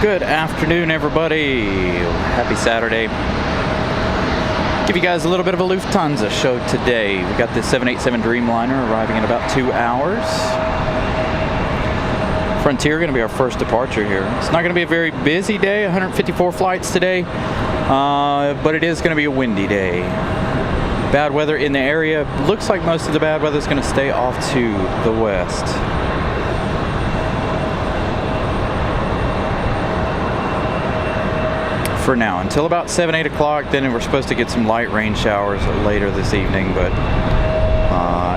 Good afternoon, everybody. Happy Saturday. Give you guys a little bit of a Lufthansa show today. We got the 787 Dreamliner arriving in about 2 hours. Frontier going to be our first departure here. It's not going to be a very busy day, 154 flights today, but it is going to be a windy day. Bad weather in the area. Looks like most of the bad weather is going to stay off to the west. For now, until about 7-8 o'clock, then we're supposed to get some light rain showers later this evening, but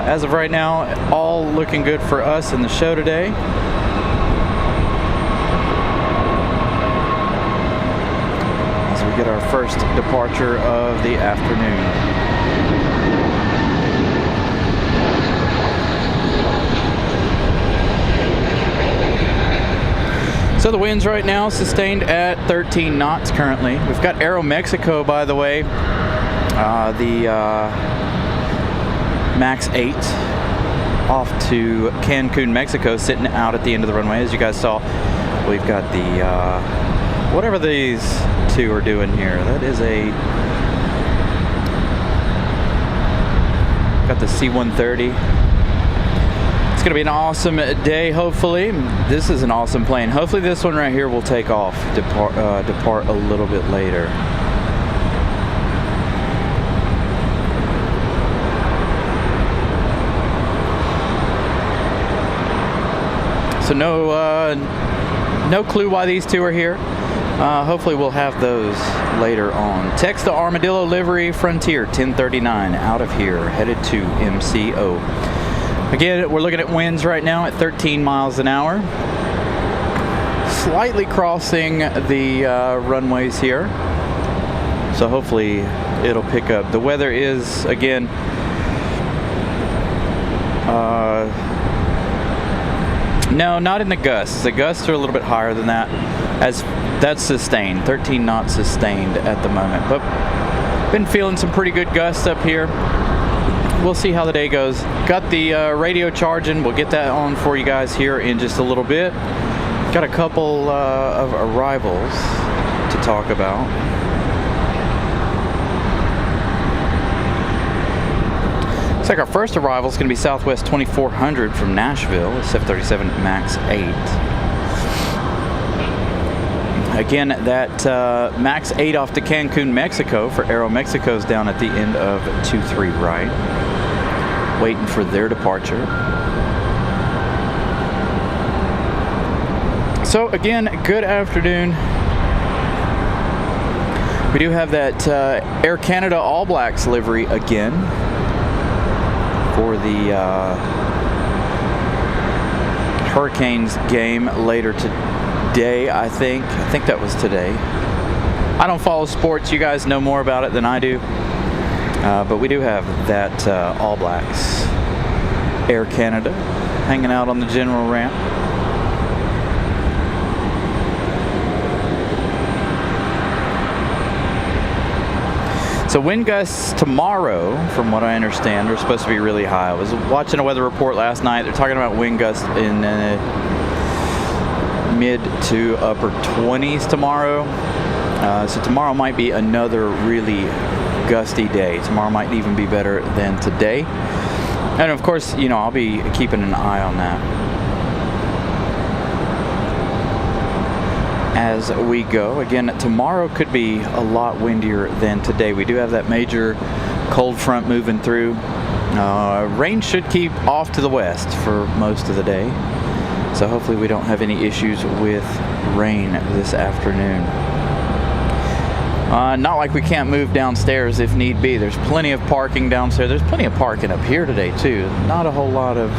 as of right now, all looking good for us in the show today. As we get our first departure of the afternoon. So the winds right now sustained at 13 knots currently. We've got Aeromexico, by the way, the MAX 8 off to Cancun, Mexico, sitting out at the end of the runway. As you guys saw, we've got the, whatever these two are doing here. That is got the C-130. It's going to be an awesome day, hopefully. This is an awesome plane. Hopefully this one right here will take off, depart a little bit later. So no clue why these two are here. Hopefully we'll have those later on. Text the Armadillo livery, Frontier 1039, out of here, headed to MCO. Again, we're looking at winds right now at 13 miles an hour. Slightly crossing the runways here. So hopefully it'll pick up. The weather is, again, no, not in the gusts. The gusts are a little bit higher than that. As that's sustained, 13 knots sustained at the moment. But been feeling some pretty good gusts up here. We'll see how the day goes. Got the radio charging. We'll get that on for you guys here in just a little bit. Got a couple of arrivals to talk about. Looks like our first arrival is going to be Southwest 2400 from Nashville, a 737 MAX 8. Again, that MAX 8 off to Cancun, Mexico for Aeromexico's down at the end of 23 right. Waiting for their departure. So again, good afternoon. We do have that Air Canada All Blacks livery again for the Hurricanes game later today, I think. I think that was today. I don't follow sports. You guys know more about it than I do. But we do have that All Blacks Air Canada hanging out on the general ramp. So wind gusts tomorrow, from what I understand, are supposed to be really high. I was watching a weather report last night. They're talking about wind gusts in mid to upper 20s tomorrow. So tomorrow might be another really gusty day. Tomorrow might even be better than today. And of course, you know, I'll be keeping an eye on that as we go. Again, tomorrow could be a lot windier than today. We do have that major cold front moving through. Rain should keep off to the west for most of the day. So hopefully we don't have any issues with rain this afternoon. Not like we can't move downstairs if need be. There's plenty of parking downstairs. There's plenty of parking up here today too. Not a whole lot of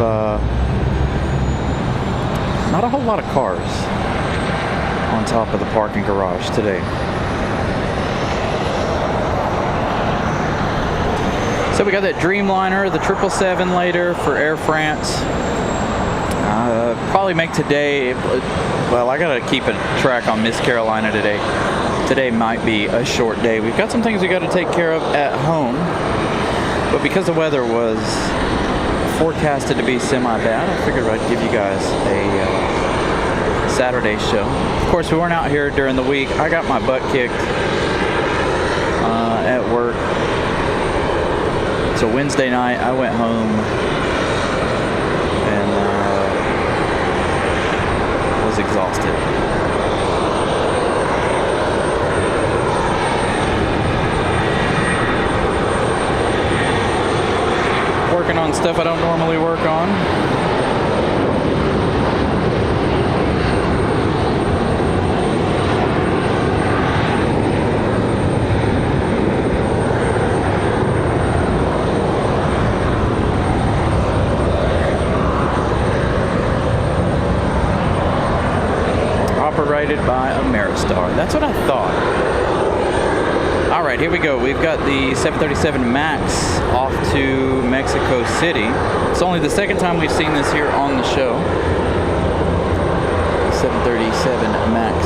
cars on top of the parking garage today. So we got that Dreamliner, the 777 later for Air France. Probably make today. Well, I gotta keep a track on Miss Carolina today. Today might be a short day. We've got some things we got to take care of at home, but because the weather was forecasted to be semi-bad, I figured I'd give you guys a Saturday show. Of course, we weren't out here during the week. I got my butt kicked at work. So Wednesday night, I went home and was exhausted. Working on stuff I don't normally work on. Operated by Ameristar. That's what I thought. All right, here we go. We've got the 737 MAX off to Mexico City. It's only the second time we've seen this here on the show. 737 MAX.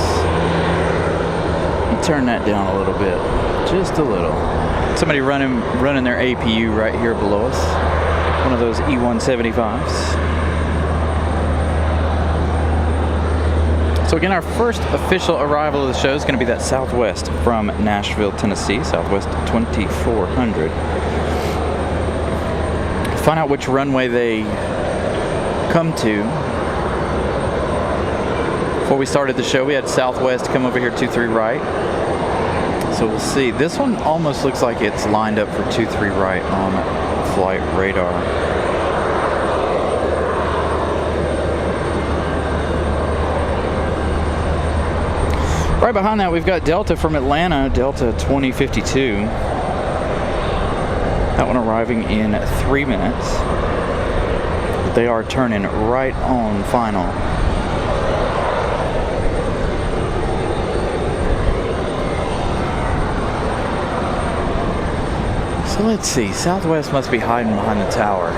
You turn that down a little bit, just a little. Somebody running their APU right here below us. One of those E175s. So again, our first official arrival of the show is going to be that Southwest from Nashville, Tennessee, Southwest 2400. Find out which runway they come to. Before we started the show, we had Southwest come over here 23 right. So we'll see. This one almost looks like it's lined up for 23 right on flight radar. Right behind that, we've got Delta from Atlanta, Delta 2052. That one arriving in 3 minutes. They are turning right on final. So let's see, Southwest must be hiding behind the tower.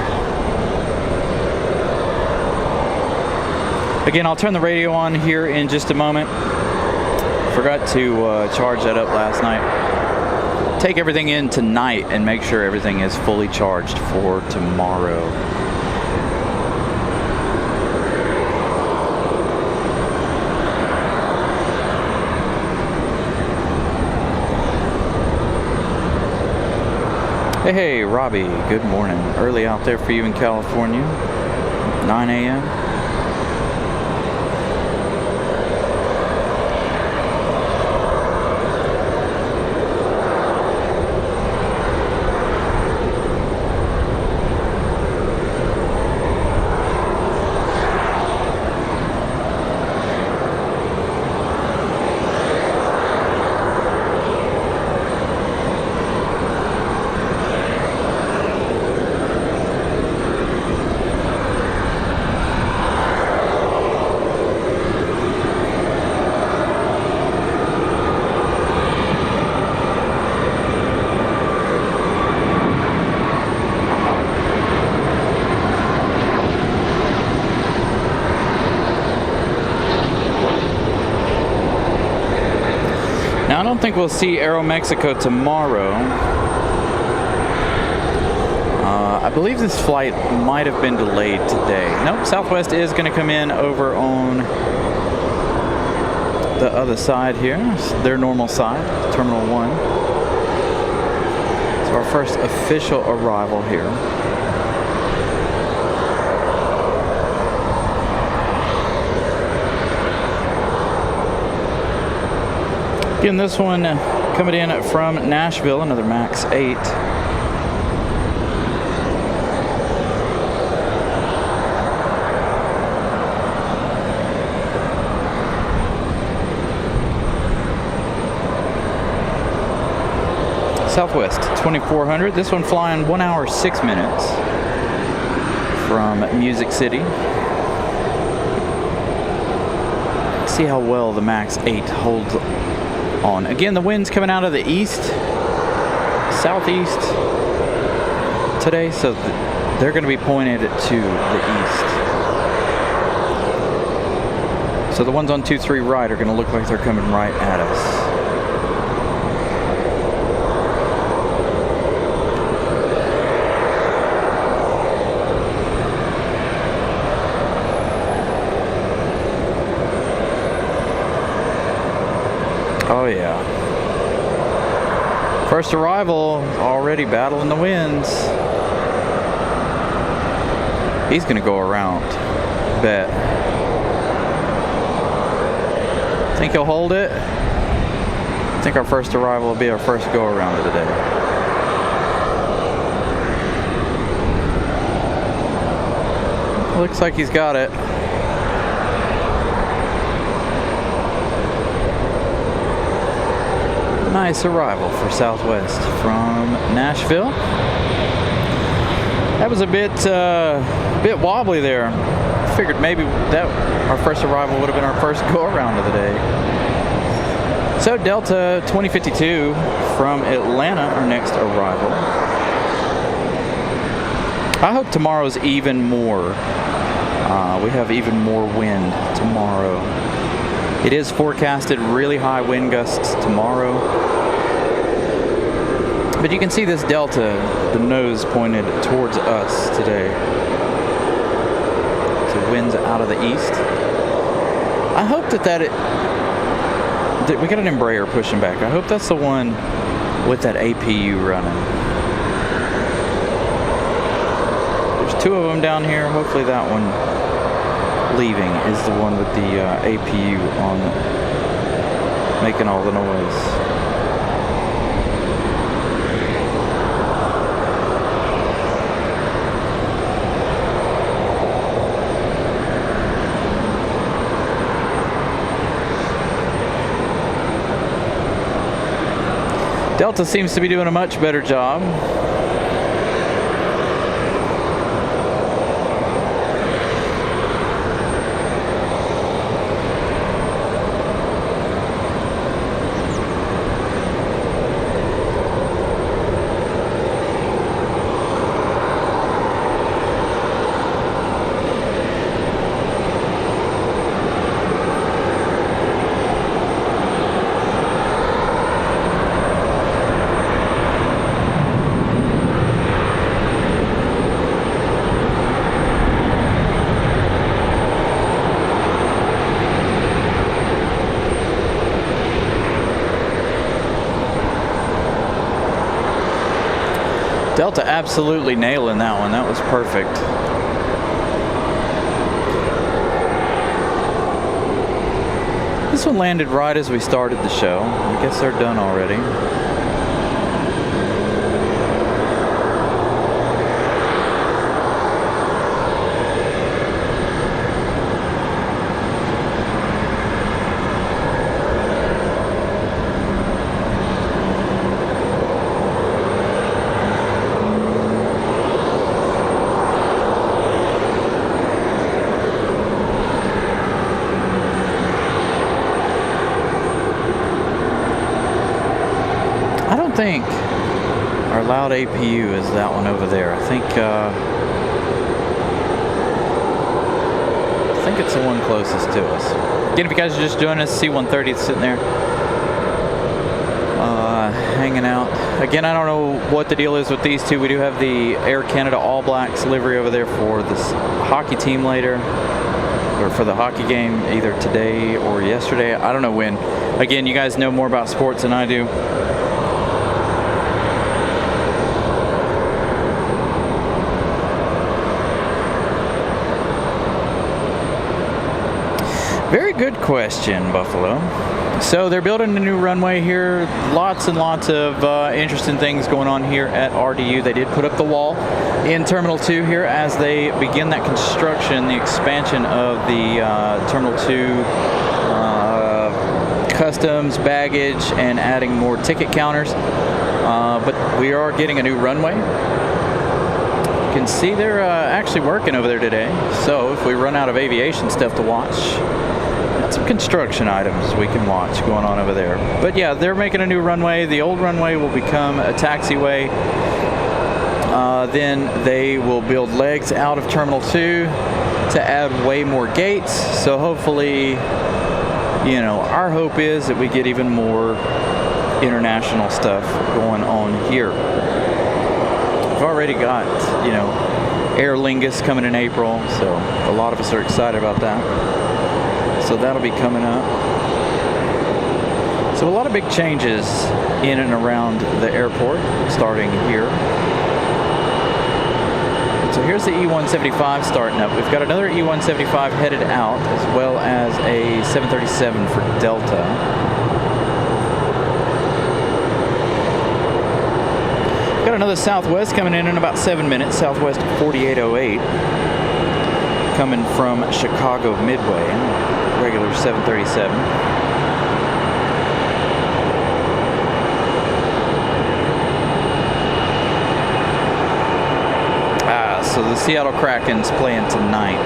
Again, I'll turn the radio on here in just a moment. Forgot to charge that up last night. Take everything in tonight and make sure everything is fully charged for tomorrow. Hey, Robbie, good morning. Early out there for you in California, 9 a.m. Now, I don't think we'll see Aeromexico tomorrow. I believe this flight might have been delayed today. Nope, Southwest is going to come in over on the other side here, their normal side, Terminal 1. So our first official arrival here. Again, this one coming in from Nashville, another MAX 8. Southwest 2400. This one flying 1 hour 6 minutes from Music City. See how well the MAX 8 holds on. Again, the wind's coming out of the east, southeast today, so they're going to be pointed to the east. So the ones on 23 right are going to look like they're coming right at us. Oh yeah. First arrival, already battling the winds. He's gonna go around. Bet. Think he'll hold it? I think our first arrival will be our first go around of the day. Looks like he's got it. Nice arrival for Southwest from Nashville. That was a bit wobbly there. Figured maybe that our first arrival would have been our first go around of the day. So Delta 2052 from Atlanta, our next arrival. I hope tomorrow's even more. We have even more wind tomorrow. It is forecasted really high wind gusts tomorrow. But you can see this Delta, the nose pointed towards us today. So winds out of the east. I hope that we got an Embraer pushing back. I hope that's the one with that APU running. There's two of them down here. Hopefully that one leaving is the one with the APU on, making all the noise. Delta seems to be doing a much better job. Delta absolutely nailing that one. That was perfect. This one landed right as we started the show. I guess they're done already. I think our loud APU is that one over there. I think it's the one closest to us. Again, if you guys are just joining us, C-130 is sitting there hanging out. Again, I don't know what the deal is with these two. We do have the Air Canada All Blacks livery over there for this hockey team later, or for the hockey game either today or yesterday. I don't know when. Again, you guys know more about sports than I do. Very good question, Buffalo. So they're building a new runway here. Lots and lots of interesting things going on here at RDU. They did put up the wall in Terminal 2 here as they begin that construction, the expansion of the Terminal 2 customs, baggage, and adding more ticket counters. But we are getting a new runway. You can see they're actually working over there today. So if we run out of aviation stuff to watch, some construction items we can watch going on over there. But yeah, they're making a new runway. The old runway will become a taxiway. Then they will build legs out of Terminal 2 to add way more gates. So hopefully, you know, our hope is that we get even more international stuff going on here. We've already got, you know, Aer Lingus coming in April, so a lot of us are excited about that. So that'll be coming up. So a lot of big changes in and around the airport, starting here. So here's the E-175 starting up. We've got another E-175 headed out, as well as a 737 for Delta. Got another Southwest coming in about 7 minutes. Southwest 4808 coming from Chicago Midway, regular 737. So the Seattle Kraken's playing tonight.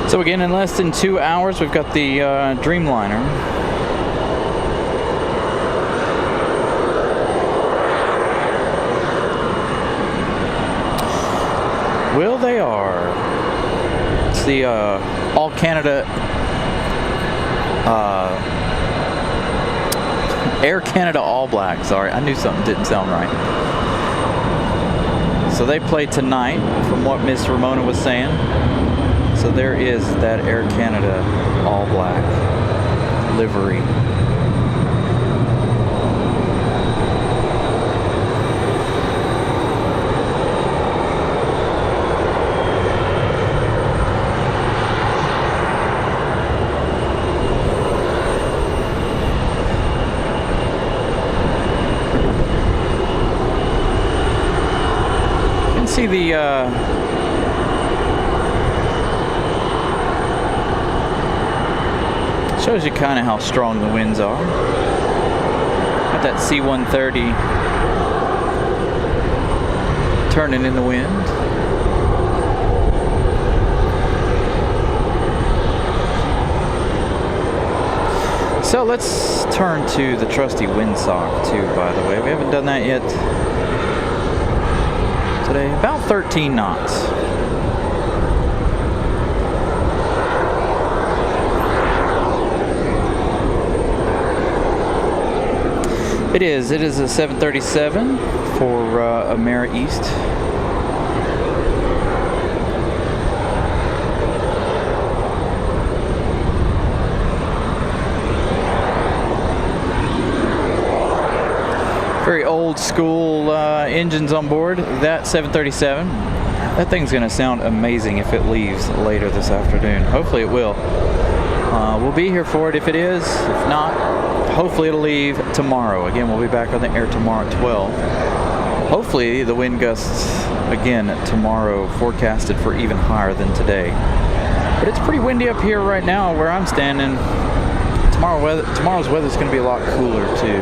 So again, in less than 2 hours, we've got the Dreamliner. Well, they are. It's the All Canada Air Canada All Black. Sorry, I knew something didn't sound right. So they play tonight, from what Miss Ramona was saying. So there is that Air Canada All Black livery. See the shows you kind of how strong the winds are. Got that C-130 turning in the wind. So let's turn to the trusty windsock too, by the way. We haven't done that yet today. About 13 knots. It is a 737 for Amera East. Very old school engines on board that 737. That thing's going to sound amazing if it leaves later this afternoon. Hopefully it will. We'll be here for it if it is. If not, hopefully it'll leave tomorrow. Again, we'll be back on the air tomorrow at 12. Hopefully the wind gusts again tomorrow forecasted for even higher than today. But it's pretty windy up here right now where I'm standing. Tomorrow's weather's going to be a lot cooler too.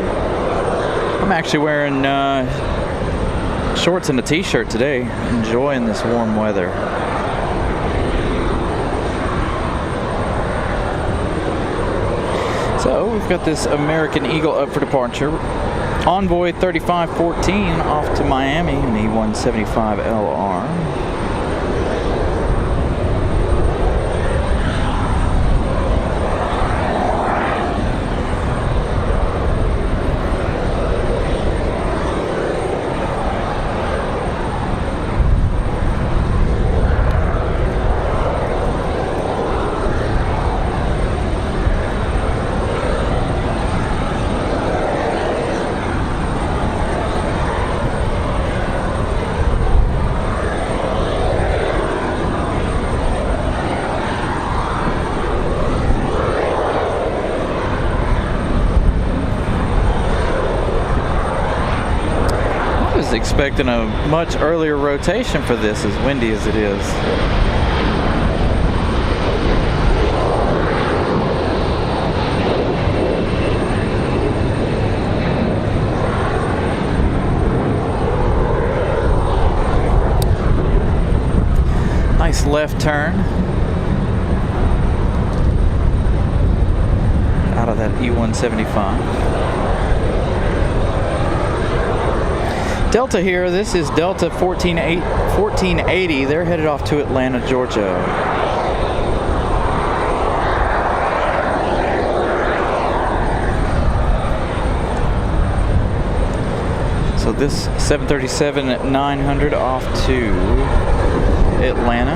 I'm actually wearing shorts and a t-shirt today, enjoying this warm weather. So we've got this American Eagle up for departure. Envoy 3514 off to Miami, an E-175 LR. Expecting a much earlier rotation for this, as windy as it is. Nice left turn out of that E-175. Delta here, this is Delta 1480. They're headed off to Atlanta, Georgia. So this 737-900 off to Atlanta.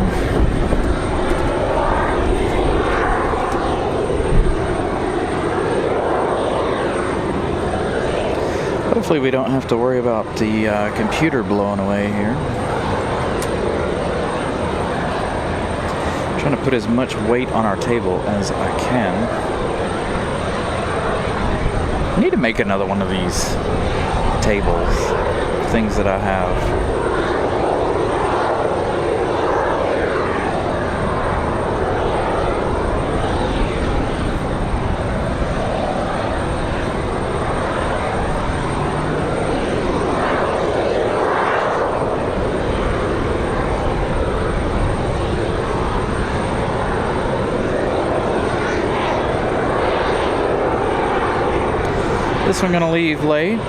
Hopefully we don't have to worry about the computer blowing away here. I'm trying to put as much weight on our table as I can. I need to make another one of these tables, things that I have. This one gonna leave late,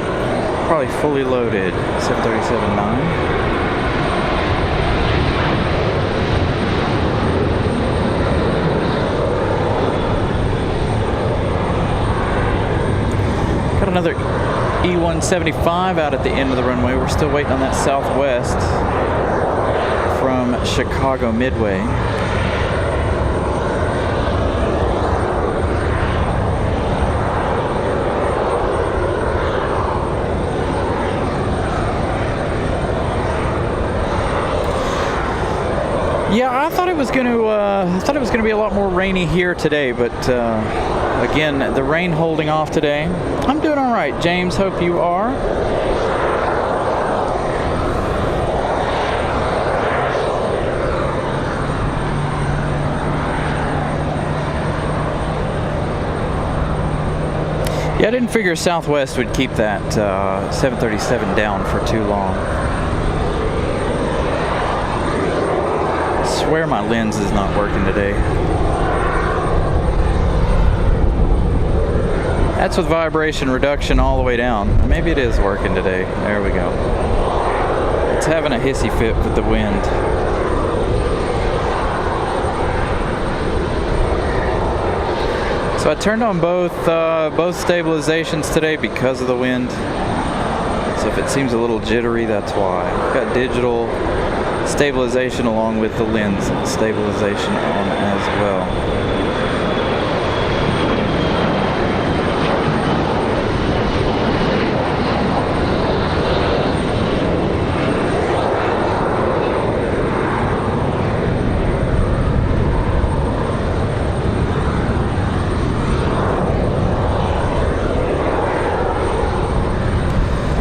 probably fully loaded, 737-9. Got another E-175 out at the end of the runway. We're still waiting on that Southwest from Chicago Midway. Yeah, I thought it was going to be a lot more rainy here today, but again, the rain holding off today. I'm doing all right, James. Hope you are. Yeah, I didn't figure Southwest would keep that 737 down for too long. I swear my lens is not working today. That's with vibration reduction all the way down. Maybe it is working today. There we go. It's having a hissy fit with the wind. So I turned on both stabilizations today because of the wind. So if it seems a little jittery, that's why. I've got digital stabilization along with the lens stabilization on as well.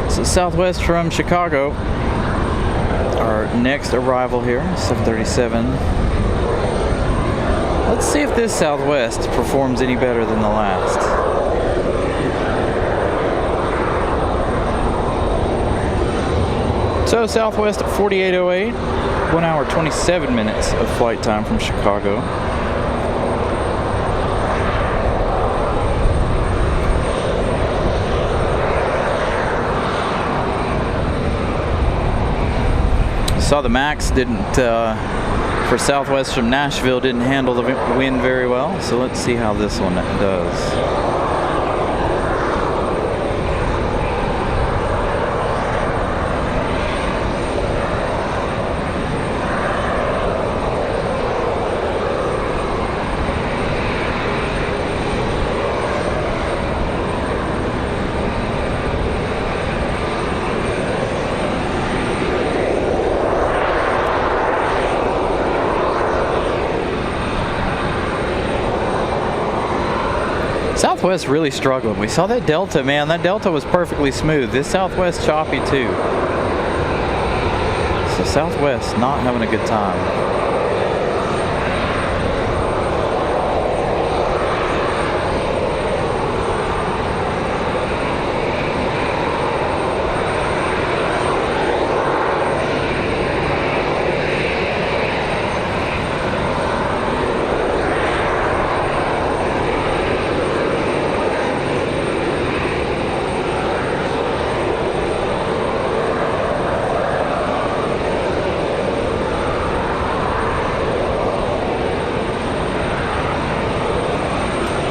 So Southwest from Chicago. Our next arrival here, 737. Let's see if this Southwest performs any better than the last. So Southwest at 4808, 1 hour 27 minutes of flight time from Chicago. Saw the Max didn't, for Southwest from Nashville, didn't handle the wind very well. So let's see how this one does. Southwest really struggled. We saw that Delta, man. That Delta was perfectly smooth. This Southwest choppy too. So Southwest not having a good time.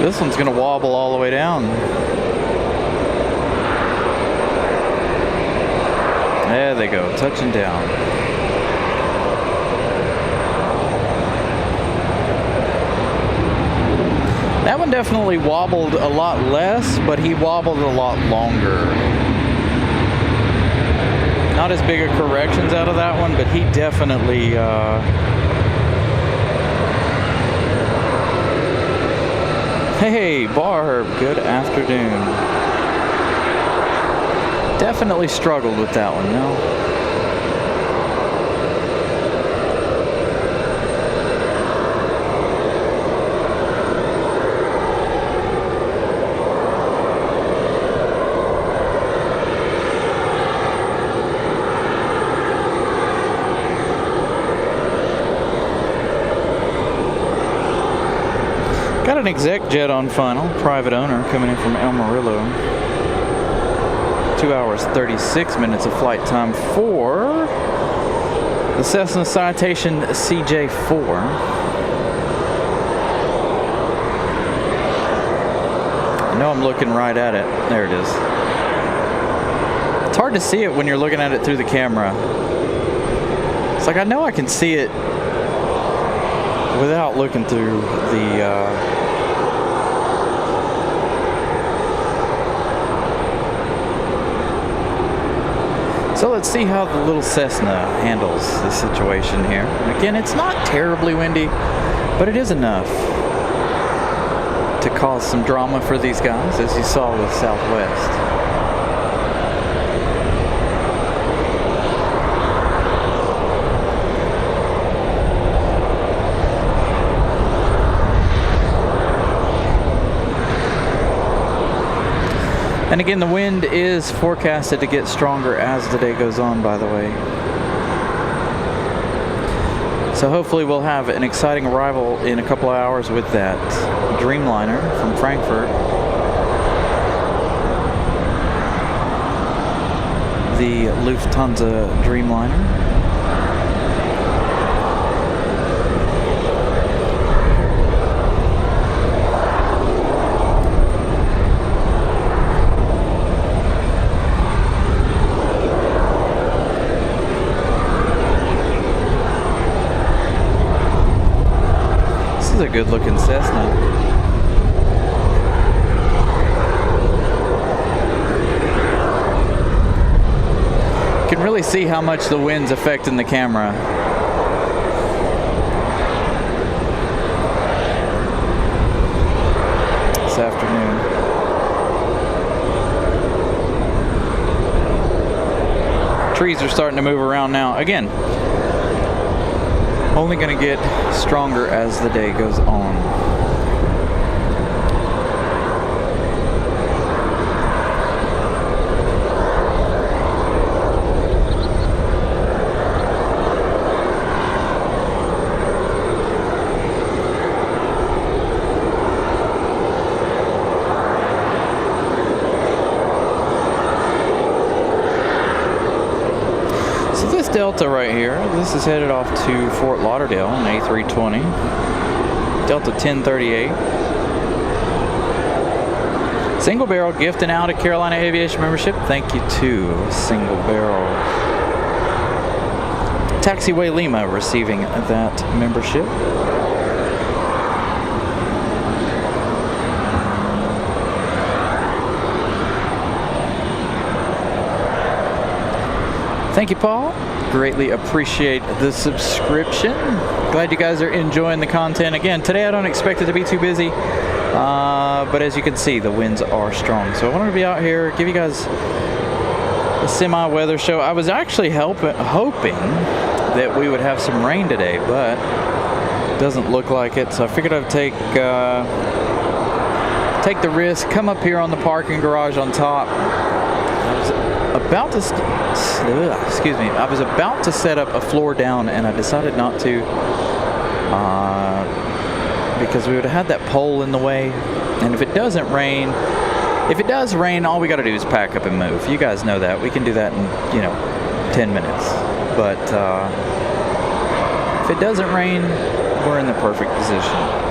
This one's going to wobble all the way down. There they go, touching down. That one definitely wobbled a lot less, but he wobbled a lot longer. Not as big a corrections out of that one, but he definitely hey, Barb, good afternoon. Definitely struggled with that one, no? Got an exec jet on final, private owner coming in from El Murillo. 2 hours, 36 minutes of flight time for the Cessna Citation CJ4. I know I'm looking right at it. There it is. It's hard to see it when you're looking at it through the camera. It's like I know I can see it without looking through the So let's see how the little Cessna handles the situation here. And again, it's not terribly windy, but it is enough to cause some drama for these guys, as you saw with Southwest. And again, the wind is forecasted to get stronger as the day goes on, by the way. So hopefully we'll have an exciting arrival in a couple of hours with that Dreamliner from Frankfurt. The Lufthansa Dreamliner. A good looking Cessna. You can really see how much the wind's affecting the camera. This afternoon. Trees are starting to move around now. Again, only going to get stronger as the day goes on. Delta right here. This is headed off to Fort Lauderdale on A320. Delta 1038. Single Barrel gifting out a Carolina Aviation membership. Thank you to Single Barrel. Taxiway Lima receiving that membership. Thank you, Paul. Greatly appreciate the subscription. Glad you guys are enjoying the content. Again, today I don't expect it to be too busy, but as you can see, the winds are strong. So I wanted to be out here, give you guys a semi-weather show. I was actually hoping that we would have some rain today, but it doesn't look like it. So I figured I'd take the risk, come up here on the parking garage on top. I was about to set up a floor down, and I decided not to because we would have had that pole in the way. And if it does rain, all we got to do is pack up and move. You guys know that. We can do that in 10 minutes. But if it doesn't rain, we're in the perfect position.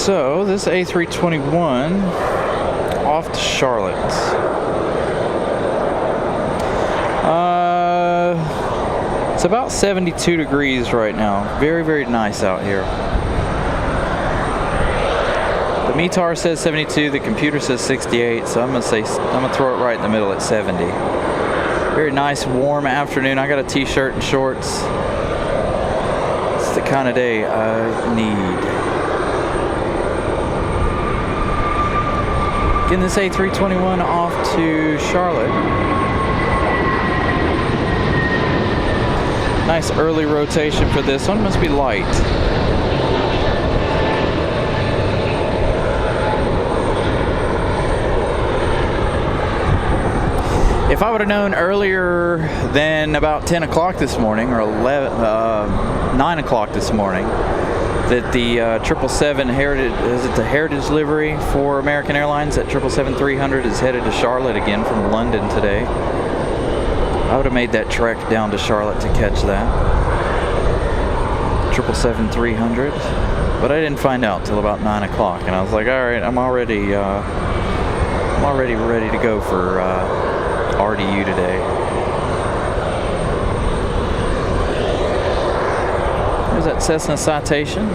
So this A321 off to Charlotte. It's about 72 degrees right now. Very, very nice out here. The METAR says 72, the computer says 68, so I'm gonna throw it right in the middle at 70. Very nice, warm afternoon. I got a t-shirt and shorts. It's the kind of day I need. Getting this A321 off to Charlotte. Nice early rotation for this one. Must be light. If I would have known earlier than about 10 o'clock this morning, or 9 o'clock this morning, that the 777 Heritage, is it the Heritage livery for American Airlines, that 777-300 is headed to Charlotte again from London today, I would have made that trek down to Charlotte to catch that 777-300, but I didn't find out till about 9 o'clock, and I was like, all right, I'm already ready to go for RDU today. There's that Cessna Citation.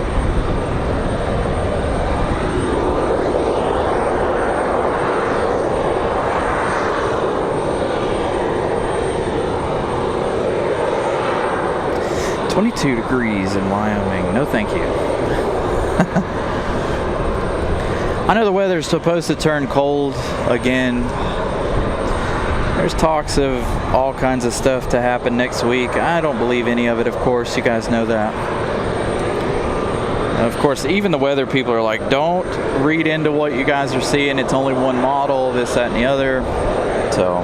"22 degrees in Wyoming. No, thank you." I know the weather's supposed to turn cold again. There's talks of all kinds of stuff to happen next week. I don't believe any of it, of course. You guys know that. And of course, even the weather people are like, don't read into what you guys are seeing. It's only one model, this, that, and the other. So,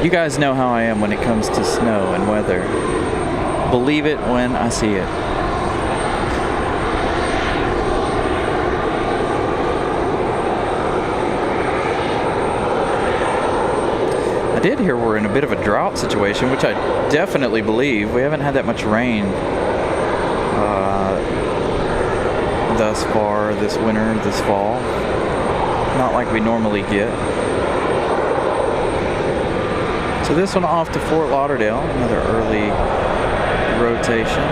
you guys know how I am when it comes to snow and weather. Believe it when I see it. I did hear we're in a bit of a drought situation, which I definitely believe. We haven't had that much rain thus far this winter, this fall. Not like we normally get. So this one off to Fort Lauderdale, another early rotation.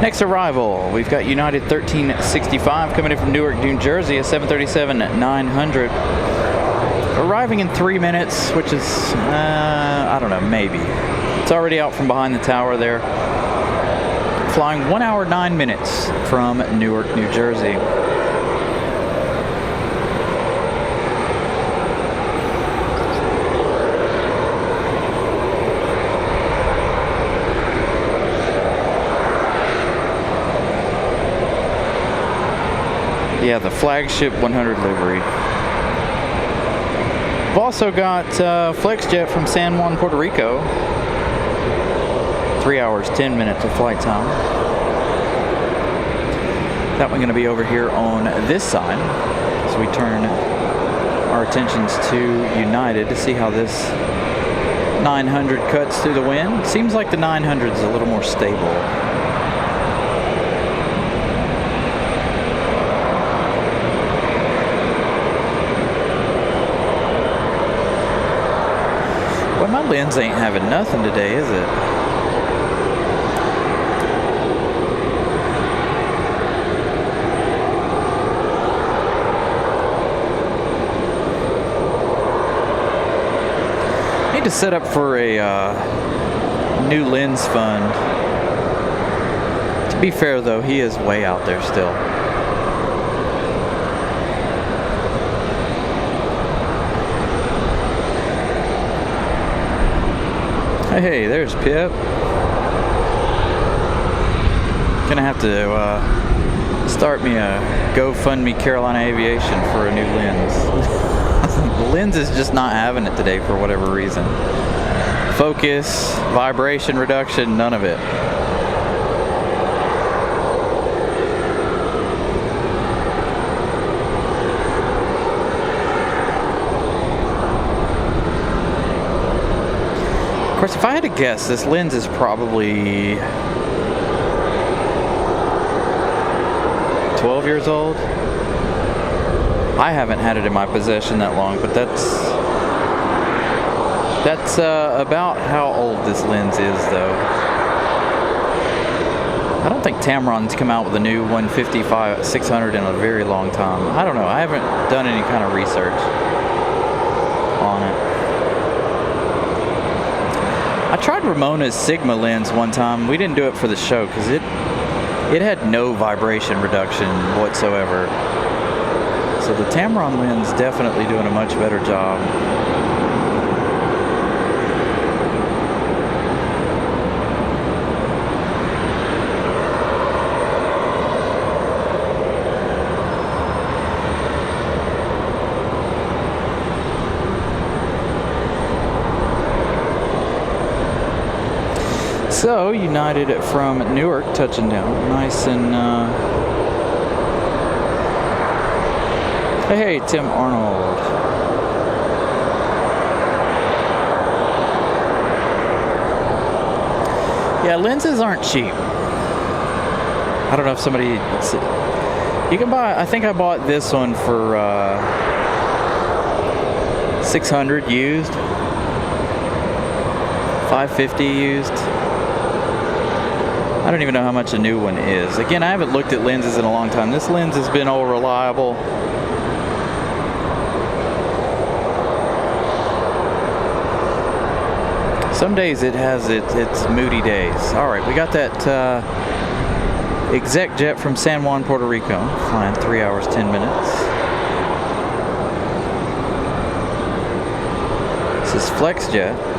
Next arrival, we've got United 1365 coming in from Newark, New Jersey, a 737-900. Arriving in 3 minutes, which is, I don't know, maybe. It's already out from behind the tower there. Flying 1 hour, 9 minutes from Newark, New Jersey. Yeah, the flagship 100 livery. We've also got FlexJet from San Juan, Puerto Rico. 3 hours, 10 minutes of flight time. That one going to be over here on this side. So we turn our attentions to United to see how this 900 cuts through the wind. Seems like the 900 is a little more stable. My lens ain't having nothing today, is it? Need to set up for a new lens fund. To be fair though, he is way out there still. Hey, there's Pip. Gonna have to start me a GoFundMe Carolina Aviation for a new lens. The lens is just not having it today for whatever reason. Focus, vibration reduction, none of it. Of course, if I had to guess, this lens is probably 12 years old. I haven't had it in my possession that long, but that's about how old this lens is, though. I don't think Tamron's come out with a new 155-600 in a very long time. I don't know. I haven't done any kind of research on it. I tried Ramona's Sigma lens one time. We didn't do it for the show because it had no vibration reduction whatsoever. So the Tamron lens definitely doing a much better job. So, United from Newark touching down. Nice and, hey, Tim Arnold. Yeah, lenses aren't cheap. I don't know if somebody... You can buy... I think I bought this one for, $600 used. $550 used. I don't even know how much a new one is. Again, I haven't looked at lenses in a long time. This lens has been all reliable. Some days it has its moody days. All right, we got that exec jet from San Juan, Puerto Rico, flying 3 hours, 10 minutes. This is FlexJet.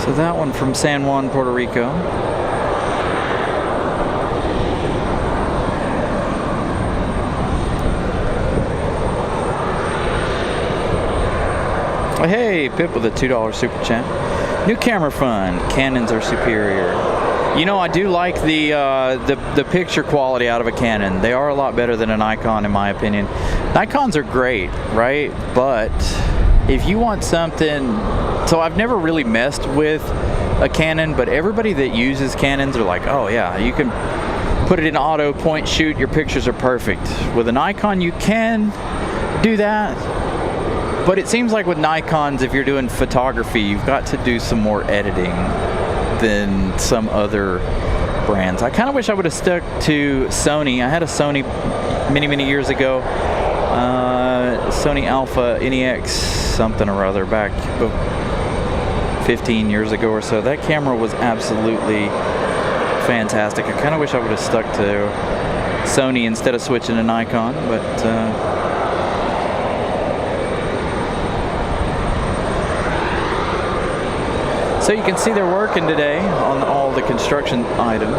So that one from San Juan, Puerto Rico. Oh, hey, Pip with a $2 super chat. New camera fun. Canons are superior. You know, I do like the picture quality out of a Canon. They are a lot better than a Nikon, in my opinion. Nikons are great, right? But if you want something... So I've never really messed with a Canon, but everybody that uses Canons are like, oh yeah, you can put it in auto, point, shoot, your pictures are perfect. With a Nikon, you can do that, but it seems like with Nikons, if you're doing photography, you've got to do some more editing than some other brands. I kind of wish I would have stuck to Sony. I had a Sony many years ago, Sony Alpha NEX something or other back 15 years ago or so. That camera was absolutely fantastic. I kind of wish I would have stuck to Sony instead of switching to Nikon, but so you can see they're working today on all the construction items.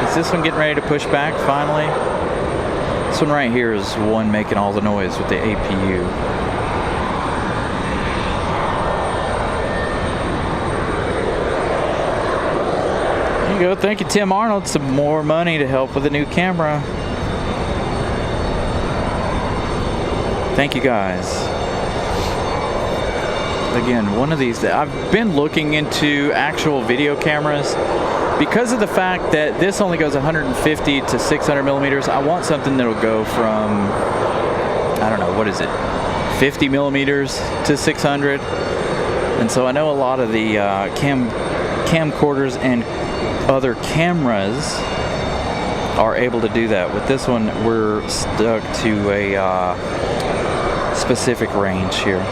Is this one getting ready to push back finally? This one right here is one making all the noise with the APU. There you go. Thank you, Tim Arnold. Some more money to help with a new camera. Thank you, guys. Again, one of these, I've been looking into actual video cameras because of the fact that this only goes 150 to 600 millimeters. I want something that'll go from, I don't know, what is it, 50 millimeters to 600. And so I know a lot of the camcorders and other cameras are able to do that. With this one, we're stuck to a specific range here.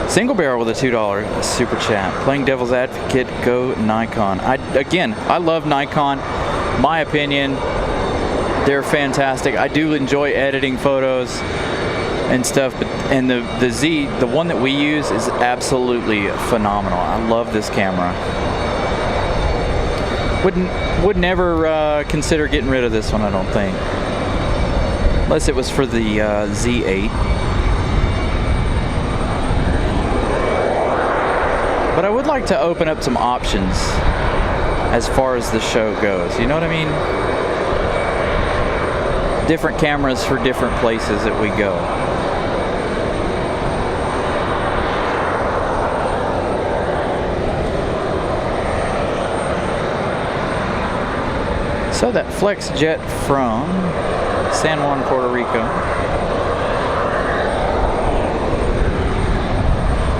Single Barrel with a $2 super chat. Playing devil's advocate, go Nikon. I love Nikon. My opinion, they're fantastic. I do enjoy editing photos and stuff, and the Z, the one that we use, is absolutely phenomenal. I love this camera. Would never consider getting rid of this one, I don't think, unless it was for the Z8. But I would like to open up some options as far as the show goes. You know what I mean? Different cameras for different places that we go. So that Flex jet from San Juan, Puerto Rico.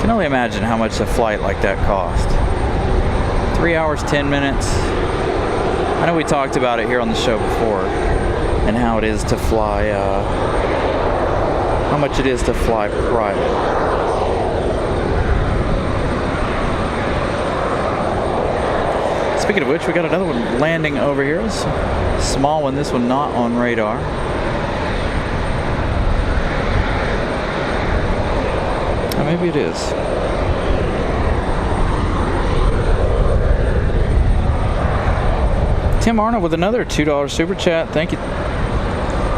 Can only imagine how much a flight like that cost. 3 hours, 10 minutes. I know we talked about it here on the show before, and how it is to fly, how much it is to fly private. Speaking of which, we got another one landing over here. It's a small one, this one not on radar. Or maybe it is. Tim Arnold with another $2 super chat. Thank you,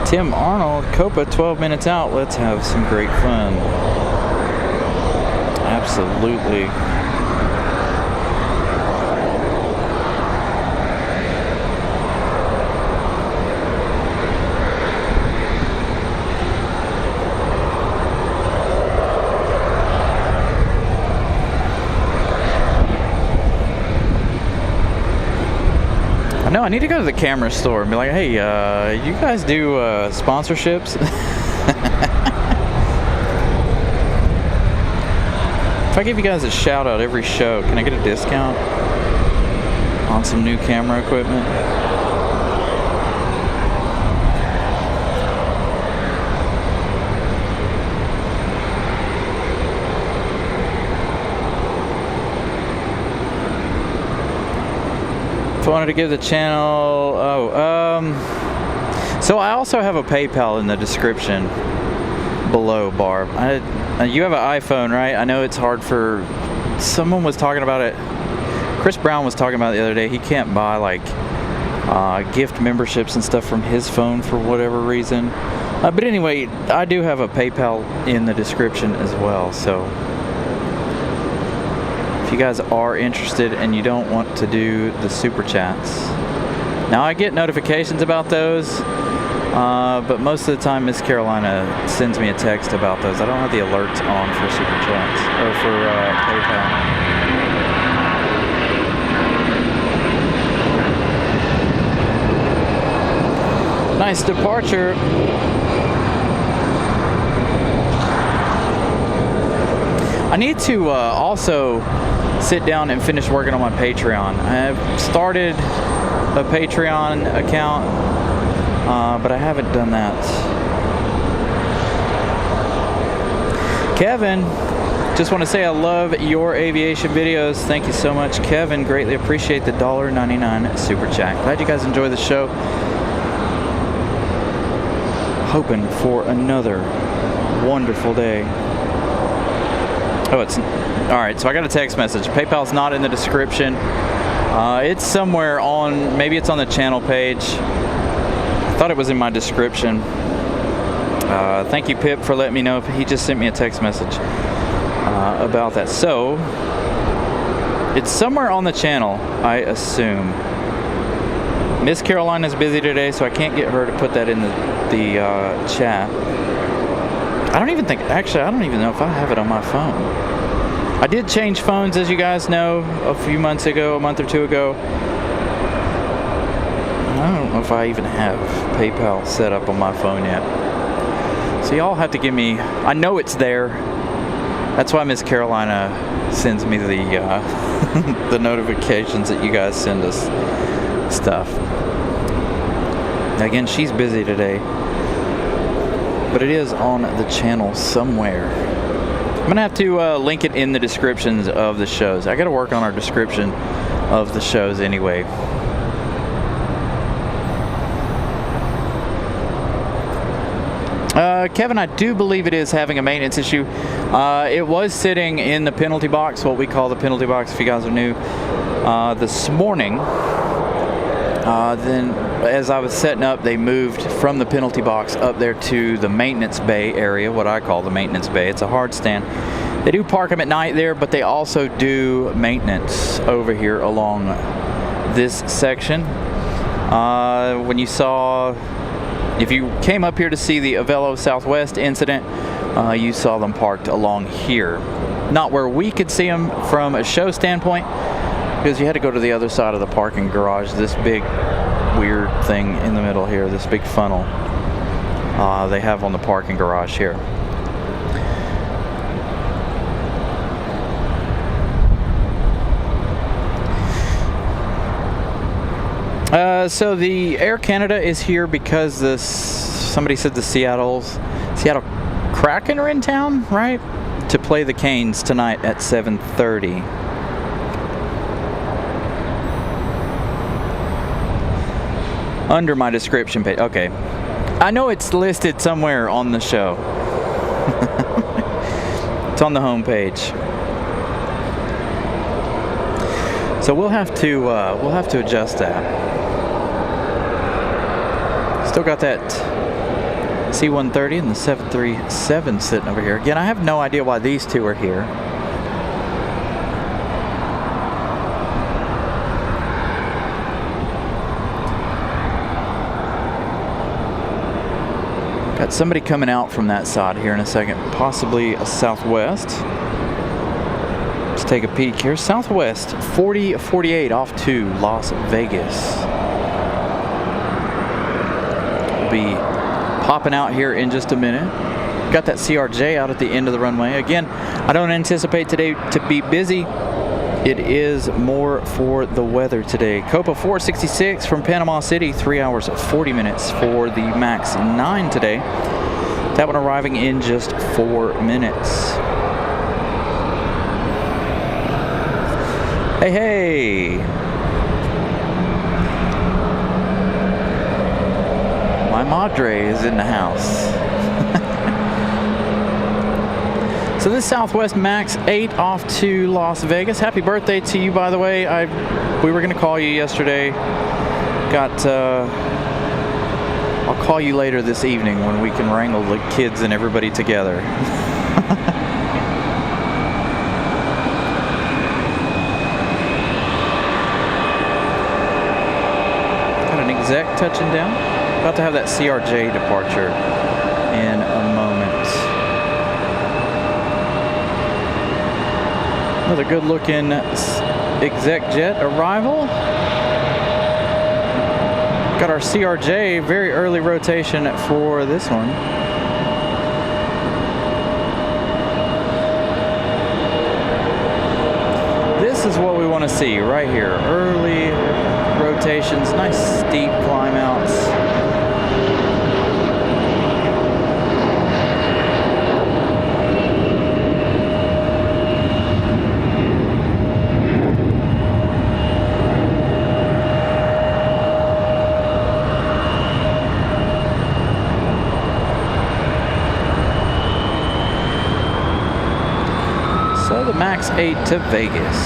Tim Arnold. Copa, 12 minutes out. Let's have some great fun. Absolutely. No, I need to go to the camera store and be like, hey, you guys do sponsorships? If I give you guys a shout out every show, can I get a discount on some new camera equipment? If I wanted to give the channel, so I also have a PayPal in the description below, Barb. You have an iPhone, right? I know it's hard for, someone was talking about it, Chris Brown was talking about it the other day. He can't buy like gift memberships and stuff from his phone for whatever reason. But anyway, I do have a PayPal in the description as well, so if you guys are interested and you don't want to do the super chats. Now I get notifications about those, but most of the time Miss Carolina sends me a text about those. I don't have the alerts on for super chats, or for PayPal. Nice departure. I need to also sit down and finish working on my Patreon. I've started a Patreon account, but I haven't done that. Kevin, just want to say I love your aviation videos. Thank you so much, Kevin. Greatly appreciate the $1.99 super chat. Glad you guys enjoy the show. Hoping for another wonderful day. Oh, it's all right. So I got a text message. PayPal's not in the description. It's somewhere on, maybe it's on the channel page. I thought it was in my description. Thank you, Pip, for letting me know. He just sent me a text message about that. So it's somewhere on the channel, I assume. Miss Carolina's busy today, so I can't get her to put that in the chat. I don't even know if I have it on my phone. I did change phones, as you guys know, a few months ago, a month or two ago. I don't know if I even have PayPal set up on my phone yet. So y'all have to give me, I know it's there. That's why Miss Carolina sends me the the notifications that you guys send us stuff. Again, she's busy today, but it is on the channel somewhere. I'm gonna have to link it in the descriptions of the shows. I gotta work on our description of the shows anyway. Kevin, I do believe it is having a maintenance issue. It was sitting in the penalty box, what we call the penalty box if you guys are new, this morning. Then as I was setting up, they moved from the penalty box up there to the maintenance bay area, what I call the maintenance bay. It's a hard stand. They do park them at night there, but they also do maintenance over here along this section. When you saw, if you came up here to see the Avelo Southwest incident, you saw them parked along here. Not where we could see them from a show standpoint, because you had to go to the other side of the parking garage, this big weird thing in the middle here, this big funnel they have on the parking garage here. So the Air Canada is here because somebody said the Seattle Kraken are in town, right? To play the Canes tonight at 7:30. Under my description page. Okay. I know it's listed somewhere on the show. It's on the home page. So we'll have to adjust that. Still got that C-130 and the 737 sitting over here. Again, I have no idea why these two are here. Got somebody coming out from that side here in a second, possibly a Southwest. Let's take a peek here. Southwest 4048 off to Las Vegas. Be popping out here in just a minute. Got that CRJ out at the end of the runway. Again, I don't anticipate today to be busy. It is more for the weather today. Copa 466 from Panama City, 3 hours 40 minutes for the MAX 9 today. That one arriving in just 4 minutes. Hey, hey. My Madre is in the house. So this Southwest MAX 8 off to Las Vegas. Happy birthday to you, by the way. We were going to call you yesterday. I'll call you later this evening when we can wrangle the kids and everybody together. Got an exec touching down. About to have that CRJ departure in a moment. Another good looking exec jet arrival. Got our CRJ, very early rotation for this one. This is what we want to see right here. Early rotations, nice steep climb outs. So the MAX 8 to Vegas.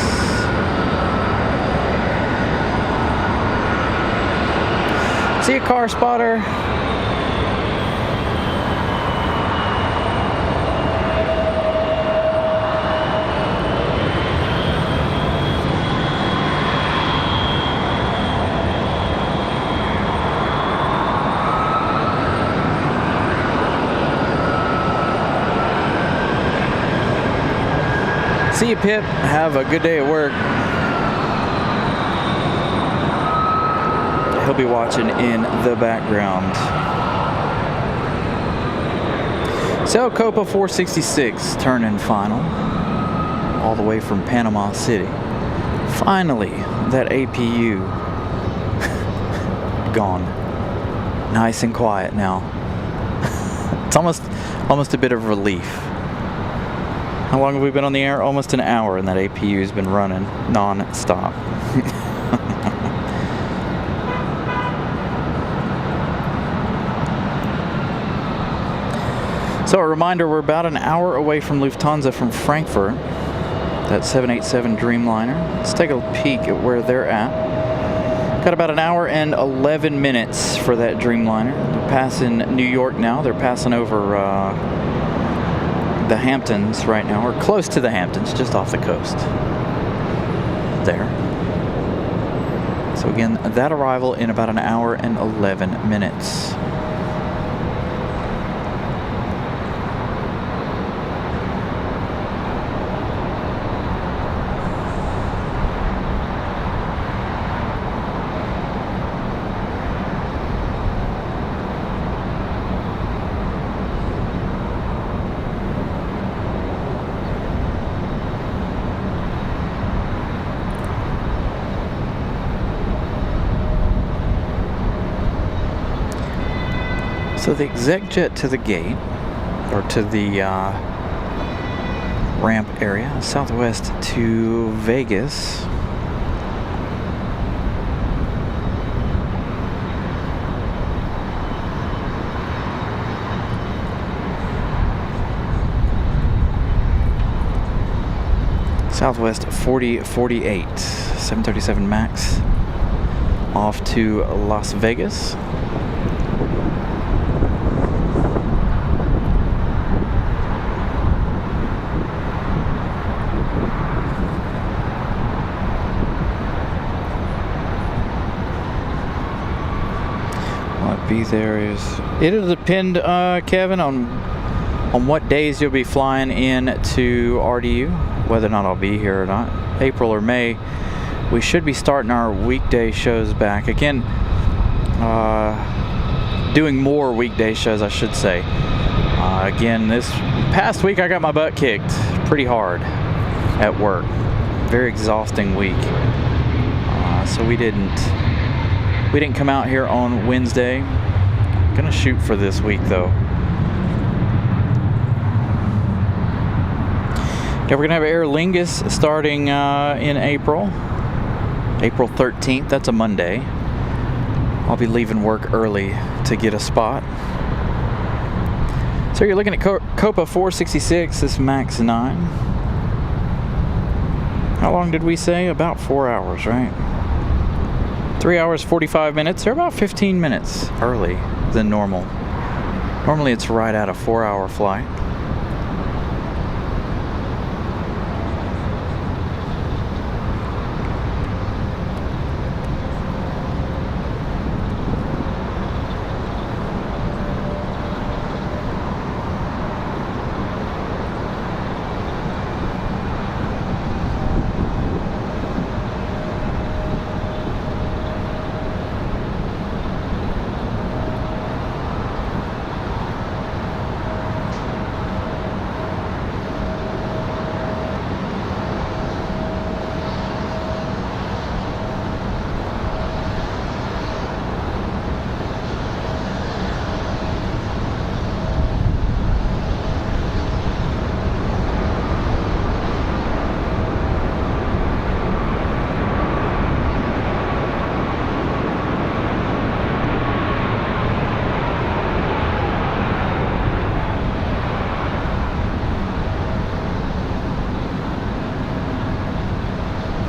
See a car spotter. See you, Pip. Have a good day at work. He'll be watching in the background. So Copa 466 turning final, all the way from Panama City. Finally, that APU gone. Nice and quiet now. It's almost a bit of relief. How long have we been on the air? Almost an hour, and that APU has been running non-stop. So a reminder, we're about an hour away from Lufthansa from Frankfurt. That 787 Dreamliner. Let's take a peek at where they're at. Got about an hour and 11 minutes for that Dreamliner. They're passing New York now. They're passing over the Hamptons right now, or close to the Hamptons, just off the coast. There. So again, that arrival in about an hour and 11 minutes. So the exec jet to the gate, or to the ramp area, Southwest to Vegas. Southwest 4048, 737 MAX, off to Las Vegas. Be there is. It'll depend, Kevin, on what days you'll be flying in to RDU, whether or not I'll be here or not. April or May, we should be starting our weekday shows back again. Doing more weekday shows, I should say. Again, this past week I got my butt kicked pretty hard at work. Very exhausting week. So we didn't come out here on Wednesday. Gonna shoot for this week though. Yeah, we're gonna have Aer Lingus starting in April 13th. That's a Monday. I'll be leaving work early to get a spot. So you're looking at Copa 466, this MAX 9. How long did we say? About 4 hours, right? 3 hours, 45 minutes. They're about 15 minutes early than normal. Normally it's right at a 4-hour flight.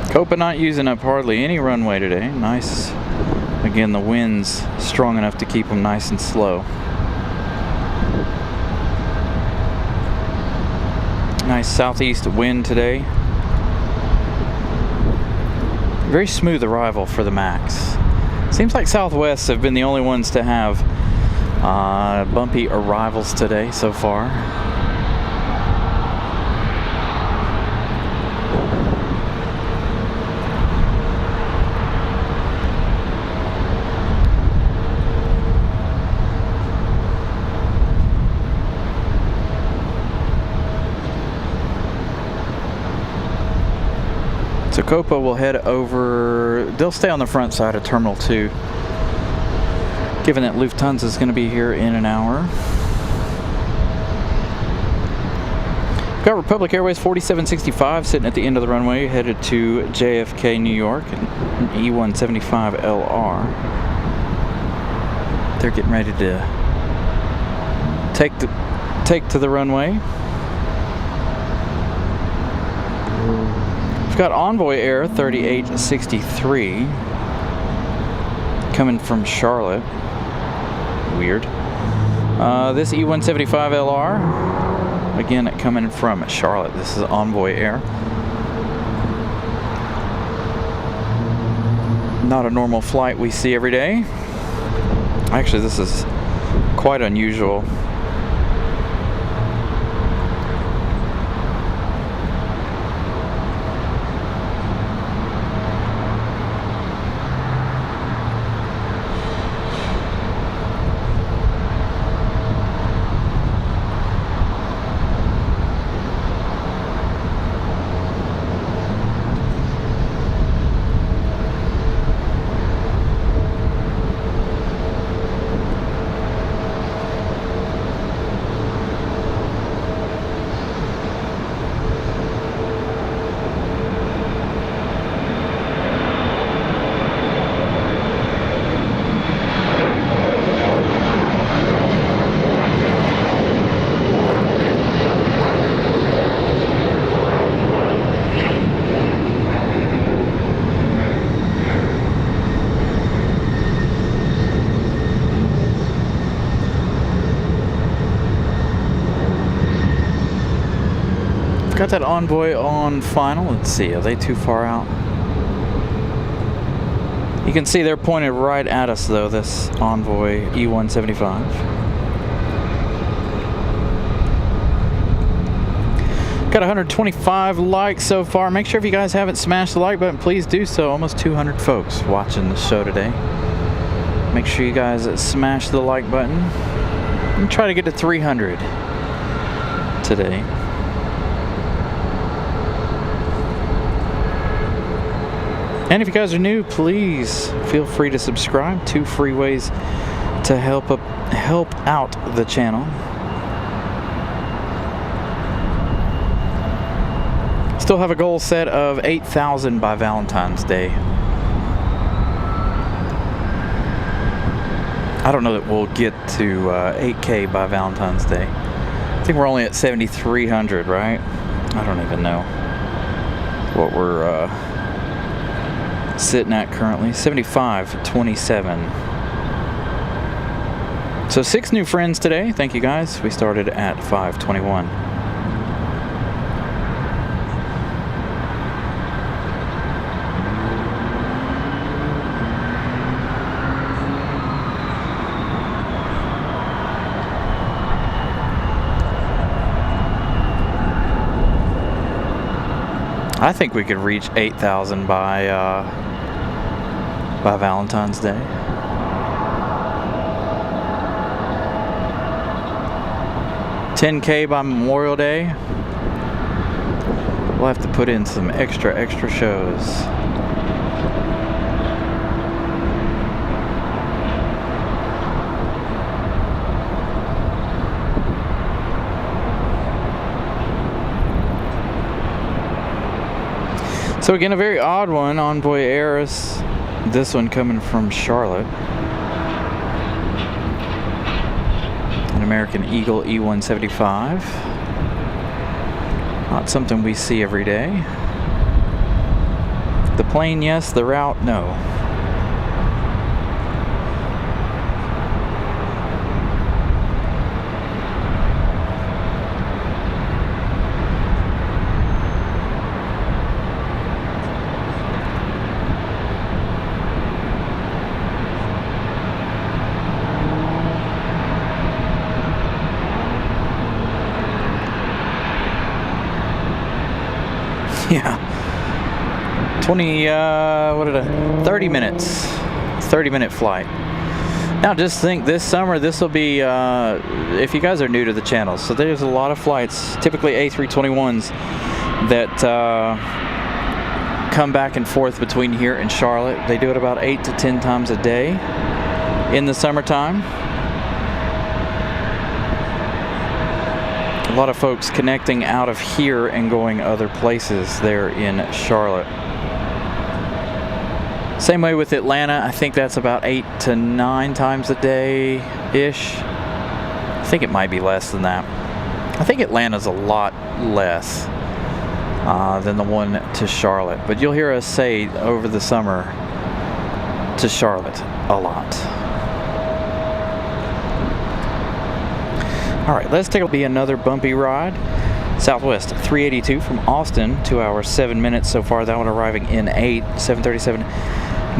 Copa not using up hardly any runway today. Nice. Again, the wind's strong enough to keep them nice and slow. Nice southeast wind today. Very smooth arrival for the MAX. Seems like Southwest have been the only ones to have bumpy arrivals today so far. So Copa will head over, they'll stay on the front side of Terminal 2, given that Lufthansa is going to be here in an hour. Got Republic Airways 4765 sitting at the end of the runway, headed to JFK, New York, an E175LR. They're getting ready to take to the runway. We've got Envoy Air 3863 coming from Charlotte. Weird. This E175LR. Again, coming from Charlotte. This is Envoy Air. Not a normal flight we see every day. Actually, this is quite unusual. Got that Envoy on final. Let's see, are they too far out? You can see they're pointed right at us though, this Envoy E175. Got 125 likes so far. Make sure if you guys haven't smashed the like button, please do so. Almost 200 folks watching the show today. Make sure you guys smash the like button and try to get to 300 today. And if you guys are new, please feel free to subscribe. 2 free ways to help out the channel. Still have a goal set of 8,000 by Valentine's Day. I don't know that we'll get to 8K by Valentine's Day. I think we're only at 7,300, right? I don't even know what we're sitting at currently. 7527. So 6 new friends today. Thank you guys. We started at 521. I think we could reach 8,000 by Valentine's Day. $10K by Memorial Day. We'll have to put in some extra shows. So again, a very odd one, Envoy Air. This one coming from Charlotte. An American Eagle E175. Not something we see every day. The plane, yes. The route, no. Yeah. 30 minutes. 30-minute flight. Now just think, this summer, this will be, if you guys are new to the channel, so there's a lot of flights, typically A321s, that come back and forth between here and Charlotte. They do it about 8 to 10 times a day in the summertime. A lot of folks connecting out of here and going other places there in Charlotte. Same way with Atlanta. I think that's about 8 to 9 times a day-ish. I think it might be less than that. I think Atlanta's a lot less than the one to Charlotte. But you'll hear us say over the summer to Charlotte a lot. All right, let's take a be another bumpy ride. Southwest 382 from Austin, 2 hours 7 minutes so far. That one arriving in 8, 737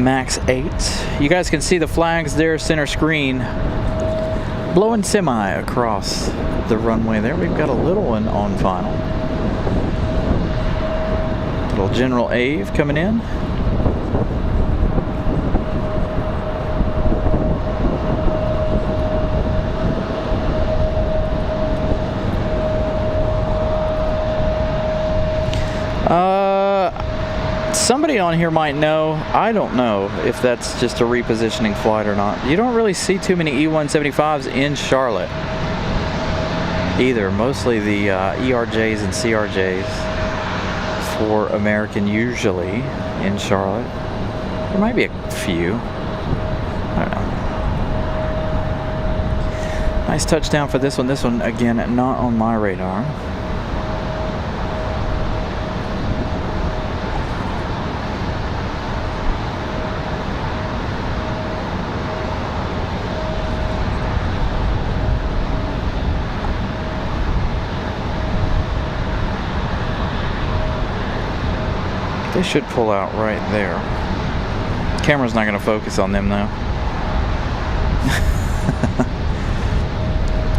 MAX 8. You guys can see the flags there, center screen, blowing semi across the runway there. We've got a little one on final. Little General Ave coming in. Somebody on here might know. I don't know if that's just a repositioning flight or not. You don't really see too many E175s in Charlotte either. Mostly the ERJs and CRJs for American usually in Charlotte. There might be a few. I don't know. Nice touchdown for this one. This one, again, not on my radar. They should pull out right there. Camera's not going to focus on them though.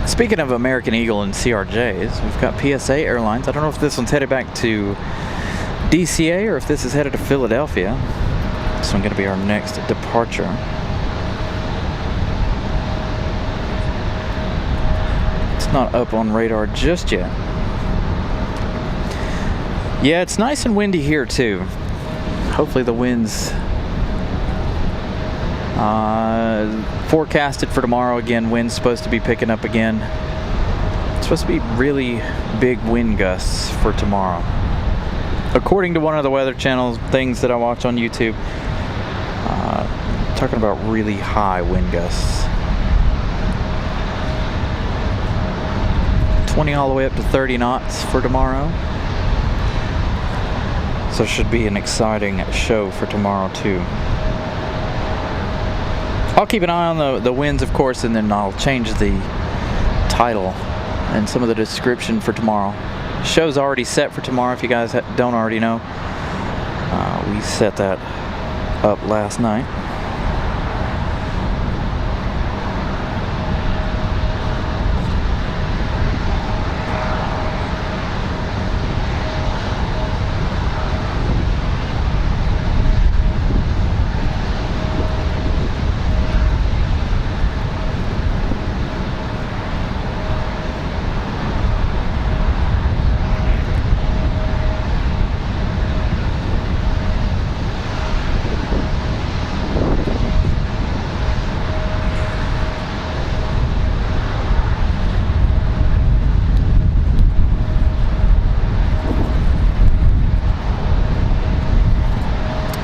Speaking of American Eagle and CRJs, we've got PSA Airlines. I don't know if this one's headed back to DCA or if this is headed to Philadelphia. This one's going to be our next departure. It's not up on radar just yet. Yeah, it's nice and windy here too. Hopefully the wind's forecasted for tomorrow. Again, wind's supposed to be picking up again. It's supposed to be really big wind gusts for tomorrow. According to one of the weather channels, things that I watch on YouTube, talking about really high wind gusts. 20 all the way up to 30 knots for tomorrow. So it should be an exciting show for tomorrow too. I'll keep an eye on the winds, of course, and then I'll change the title and some of the description for tomorrow. Show's already set for tomorrow, if you guys don't already know. We set that up last night.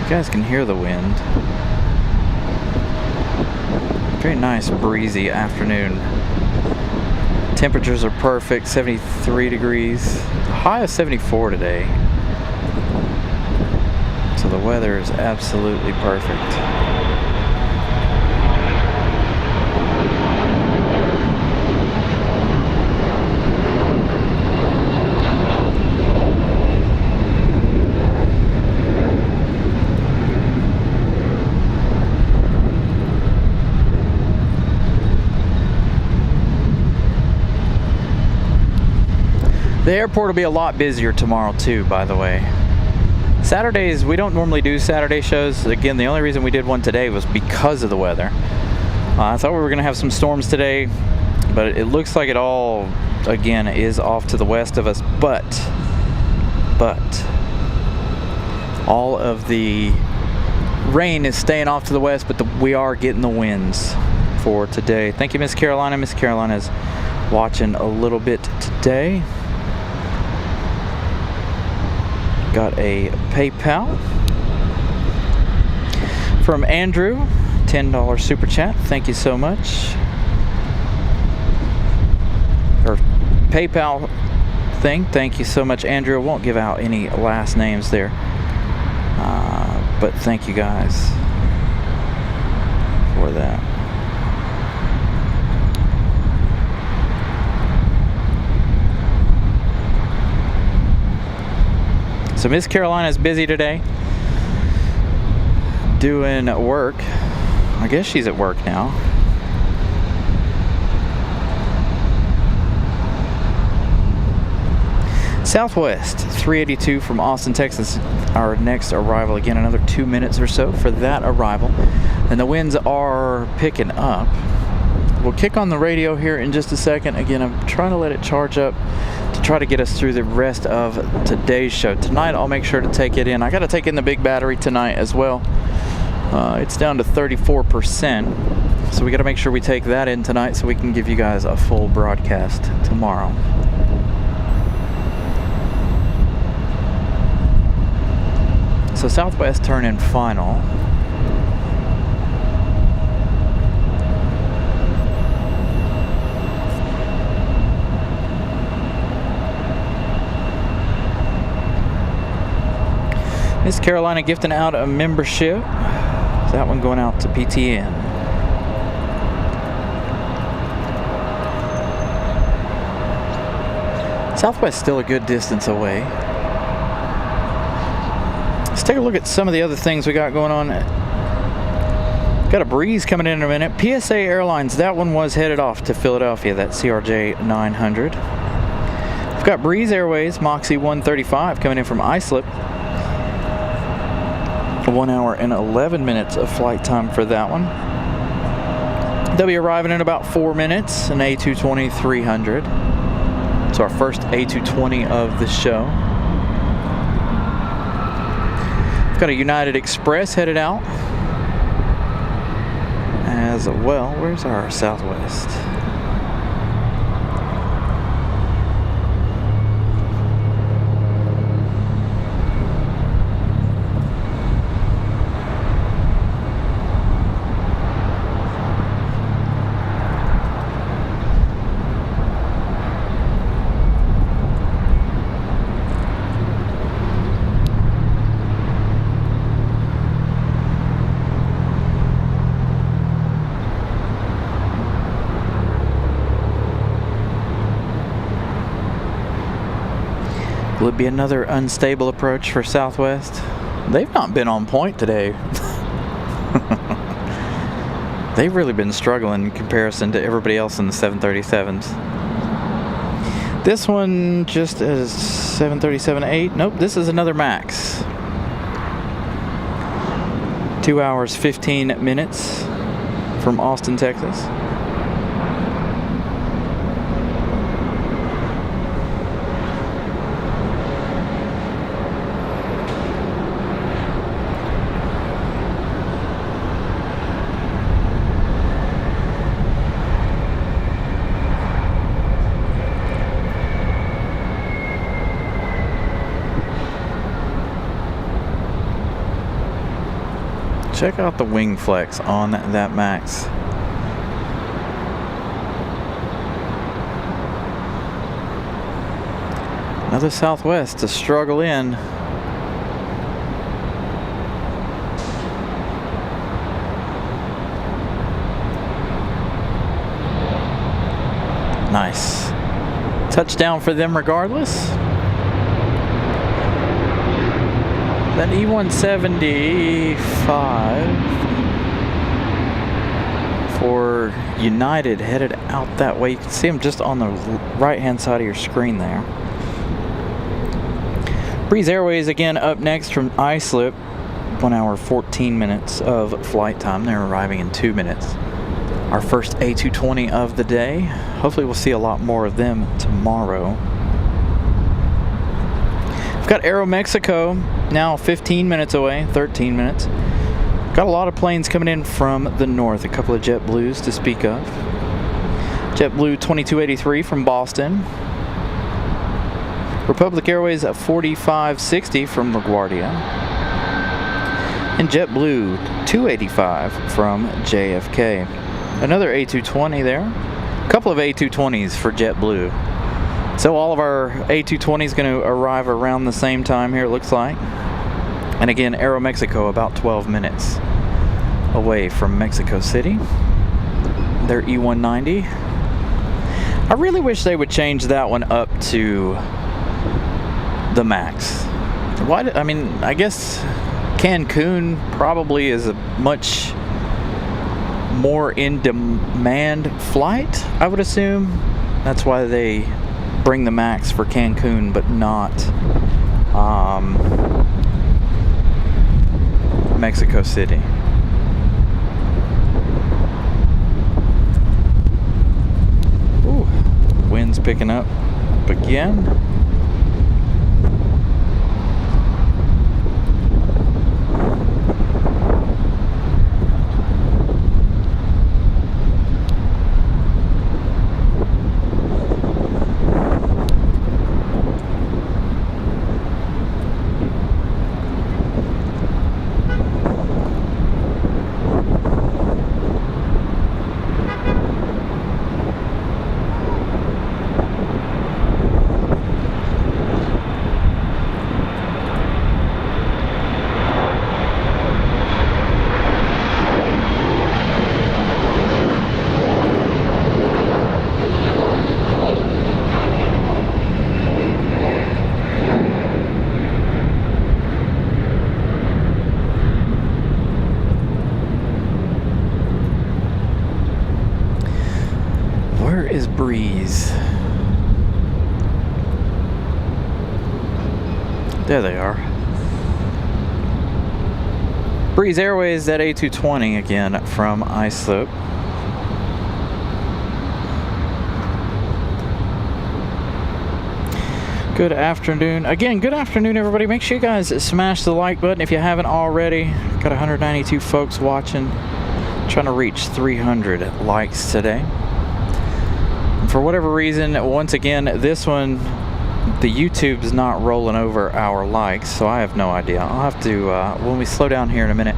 You guys can hear the wind. Very nice breezy afternoon. Temperatures are perfect, 73 degrees. High of 74 today. So the weather is absolutely perfect. The airport will be a lot busier tomorrow too, by the way. Saturdays, we don't normally do Saturday shows. Again, the only reason we did one today was because of the weather. I thought we were going to have some storms today, but it looks like it all, again, is off to the west of us. But all of the rain is staying off to the west, but we are getting the winds for today. Thank you, Miss Carolina. Miss Carolina's watching a little bit today. Got a PayPal from Andrew, $10 super chat. Thank you so much. Or PayPal thing. Thank you so much, Andrew. I won't give out any last names there, but thank you guys for that. So Miss Carolina is busy today doing work. I guess she's at work now. Southwest 382 from Austin, Texas. Our next arrival. Again, another 2 minutes or so for that arrival. And the winds are picking up. We'll kick on the radio here in just a second. Again, I'm trying to let it charge up to try to get us through the rest of today's show. Tonight, I'll make sure to take it in. I got to take in the big battery tonight as well. It's down to 34%. So we got to make sure we take that in tonight so we can give you guys a full broadcast tomorrow. So Southwest turn in final. Miss Carolina gifting out a membership. That one going out to PTN. Southwest still a good distance away. Let's take a look at some of the other things we got going on. Got a breeze coming in a minute. PSA Airlines, that one was headed off to Philadelphia, that CRJ 900. We've got Breeze Airways, Moxie 135 coming in from Islip. 1 hour and 11 minutes of flight time for that one. They'll be arriving in about 4 minutes, an A220-300. It's our first A220 of the show. We've got a United Express headed out as well. Where's our Southwest? Will it be another unstable approach for Southwest? They've not been on point today. They've really been struggling in comparison to everybody else in the 737s. This one just is 737-8. Nope, this is another MAX. 2 hours, 15 minutes from Austin, Texas. Check out the wing flex on that MAX. Another Southwest to struggle in. Nice. Touchdown for them regardless. That E175 for United headed out that way. You can see them just on the right-hand side of your screen there. Breeze Airways again up next from Islip. 1 hour, 14 minutes of flight time. They're arriving in 2 minutes. Our first A220 of the day. Hopefully we'll see a lot more of them tomorrow. We've got Aeromexico now 15 minutes away, 13 minutes. Got a lot of planes coming in from the north, a couple of JetBlues to speak of. JetBlue 2283 from Boston. Republic Airways 4560 from LaGuardia. And JetBlue 285 from JFK. Another A220 there. A couple of A220s for JetBlue. So all of our A220 is going to arrive around the same time here, it looks like. And again, Aeromexico about 12 minutes away from Mexico City. Their E190. I really wish they would change that one up to the max. Why? I mean, I guess Cancun probably is a much more in-demand flight, I would assume. That's why they bring the max for Cancun, but not Mexico City. Ooh, wind's picking up again. Breeze. There they are. Breeze Airways, that A220 again from Islip. Good afternoon. Again, good afternoon, everybody. Make sure you guys smash the like button if you haven't already. Got 192 folks watching. Trying to reach 300 likes today. For whatever reason, once again, this one, the YouTube's not rolling over our likes, so I have no idea. I'll have to, when we slow down here in a minute,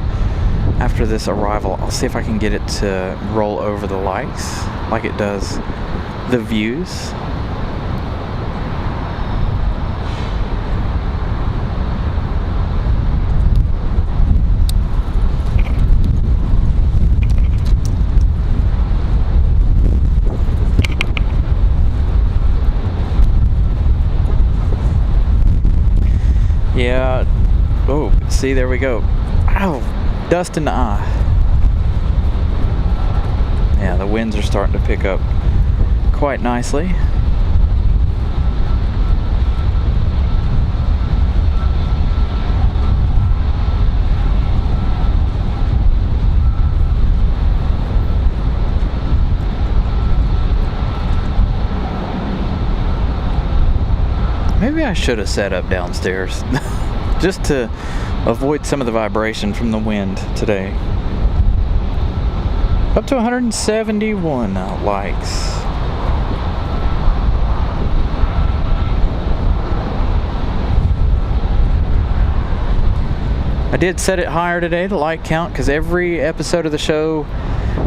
after this arrival, I'll see if I can get it to roll over the likes, like it does the views. Yeah. Oh, see, there we go. Ow, dust in the eye. Yeah, the winds are starting to pick up quite nicely. Maybe I should have set up downstairs just to avoid some of the vibration from the wind today. Up to 171 likes. I did set it higher today, the like count, because every episode of the show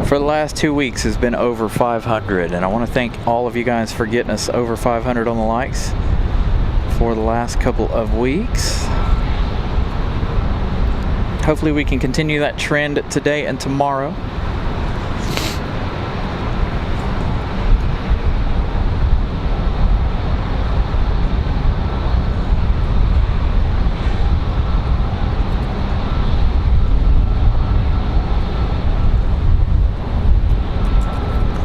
for the last 2 weeks has been over 500, and I want to thank all of you guys for getting us over 500 on the likes for the last couple of weeks. Hopefully we can continue that trend today and tomorrow.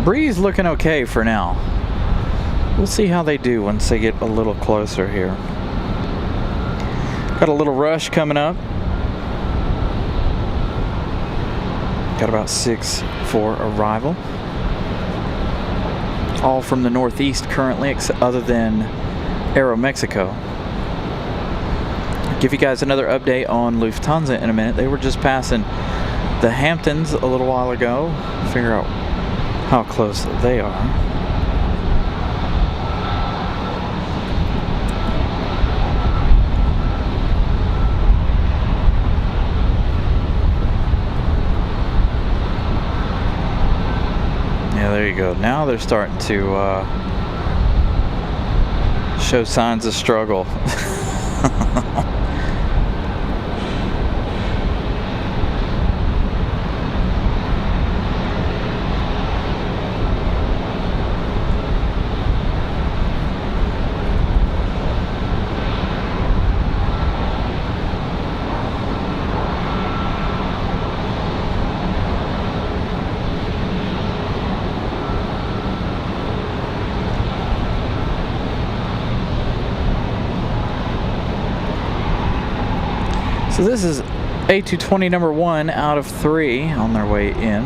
Breeze looking okay for now. We'll see how they do once they get a little closer here. Got a little rush coming up. Got about 6 for arrival. All from the northeast currently, other than Aeromexico. I'll give you guys another update on Lufthansa in a minute. They were just passing the Hamptons a little while ago. Figure out how close they are. Yeah, there you go. Now they're starting to show signs of struggle. So this is A220 number 1 out of 3 on their way in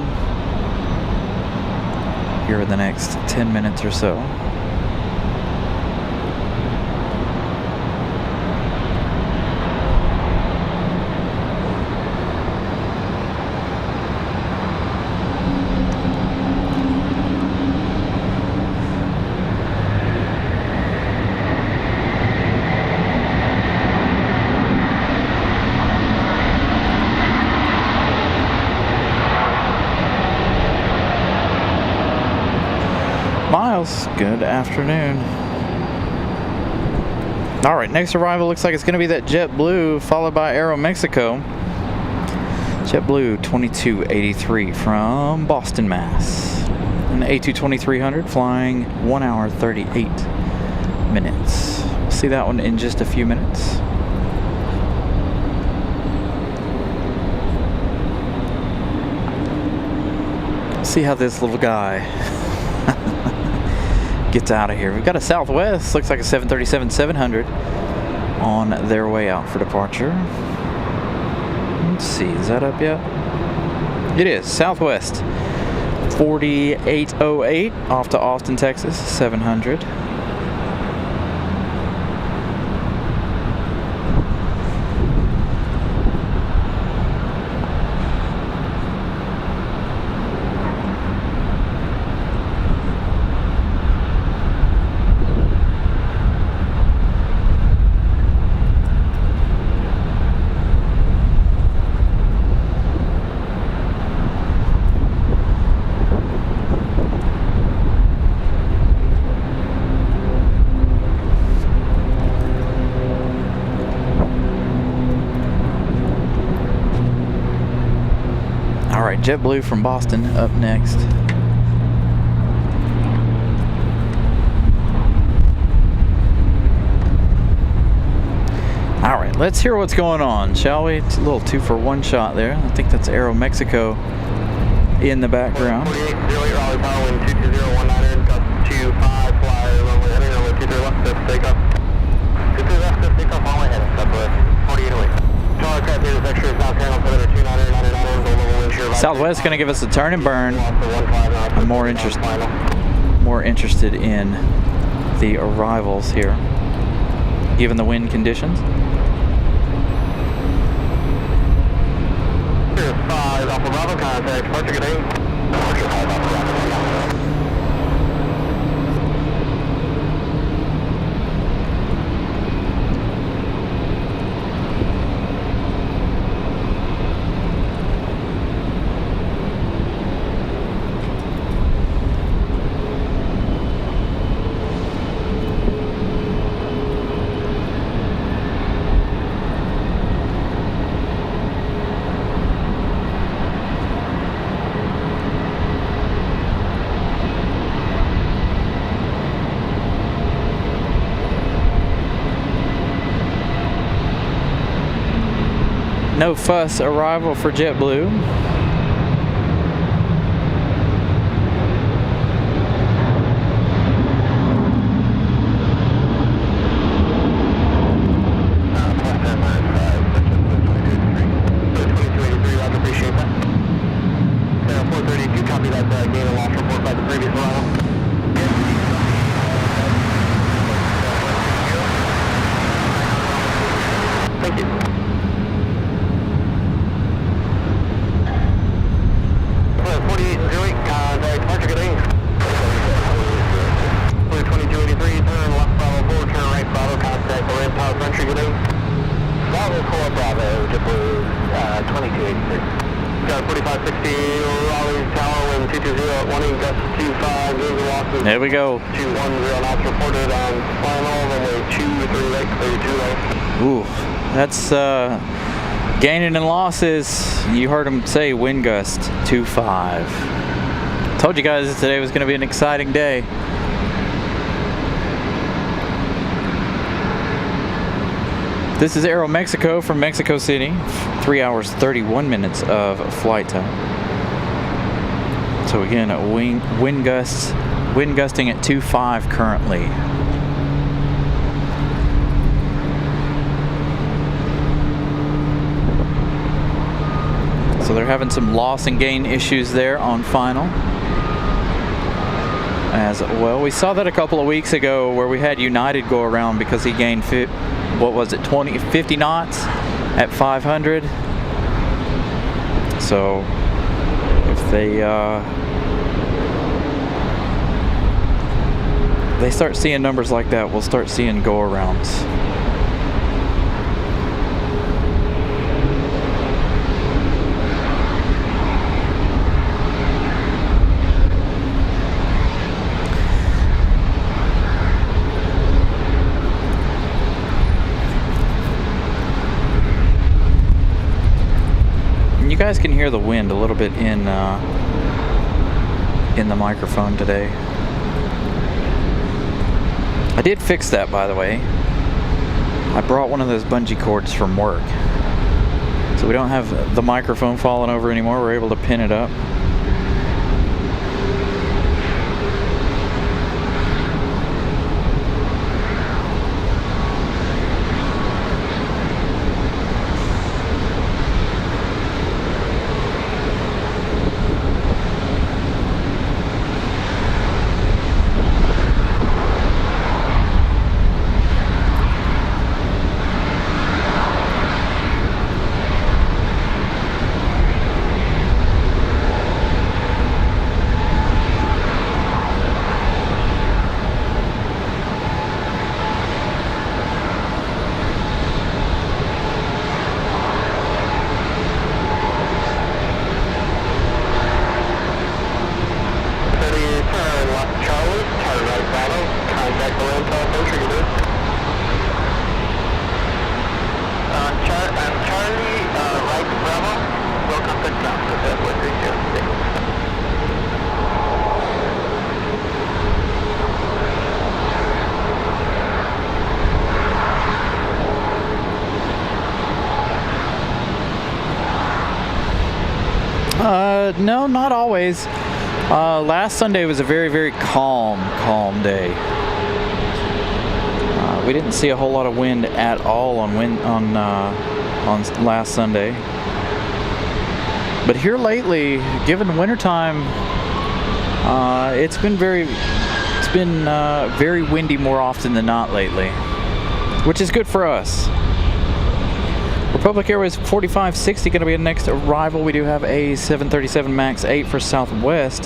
here in the next 10 minutes or so. Miles, good afternoon. All right, next arrival looks like it's going to be that JetBlue followed by Aeromexico. JetBlue 2283 from Boston, Mass. An A220-300 flying 1 hour 38 minutes. We'll see that one in just a few minutes. See how this little guy gets out of here. We've got a Southwest, looks like a 737-700 on their way out for departure. Let's see, is that up yet? It is. Southwest 4808 off to Austin, Texas, 700. JetBlue from Boston up next. All right, let's hear what's going on, shall we? It's a little 2-for-1 shot there. I think that's Aeromexico in the background. 48, Raleigh, power wind 220, 19, gust 25, fly, runway heading, runway 23 left, take off. 23 left, take off, runway heading, Southwest 4808. Aircraft here is extra, now channel, put it at 2999, go level wind shear. Southwest going to give us a turn and burn. I'm more interested in the arrivals here, given the wind conditions. 5 Alpha Bravo contact, departure good aim. Departure 5 Alpha Bravo contact. No fuss arrival for JetBlue. 1 gusts 25, visual losses. There we go. 210 knots reported on final, runway 23 right, clear 2 right. Ooh, that's gaining and losses. You heard him say wind gust 25. Told you guys today was going to be an exciting day. This is Aero Mexico from Mexico City. 3 hours 31 minutes of flight time. So again, wind gusting at 25 currently. So they're having some loss and gain issues there on final. As well, we saw that a couple of weeks ago where we had United go around because he gained 50 knots at 500. So if they start seeing numbers like that, we'll start seeing go-arounds. You guys can hear the wind a little bit in the microphone today. I did fix that, by the way. I brought one of those bungee cords from work, so we don't have the microphone falling over anymore. We're able to pin it up. No, not always. Last Sunday was a very, very calm day. We didn't see a whole lot of wind at all on last Sunday. But here lately, given wintertime, it's been very windy more often than not lately, which is good for us. Republic Airways 4560 going to be the next arrival. We do have a 737 MAX 8 for Southwest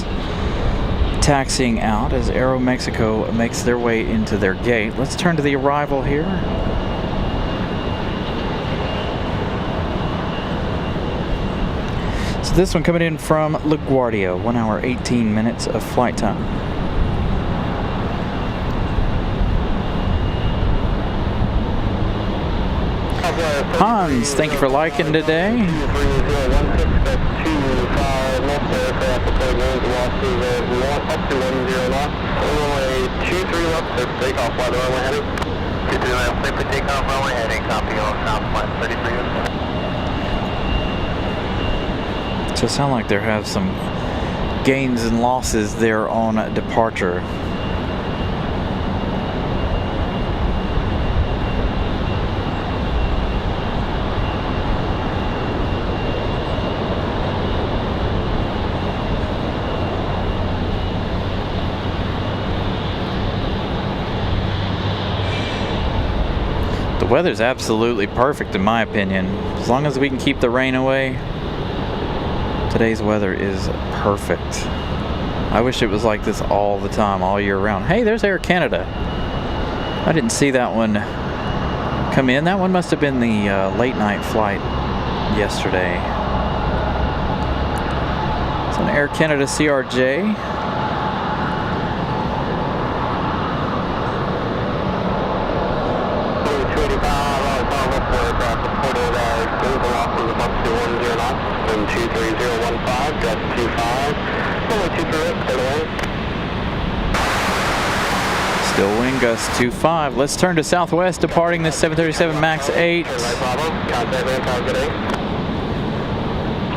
taxiing out as Aero Mexico makes their way into their gate. Let's turn to the arrival here. So this one coming in from LaGuardia, 1 hour 18 minutes of flight time. Hans, thank you for liking today. So it sounds like there have some gains and losses there on departure. The weather's absolutely perfect in my opinion. As long as we can keep the rain away, today's weather is perfect. I wish it was like this all the time, all year round. Hey, there's Air Canada. I didn't see that one come in. That one must have been the late night flight yesterday. So An Air Canada CRJ. Wind 23015, gust 25, only 2 through it, clear the way. Still wind gust 25. Let's turn to southwest, departing this 737 MAX 8. Contact ramp, have a good day.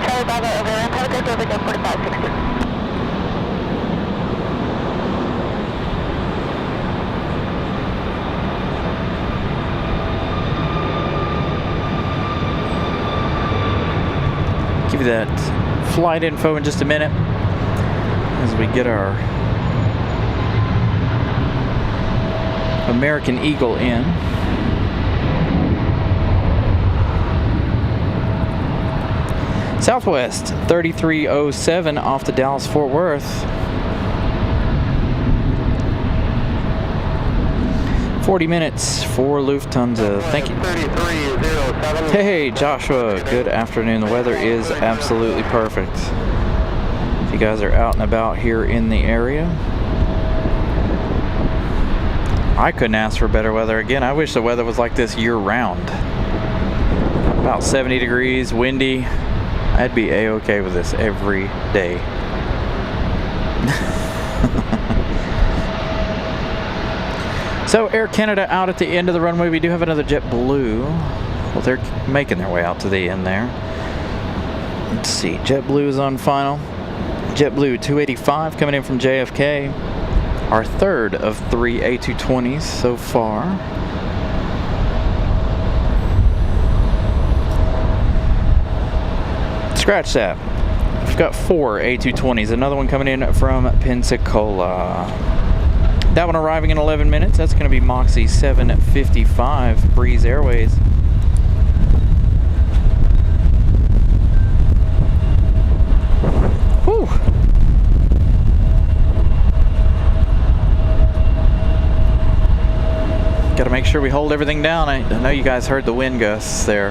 Charlie Bravo, over ramp, have a good day, over 4560. Give you that flight info in just a minute as we get our American Eagle in. Southwest 3307 off to Dallas Fort Worth. 40 minutes for Lufthansa. Thank you. 3307. Hey, Joshua. Good afternoon. The weather is absolutely perfect. If you guys are out and about here in the area, I couldn't ask for better weather. Again, I wish the weather was like this year-round. About 70 degrees, windy. I'd be a-okay with this every day. So Air Canada out at the end of the runway. We do have another JetBlue. Well, they're making their way out to the end there. Let's see. JetBlue is on final. JetBlue 285 coming in from JFK. Our third of 3 A220s so far. Scratch that. We've got 4 A220s. Another one coming in from Pensacola. That one arriving in 11 minutes. That's going to be Moxie 755 Breeze Airways. Whew. Got to make sure we hold everything down. I know you guys heard the wind gusts there.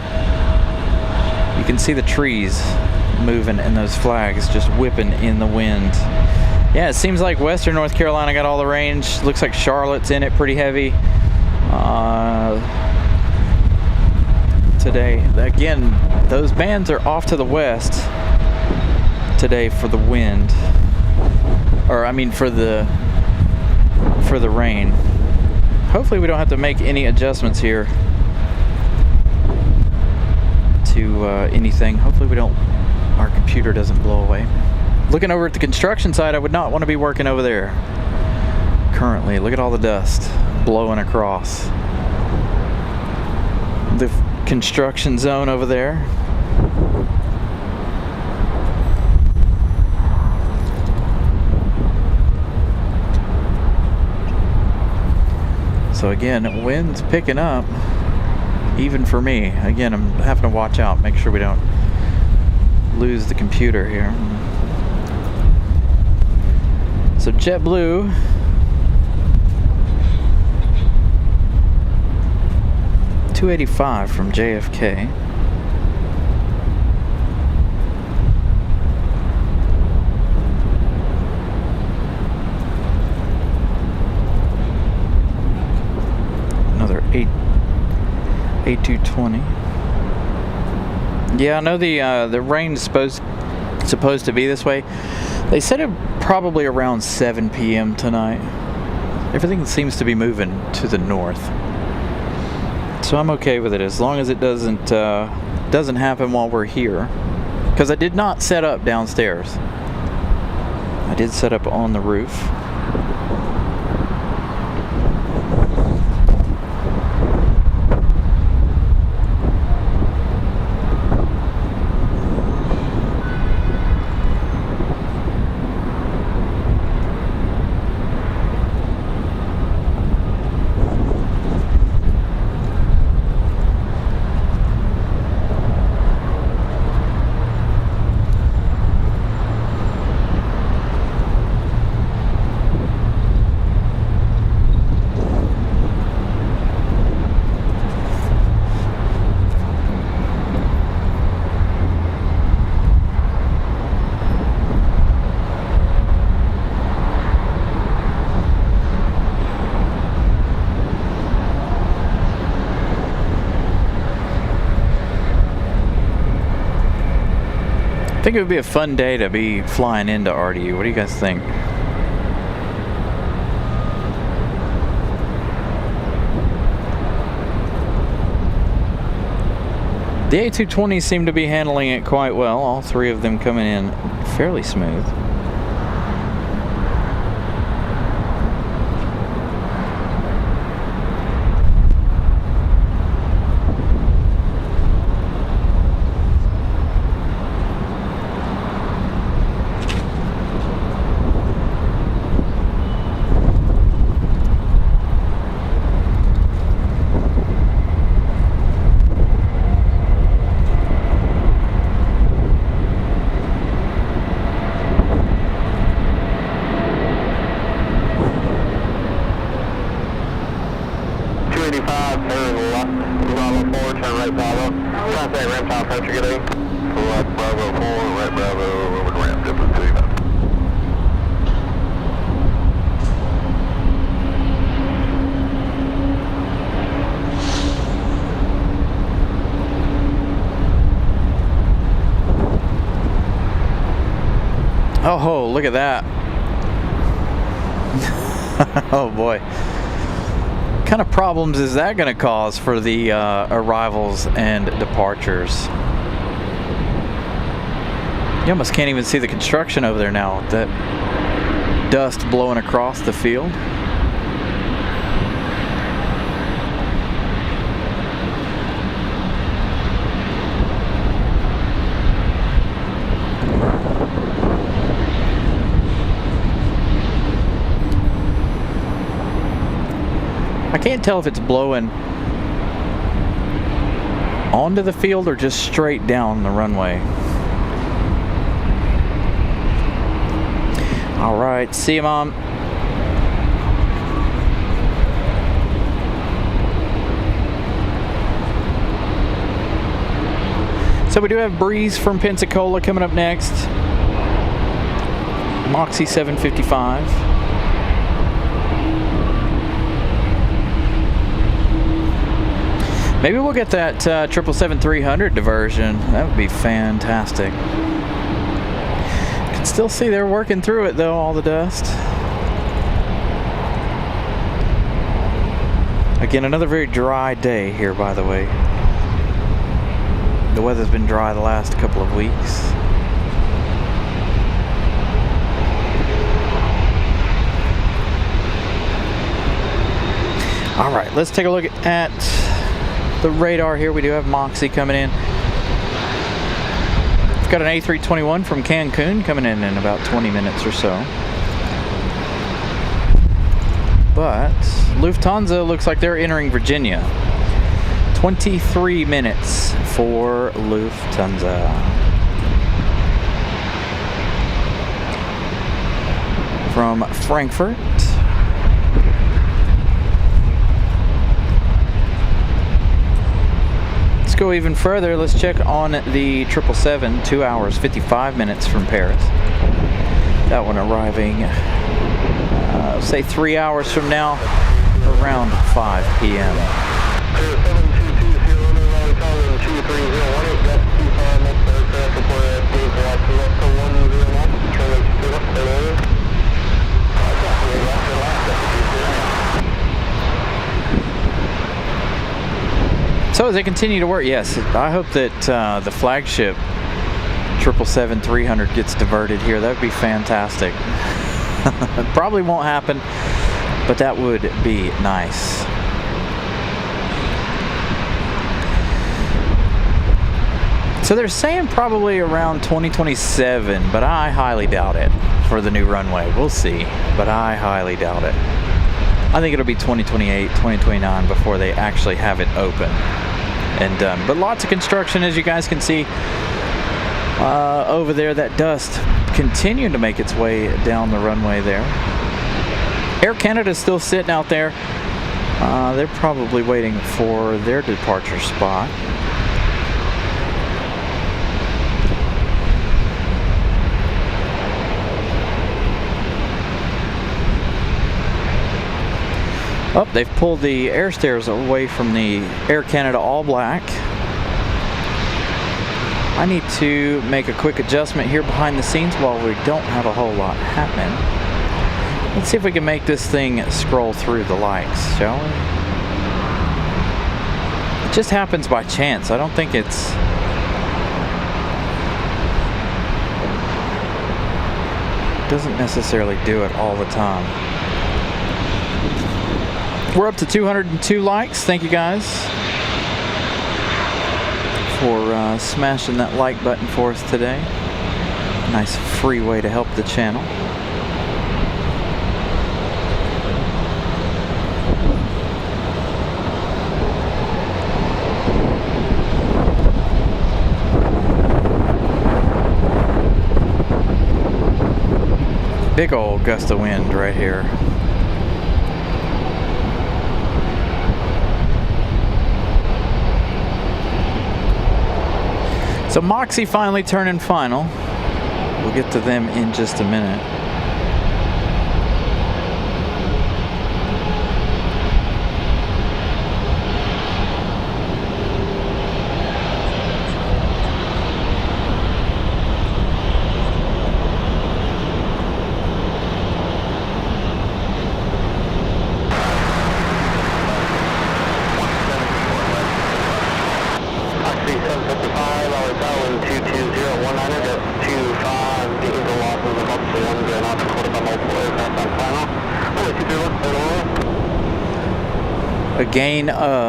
You can see the trees moving and those flags just whipping in the wind. Yeah, it seems like Western North Carolina got all the range. Looks like Charlotte's in it pretty heavy today. Again, those bands are off to the west today for the wind, or I mean for the rain. Hopefully we don't have to make any adjustments here to anything. Hopefully our computer doesn't blow away. Looking over at the construction side, I would not want to be working over there currently. Look at all the dust blowing across the construction zone over there. So again, wind's picking up, even for me. Again, I'm having to watch out, make sure we don't lose the computer here. So JetBlue $285 from JFK. Another A220. Yeah, I know the rain's supposed to be this way. They said it probably around 7 p.m. tonight. Everything seems to be moving to the north, so I'm okay with it as long as it doesn't happen while we're here. Because I did not set up downstairs. I did set up on the roof. think it would be a fun day to be flying into RDU. What do you guys think? The A220s seem to be handling it quite well. All three of them coming in fairly smooth. Oh, look at that. Oh boy. What kind of problems is that going to cause for the arrivals and departures? You almost can't even see the construction over there now with that dust blowing across the field. I can't tell if it's blowing onto the field or just straight down the runway. All right, see you, Mom. So we do have Breeze from Pensacola coming up next. Moxie 755. Maybe we'll get that 777-300 diversion. That would be fantastic. Can still see they're working through it though, all the dust. Again, another very dry day here, by the way. The weather's been dry the last couple of weeks. All right, let's take a look at the radar here. We do have Moxie coming in. We've got an A321 from Cancun coming in about 20 minutes or so. But Lufthansa looks like they're entering Virginia. 23 minutes for Lufthansa. From Frankfurt. Go even further. Let's check on the 777, 2 hours 55 minutes from Paris. That one arriving say 3 hours from now, around 5 p.m. So as they continue to work, yes, I hope that the flagship 777-300 gets diverted here. That would be fantastic. It probably won't happen, but that would be nice. So they're saying probably around 2027, but I highly doubt it for the new runway. We'll see, but I highly doubt it. I think it'll be 2028, 2029 before they actually have it open and done. But lots of construction, as you guys can see over there. That dust continuing to make its way down the runway there. Air Canada's still sitting out there. They're probably waiting for their departure spot. Oh, they've pulled the air stairs away from the Air Canada All Black. I need to make a quick adjustment here behind the scenes while we don't have a whole lot happening. Let's see if we can make this thing scroll through the likes, shall we? It just happens by chance. I don't think it's... doesn't necessarily do it all the time. We're up to 202 likes. Thank you guys for smashing that like button for us today. Nice free way to help the channel. Big old gust of wind right here. So Moxie finally turning final. We'll get to them in just a minute.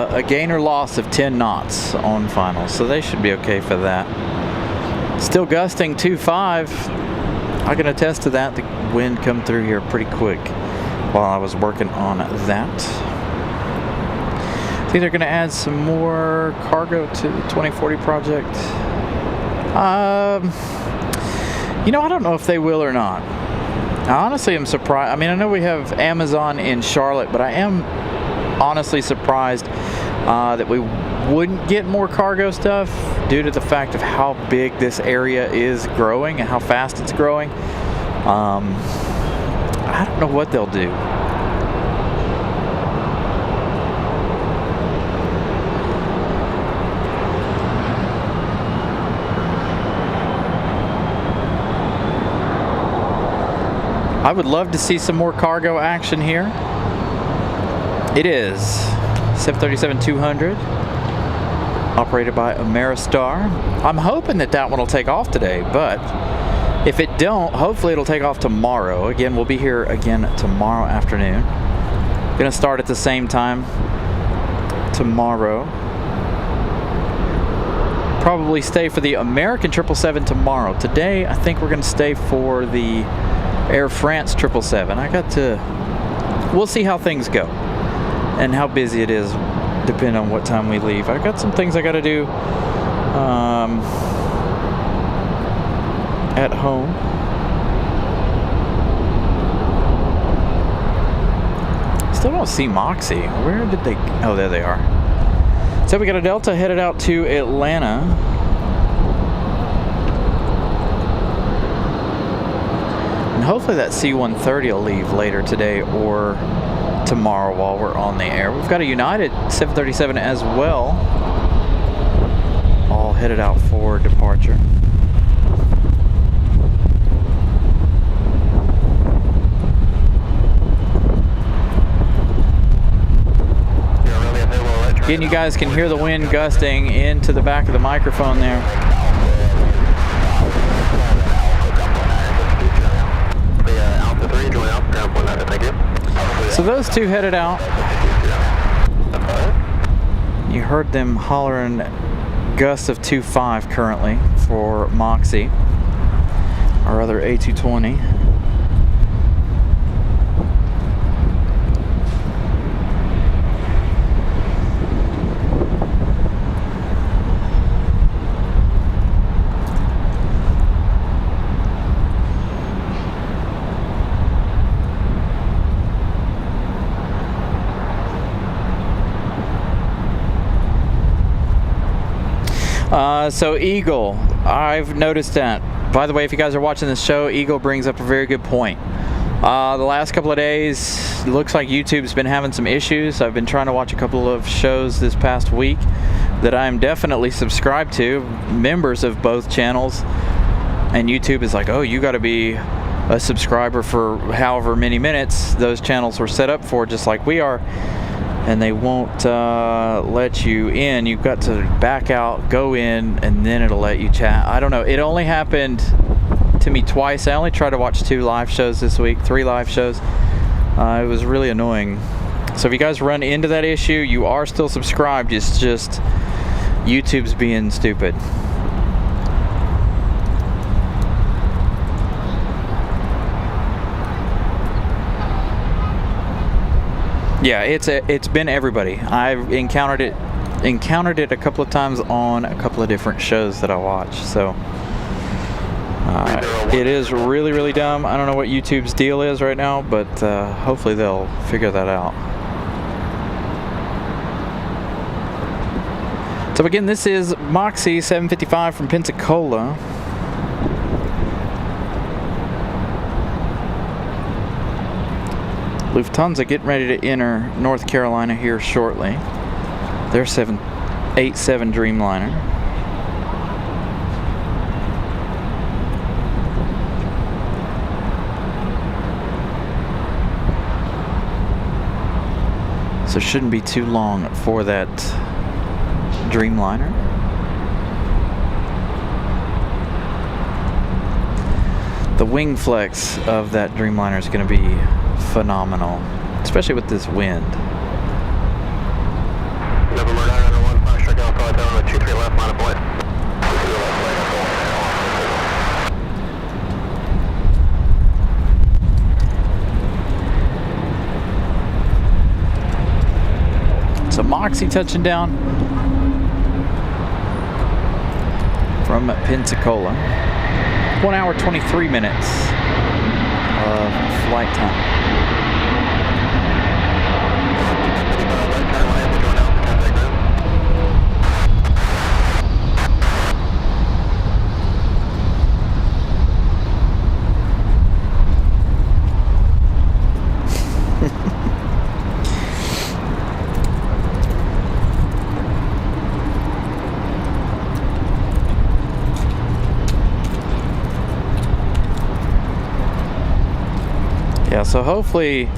A gain or loss of 10 knots on final, so they should be okay for that. Still gusting 2.5. I can attest to that. The wind come through here pretty quick while I was working on that. I think they're going to add some more cargo to the 2040 project. You know, I don't know if they will or not. I honestly am surprised. I mean, I know we have Amazon in Charlotte, but I am honestly surprised that we wouldn't get more cargo stuff due to the fact of how big this area is growing and how fast it's growing. I don't know what they'll do. I would love to see some more cargo action here. It is 737-200, operated by Ameristar. I'm hoping that that one will take off today, but if it don't, hopefully it'll take off tomorrow. Again, we'll be here again tomorrow afternoon. Gonna start at the same time tomorrow. Probably stay for the American 777 tomorrow. Today, I think we're gonna stay for the Air France 777. We'll see how things go and how busy it is, depending on what time we leave. I got some things I got to do at home. Still don't see Moxie. Where did they? Oh, there they are. So we got a Delta headed out to Atlanta. And hopefully that C-130 will leave later today or tomorrow while we're on the air. We've got a United 737 as well, all headed out for departure. Again, you guys can hear the wind gusting into the back of the microphone there. So those two headed out. You heard them hollering gusts of 2.5 currently for Moxie, our other A220. So Eagle, I've noticed that. By the way, if you guys are watching this show, Eagle brings up a very good point. The last couple of days, it looks like YouTube's been having some issues. I've been trying to watch a couple of shows this past week that I'm definitely subscribed to, members of both channels, and YouTube is like, oh, you got to be a subscriber for however many minutes those channels were set up for, just like we are, and they won't let you in. You've got to back out, go in, and then it'll let you chat. I don't know. It only happened to me twice. I only tried to watch 2 live shows this week, 3 live shows. It was really annoying. So if you guys run into that issue, you are still subscribed. It's just YouTube's being stupid. Yeah, it's been everybody. I've encountered it a couple of times on a couple of different shows that I watch. So it is really, really dumb. I don't know what YouTube's deal is right now, but hopefully they'll figure that out. So again, this is Moxie 755 from Pensacola. Lufthansa getting ready to enter North Carolina here shortly. Their 787 Dreamliner. So shouldn't be too long for that Dreamliner. The wing flex of that Dreamliner is going to be phenomenal, especially with this wind. November 901, Foxtrot Alpha, down with 23 left, line of point. So Moxie touching down from Pensacola. 1 hour 23 minutes of flight time. Yeah, so hopefully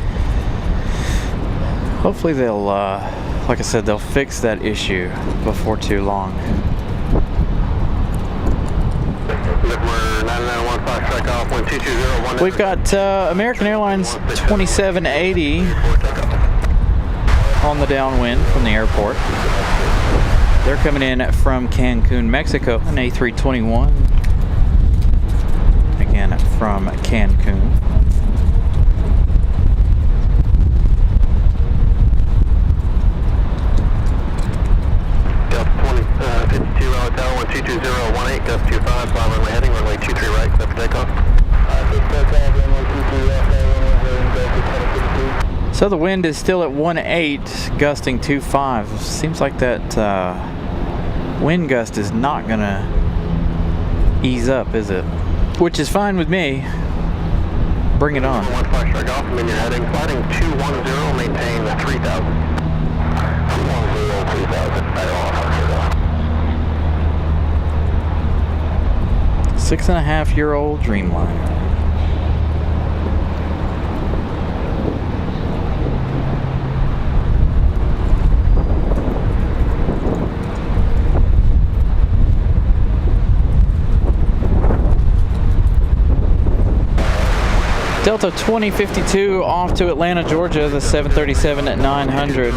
they'll, like I said, they'll fix that issue before too long. We've got American Airlines 2780 on the downwind from the airport. They're coming in from Cancun, Mexico, an A321. Again, from Cancun. So the wind is still at 1.8, gusting 2.5. Seems like that wind gust is not gonna ease up, is it? Which is fine with me. Bring it on. 1 Foxtrot Golf, and then you're heading, flighting 210, maintain 3000. 210, 3000, right off. 6.5-year-old Dreamliner. Delta 2052 off to Atlanta, Georgia, the 737 at 900.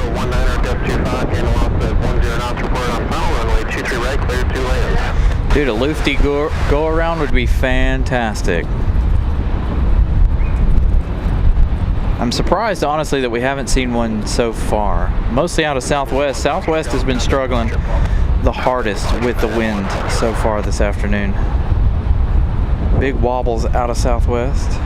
Dude, a Lufty go around would be fantastic. I'm surprised, honestly, that we haven't seen one so far. Mostly out of Southwest. Southwest has been struggling the hardest with the wind so far this afternoon. Big wobbles out of Southwest.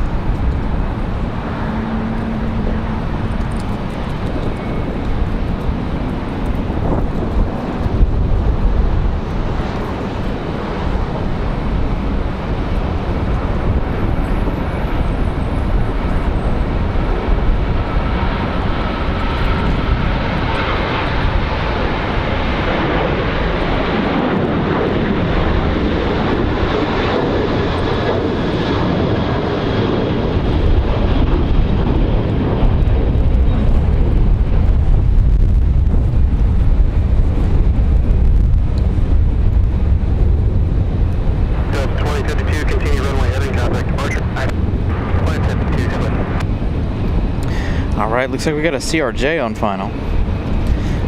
All right, looks like we got a CRJ on final.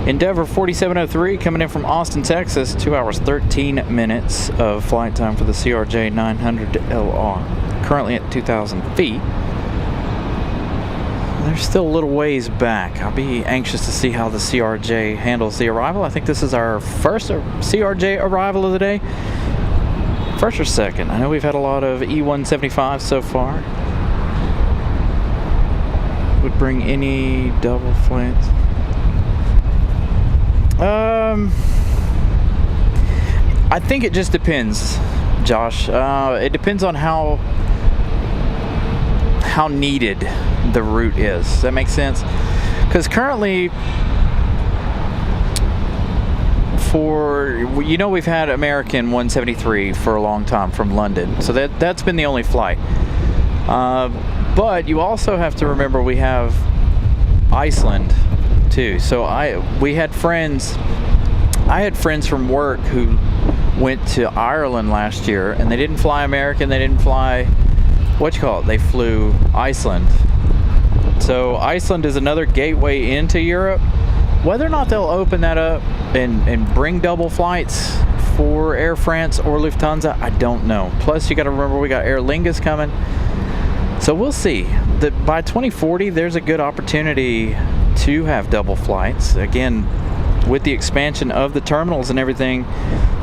Endeavor 4703 coming in from Austin, Texas. 2 hours 13 minutes of flight time for the CRJ 900 LR. Currently at 2,000 feet. They're still a little ways back. I'll be anxious to see how the CRJ handles the arrival. I think this is our first CRJ arrival of the day. First or second? I know we've had a lot of E175 so far. Would bring any double flights. I think it just depends, Josh. It depends on how needed the route is. Does that make sense? Because currently, we've had American 173 for a long time from London, so that's been the only flight. But you also have to remember we have Iceland too. So I had friends from work who went to Ireland last year, and they didn't fly American, they didn't fly they flew Iceland. So Iceland is another gateway into Europe. Whether or not they'll open that up and bring double flights for Air France or Lufthansa, I don't know. Plus you got to remember we got Aer Lingus coming. So we'll see. By 2040, there's a good opportunity to have double flights. Again, with the expansion of the terminals and everything,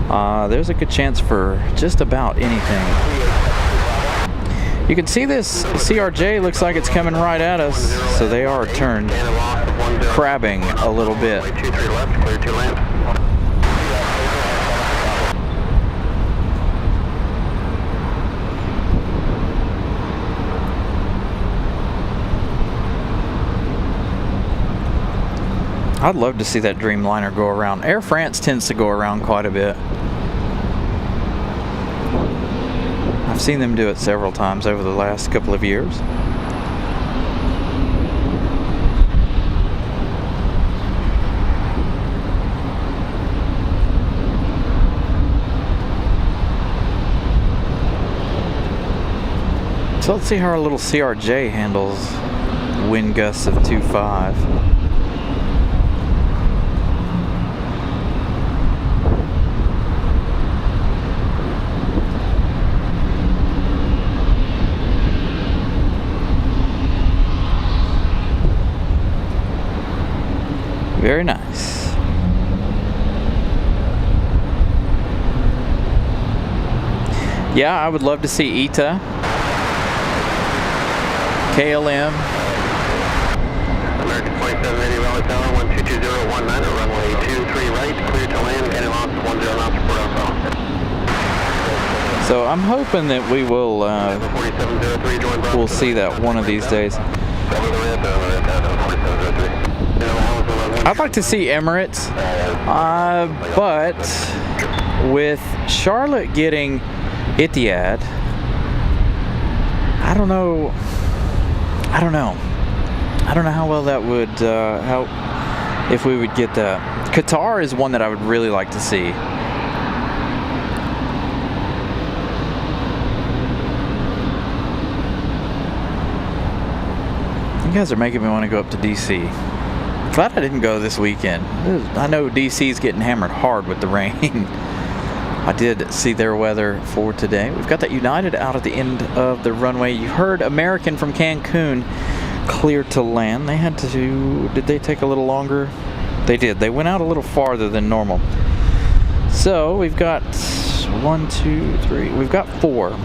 there's a good chance for just about anything. You can see this CRJ looks like it's coming right at us, so they are turned, crabbing a little bit. I'd love to see that Dreamliner go around. Air France tends to go around quite a bit. I've seen them do it several times over the last couple of years. So let's see how our little CRJ handles wind gusts of 2.5. Very nice. Yeah, I would love to see ETA, KLM. American 2780 Raleigh Tower, 122019 at runway 23 right, clear to land, and lost 10 knots per hour. So I'm hoping that we will we'll see that one of these days. I'd like to see Emirates, but with Charlotte getting Etihad, I don't know how well that would, if we would get that. Qatar is one that I would really like to see. You guys are making me want to go up to DC. Glad I didn't go this weekend. I know DC's getting hammered hard with the rain. I did see their weather for today. We've got that United out at the end of the runway. You heard American from Cancun clear to land. They had to, did they take a little longer? They did. They went out a little farther than normal. So we've got 1, 2, 3. We've got 4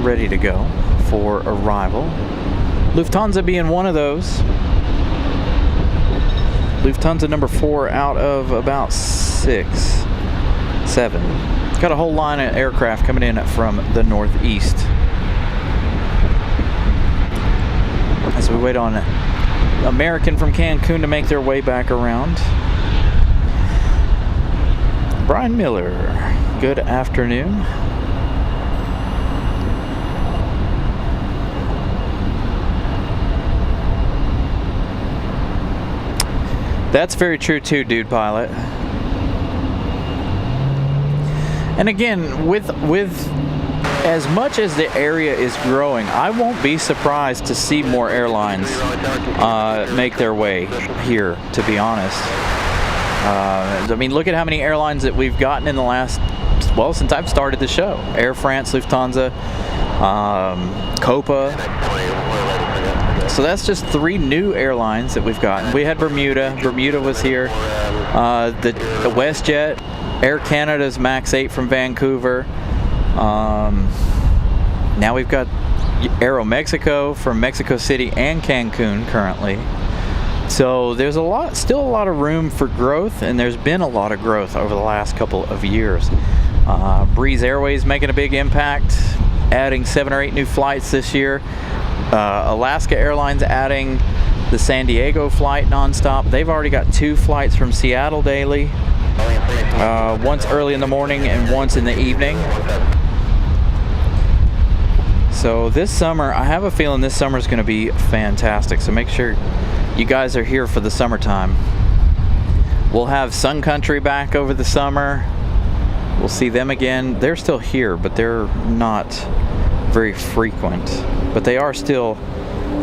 ready to go for arrival. Lufthansa being one of those. Lufthansa number 4 out of about 6, 7. Got a whole line of aircraft coming in from the northeast. As we wait on American from Cancun to make their way back around. Brian Miller, good afternoon. That's very true too, dude pilot. And again, with as much as the area is growing, I won't be surprised to see more airlines make their way here, to be honest. I mean, look at how many airlines that we've gotten in the last, well, since I've started the show. Air France, Lufthansa, Copa. So that's just 3 new airlines that we've gotten. We had Bermuda. Bermuda was here. The WestJet, Air Canada's MAX 8 from Vancouver. Now we've got Aeromexico from Mexico City and Cancun currently. So there's still a lot of room for growth, and there's been a lot of growth over the last couple of years. Breeze Airways making a big impact, adding 7 or 8 new flights this year. Alaska Airlines adding the San Diego flight nonstop. They've already got 2 flights from Seattle daily, once early in the morning and once in the evening. So this summer, I have a feeling this summer is going to be fantastic. So make sure you guys are here for the summertime. We'll have Sun Country back over the summer. We'll see them again. They're still here, but they're not very frequent. But they are still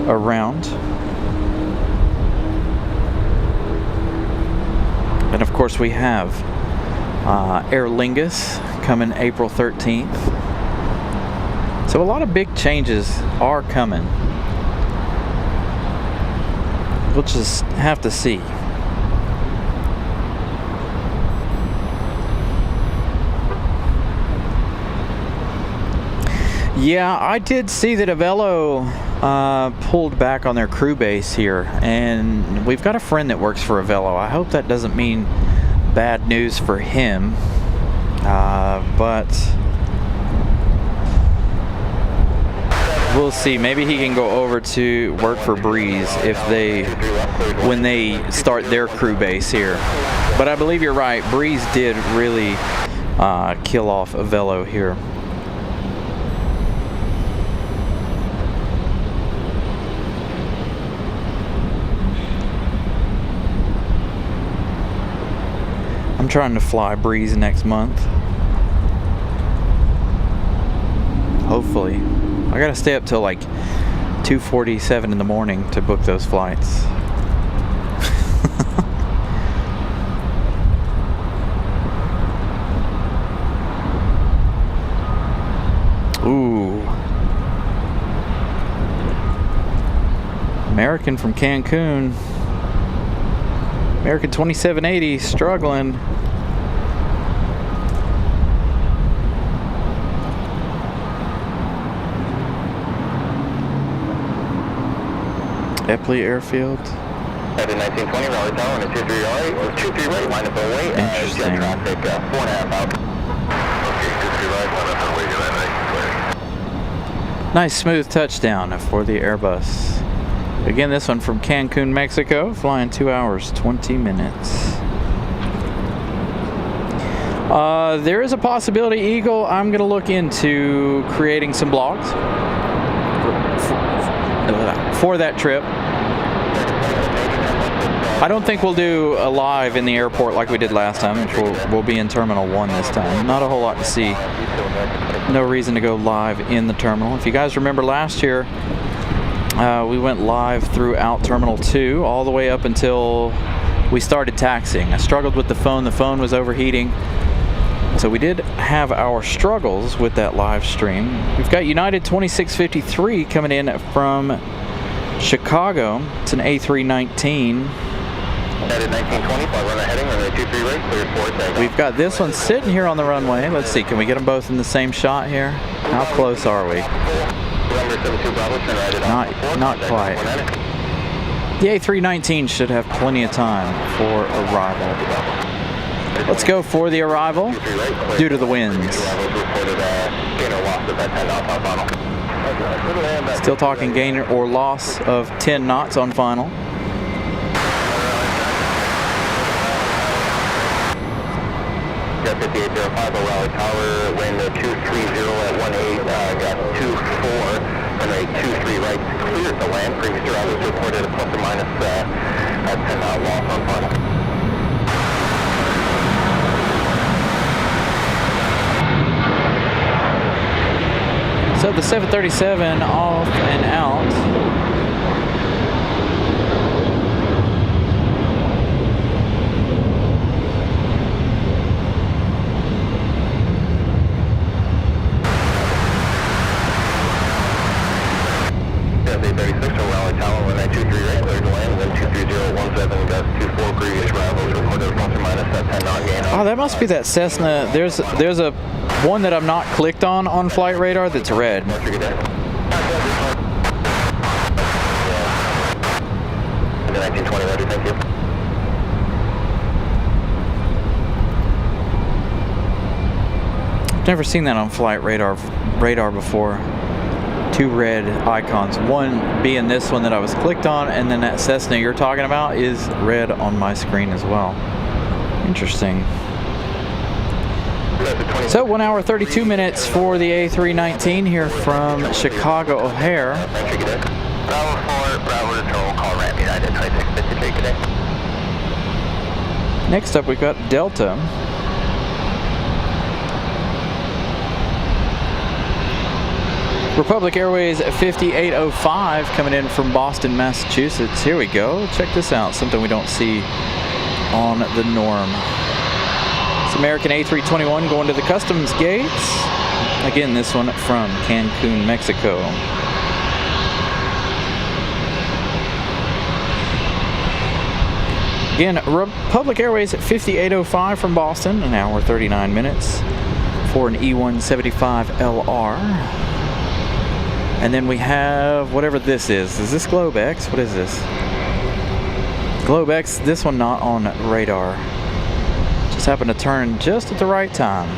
around. And of course we have Aer Lingus coming April 13th. So a lot of big changes are coming. We'll just have to see. Yeah, I did see that Avelo pulled back on their crew base here, and we've got a friend that works for Avelo. I hope that doesn't mean bad news for him, but we'll see. Maybe he can go over to work for Breeze when they start their crew base here. But I believe you're right. Breeze did really kill off Avelo here. I'm trying to fly Breeze next month. Hopefully. I gotta stay up till like 2:47 in the morning to book those flights. Ooh. American from Cancun. American 2780 struggling. Epley Airfield. Headed 1920, Raleigh Tower, on a 23 right, or 23 right, line up the way. Interesting. Traffic, 4.5 out. Okay, 23 right, line up the way, you're at 1920. Nice smooth touchdown for the Airbus. Again, this one from Cancun, Mexico, flying 2 hours, 20 minutes. There is a possibility, Eagle, I'm going to look into creating some blogs for that trip. I don't think we'll do a live in the airport like we did last time. We'll be in Terminal 1 this time. Not a whole lot to see. No reason to go live in the terminal. If you guys remember last year, we went live throughout Terminal 2 all the way up until we started taxiing. I struggled with the phone. The phone was overheating. So we did have our struggles with that live stream. We've got United 2653 coming in from Chicago. It's an A319. Headed 1920, fly runway heading, runway 23 right, cleared for takeoff. We've got this one sitting here on the runway. Let's see, can we get them both in the same shot here? How close are we? Not quite. The A319 should have plenty of time for arrival. Let's go for the arrival due to the winds. Still talking gain or loss of 10 knots on final. Got 5805 Raleigh Tower, wind 230 at 18, got 24, runway 23 right, cleared the land. Previous arrivals reported a plus or minus a 10 knot loss on final. So the 737 off and out. FA36 from Raleigh Tower, 1923 right, cleared to land, wind 23017, gust 24, previous arrivals, recorded plus or minus that 10 knot gain. Oh, that must be that Cessna. There's a one that I'm not clicked on flight radar that's red. 1920 ready, thank you. Never seen that on flight radar before. Two red icons. One being this one that I was clicked on, and then that Cessna you're talking about is red on my screen as well. Interesting. So 1 hour 32 minutes for the A319 here from Chicago O'Hare. Bravo 4, Bravo to Troll, call Ram United 2653 today. Next up we've got Delta. Republic Airways 5805 coming in from Boston, Massachusetts. Here we go. Check this out. Something we don't see on the norm. It's American A321 going to the customs gates. Again, this one from Cancun, Mexico. Again, Republic Airways 5805 from Boston, an hour 39 minutes for an E175LR. And then we have whatever this is. Is this GlobeX? What is this? GlobeX, this one not on radar. Just happened to turn just at the right time.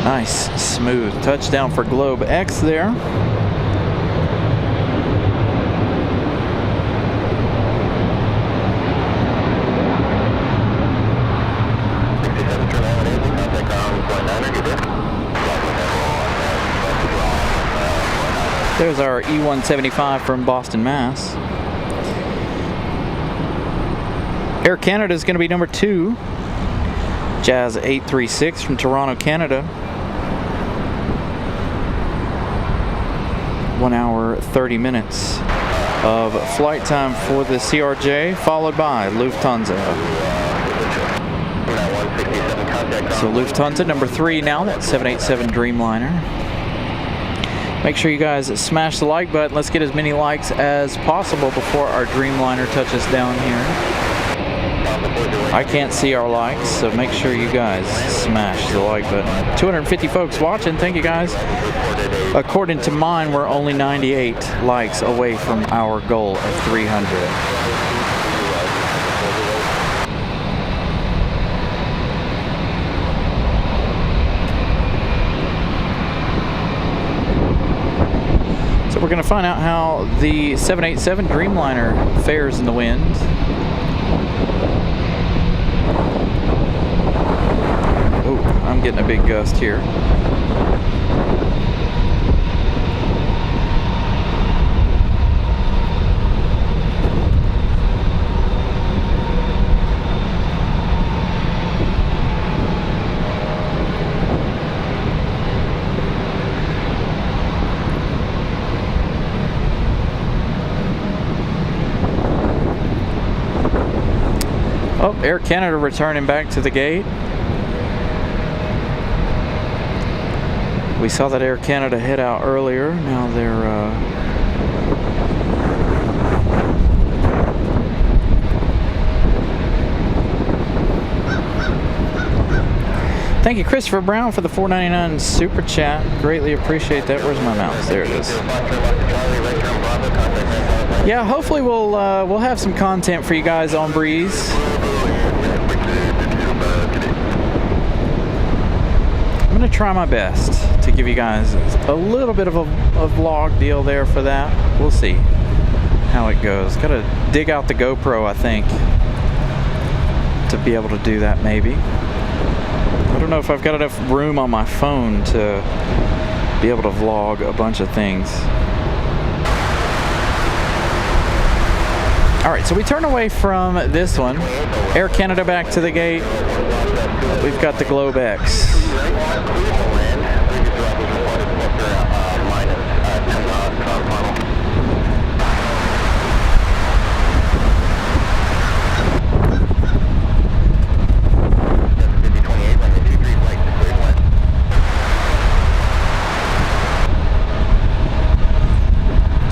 Nice, smooth touchdown for GlobeX there. There's our E175 from Boston, Mass. Air Canada is going to be number 2. Jazz 836 from Toronto, Canada. 1 hour 30 minutes of flight time for the CRJ, followed by Lufthansa. So Lufthansa number 3 now, that's 787 Dreamliner. Make sure you guys smash the like button. Let's get as many likes as possible before our Dreamliner touches down here. I can't see our likes, so make sure you guys smash the like button. 250 folks watching, thank you guys. According to mine, we're only 98 likes away from our goal of 300. We're going to find out how the 787 Dreamliner fares in the wind. Oh, I'm getting a big gust here. Oh, Air Canada returning back to the gate. We saw that Air Canada head out earlier. Now they're Thank you, Christopher Brown, for the $4.99 super chat. Greatly appreciate that. Where's my mouse? There it is. Yeah, hopefully we'll have some content for you guys on Breeze. I'm going to try my best to give you guys a little bit of a vlog deal there for that. We'll see how it goes. Got to dig out the GoPro, I think, to be able to do that maybe. I don't know if I've got enough room on my phone to be able to vlog a bunch of things. All right, so we turn away from this one. Air Canada back to the gate. We've got the Globe X.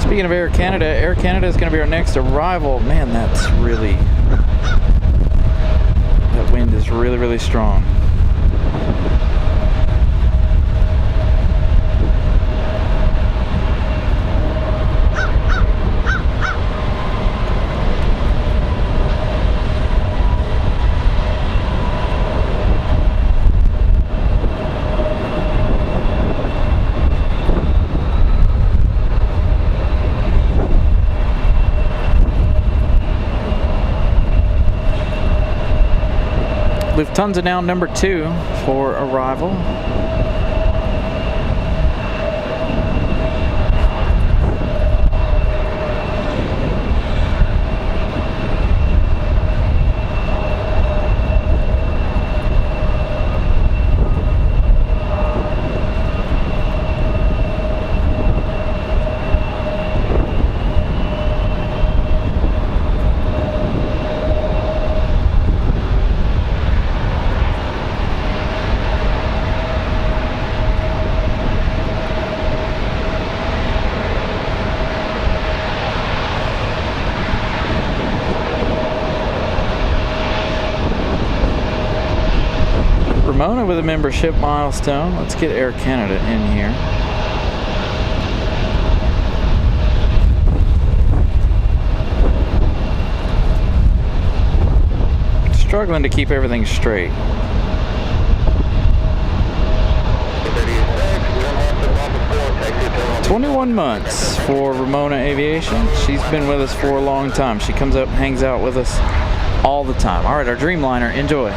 Speaking of Air Canada is going to be our next arrival. Man, that's really, that wind is really, really strong. Lufthansa now number 2 for arrival. Ramona with a membership milestone. Let's get Air Canada in here. Struggling to keep everything straight. 21 months for Ramona Aviation. She's been with us for a long time. She comes up, hangs out with us all the time. All right, our Dreamliner, enjoy.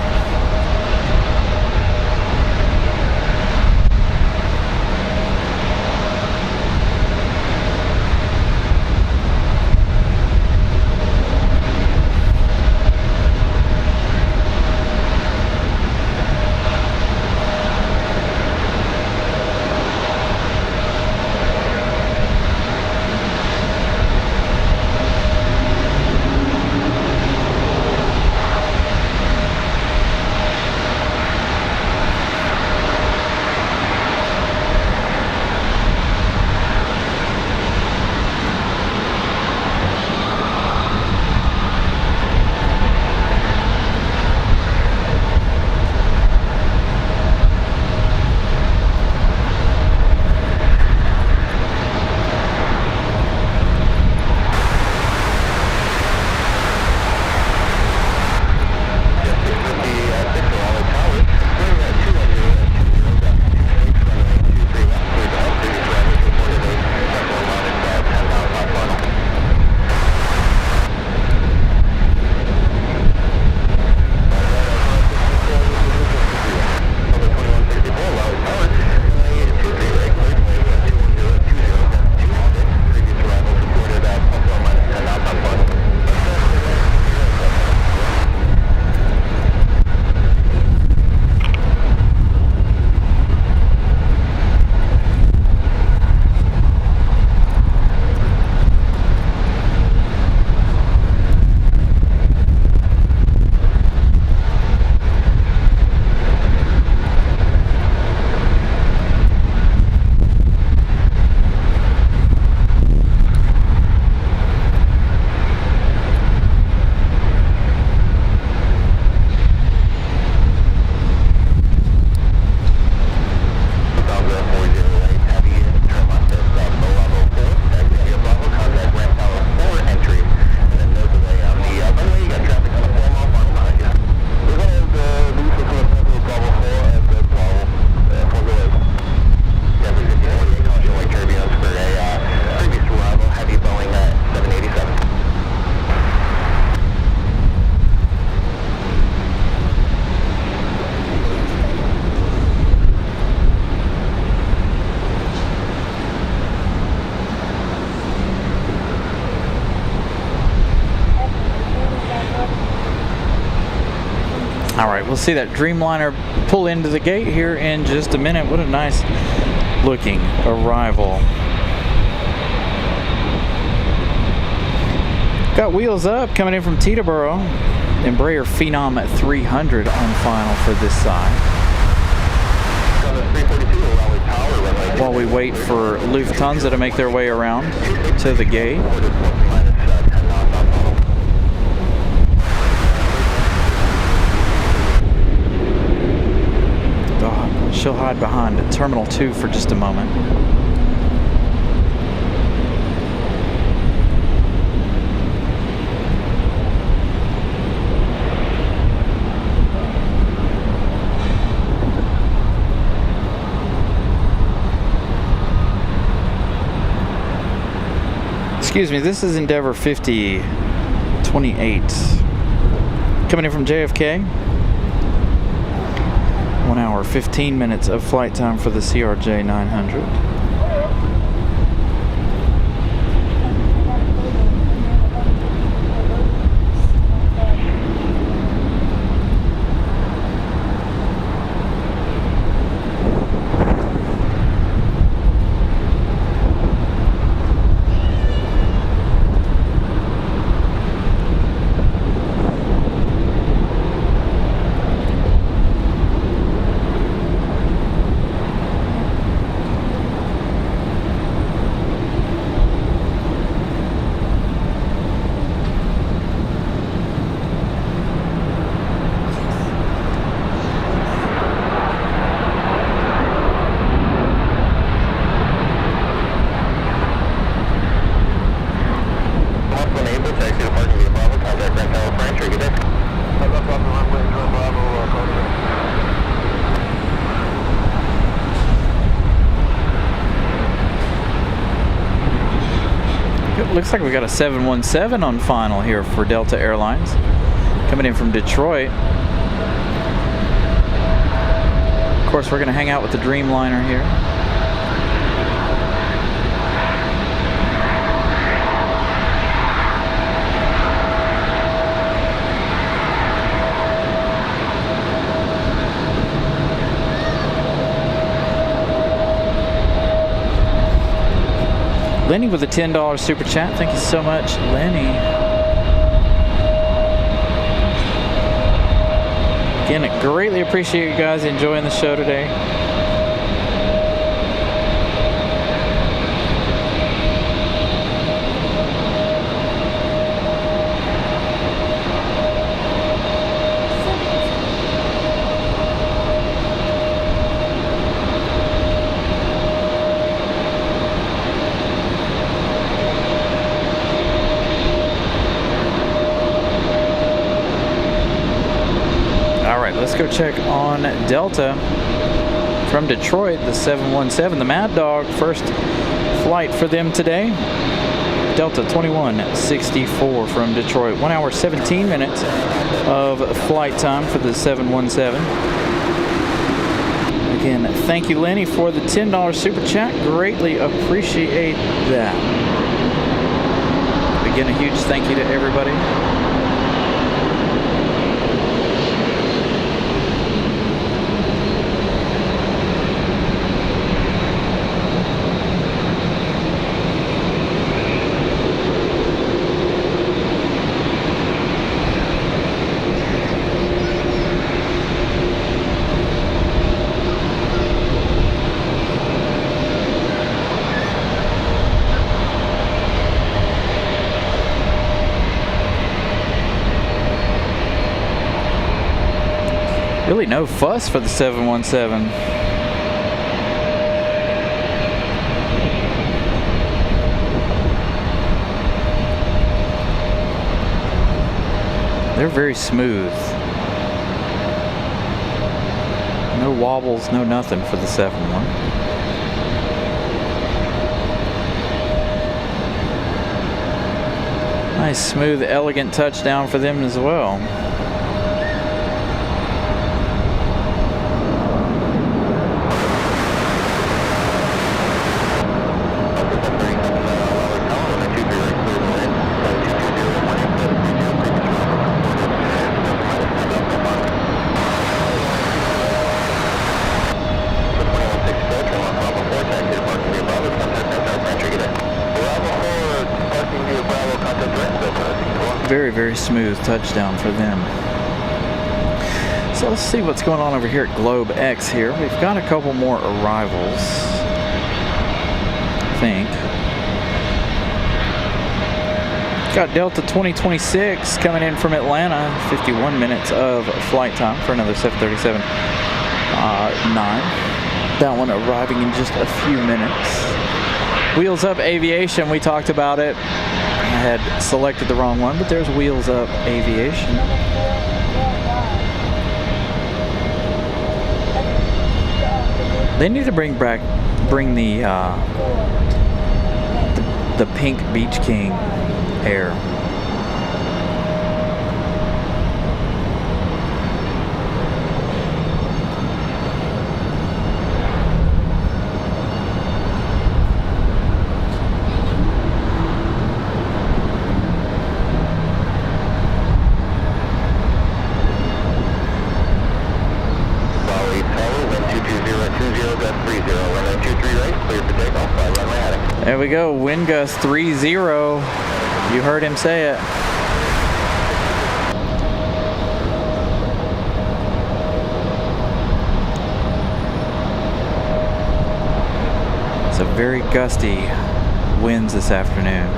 All right, we'll see that Dreamliner pull into the gate here in just a minute. What a nice looking arrival. Got wheels up coming in from Teterboro. Embraer Phenom 300 on final for this side. While we wait for Lufthansa to make their way around to the gate. Oh, she'll hide behind Terminal 2 for just a moment. Excuse me, this is Endeavor 5028. Coming in from JFK. 1 hour, 15 minutes of flight time for the CRJ 900. Looks like we got a 717 on final here for Delta Airlines. Coming in from Detroit. Of course, we're going to hang out with the Dreamliner here. Lenny with a $10 super chat. Thank you so much, Lenny. Again, I greatly appreciate you guys enjoying the show today. Let's go check on Delta from Detroit, the 717, the Mad Dog. First flight for them today. Delta 2164 from Detroit. 1 hour, 17 minutes of flight time for the 717. Again, thank you, Lenny, for the $10 super chat. Greatly appreciate that. Again, a huge thank you to everybody. Really no fuss for the 717. They're very smooth. No wobbles, no nothing for the 7-1. Nice, smooth, elegant touchdown for them as well. Very, very smooth touchdown for them. So let's see what's going on over here at Globe X here. We've got a couple more arrivals, I think. Got Delta 2026 coming in from Atlanta. 51 minutes of flight time for another 737-9. That one arriving in just a few minutes. Wheels Up Aviation, we talked about it. I had selected the wrong one, but there's Wheels Up Aviation. They need to bring the pink Beach King air. There we go, wind gust 30. You heard him say it. It's a very gusty winds this afternoon.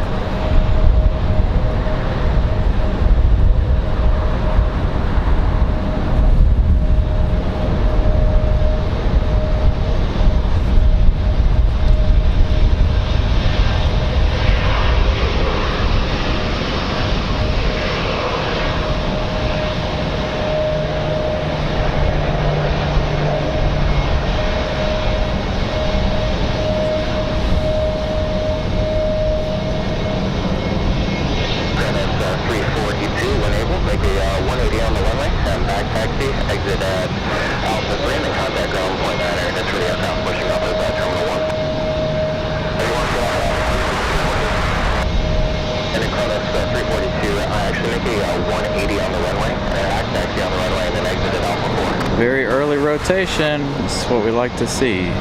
Very early rotation. This is what we like to see.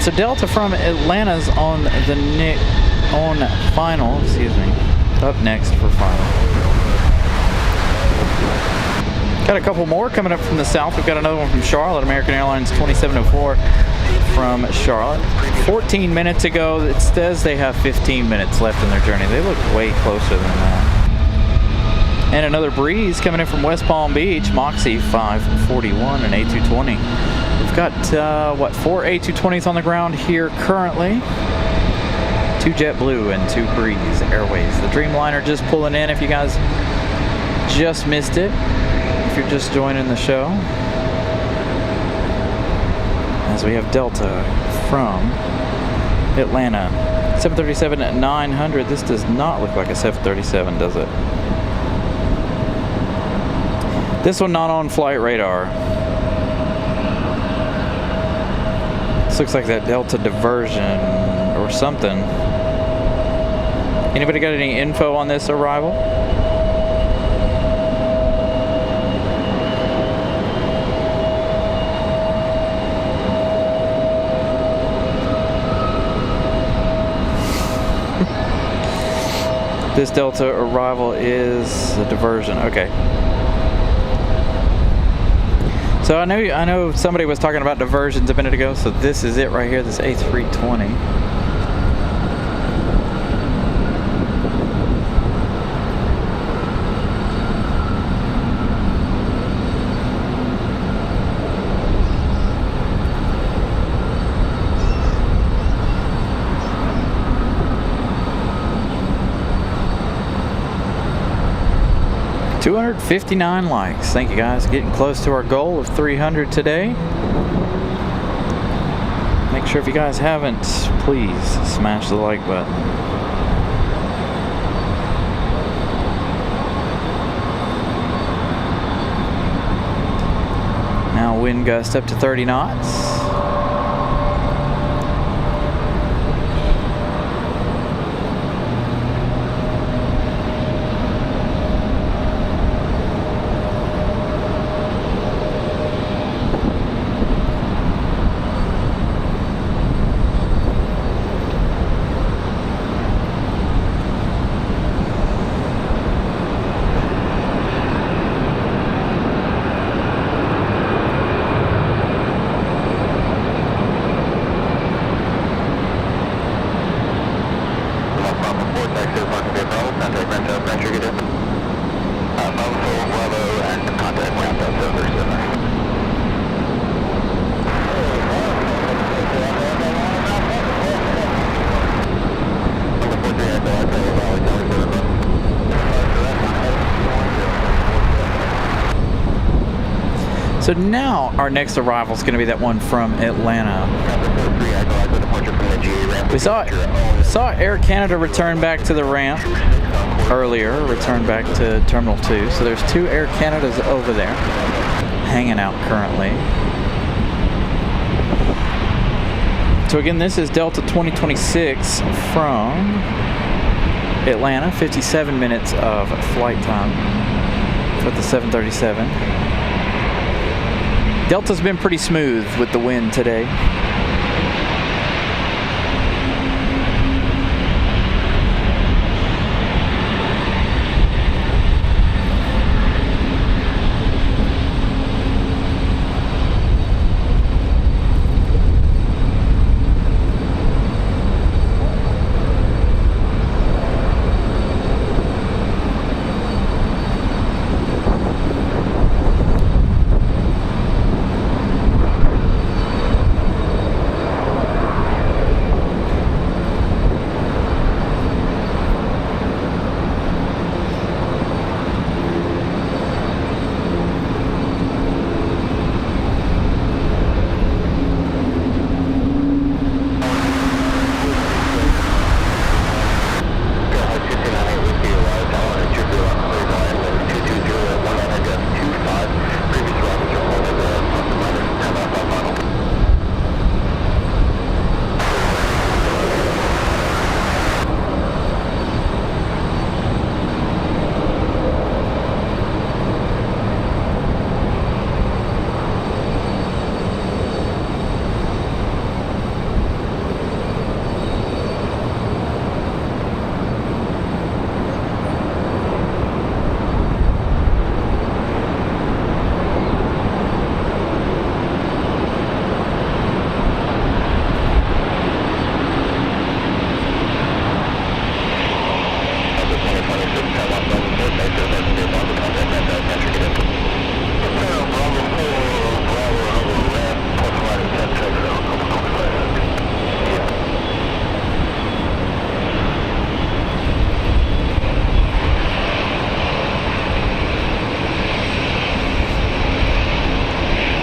So Delta from Atlanta's on the final, up next for final. Got a couple more coming up from the south. We've got another one from Charlotte, American Airlines 2704 from Charlotte. 14 minutes ago, it says they have 15 minutes left in their journey. They look way closer than that. And another breeze coming in from West Palm Beach, Moxie 541 and A220. We've got, 4 A220s on the ground here currently. 2 JetBlue and 2 Breeze Airways. The Dreamliner just pulling in if you guys just missed it. If you're just joining the show. As we have Delta from Atlanta. 737-900. This does not look like a 737, does it? This one not on flight radar. This looks like that Delta diversion or something. Anybody got any info on this arrival? This Delta arrival is a diversion. Okay. So I know somebody was talking about diversions a minute ago, so this is it right here, this A320. $259 likes. Thank you guys. Getting close to our goal of 300 today. Make sure sure if you guys haven't, please smash the like button. Now wind gust up to 30 knots. So now our next arrival is going to be that one from Atlanta. We saw Air Canada return back to the ramp earlier, return back to Terminal 2. So there's 2 Air Canadas over there hanging out currently. So again, this is Delta 2026 from Atlanta, 57 minutes of flight time with the 737. Delta's been pretty smooth with the wind today.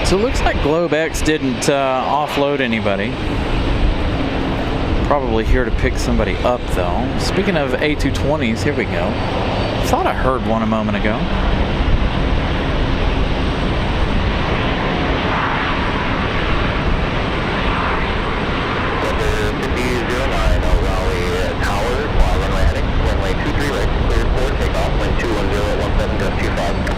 So it looks like GlobeX didn't offload anybody. Probably here to pick somebody up though. Speaking of A220s, here we go. Thought I heard one a moment ago. Raleigh Tower, fly runway heading, runway 23 right, cleared for takeoff, wind 210 17 gust 25.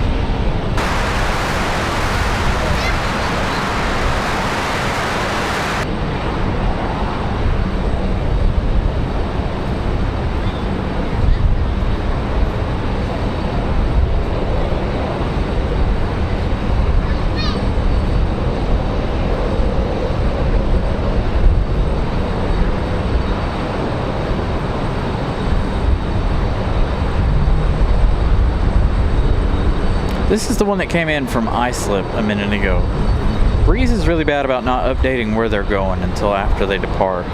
This is the one that came in from iSlip a minute ago. Breeze is really bad about not updating where they're going until after they depart.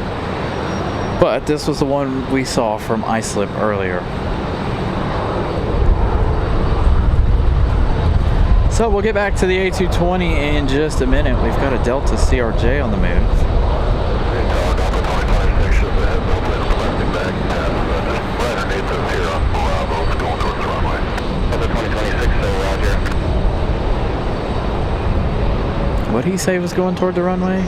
But this was the one we saw from iSlip earlier. So we'll get back to the A220 in just a minute. We've got a Delta CRJ on the move. What'd he say was going toward the runway?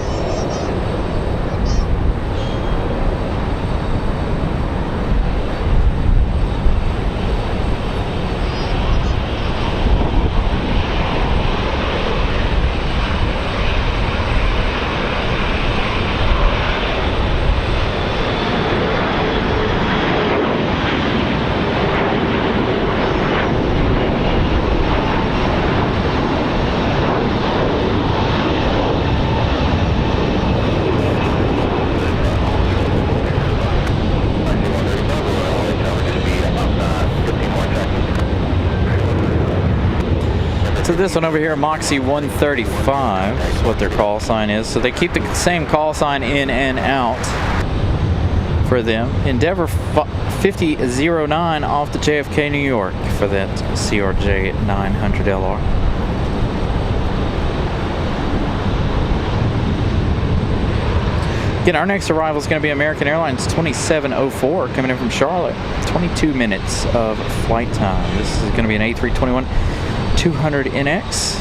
So this one over here, Moxie 135 is what their call sign is. So they keep the same call sign in and out for them. Endeavor 5009 off the JFK, New York for that CRJ 900LR. Again, our next arrival is going to be American Airlines 2704 coming in from Charlotte. 22 minutes of flight time. This is going to be an A321 200NX.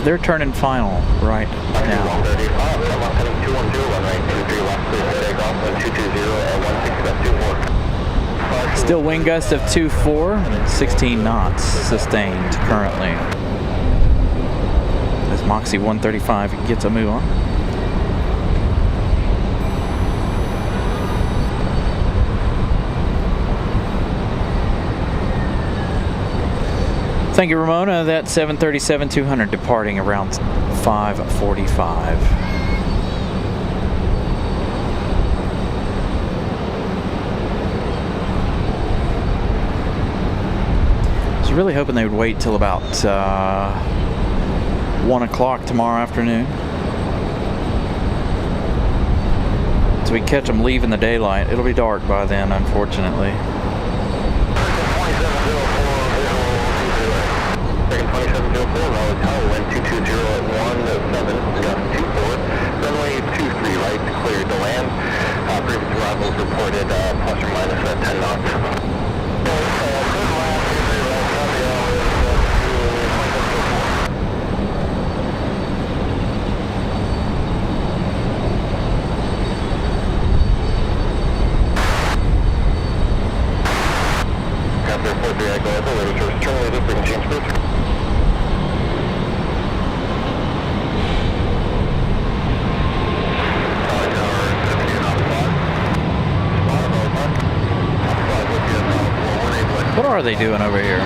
They're turning final right now. Still wind gust of 2-4, 16 knots sustained currently. As Moxie 135 gets a move on. Thank you, Ramona. That 737-200 departing around 5:45. I was really hoping they would wait till about 1 o'clock tomorrow afternoon, so we catch them leaving the daylight. It'll be dark by then, unfortunately. 2704, Raleigh Tower, wind 220 at 107, gust 24. Runway 23 right, cleared to land. Previous arrivals reported plus or minus 10 knots. Got their 43 echo level, ready to turn later, bring change bridge. What are they doing over here?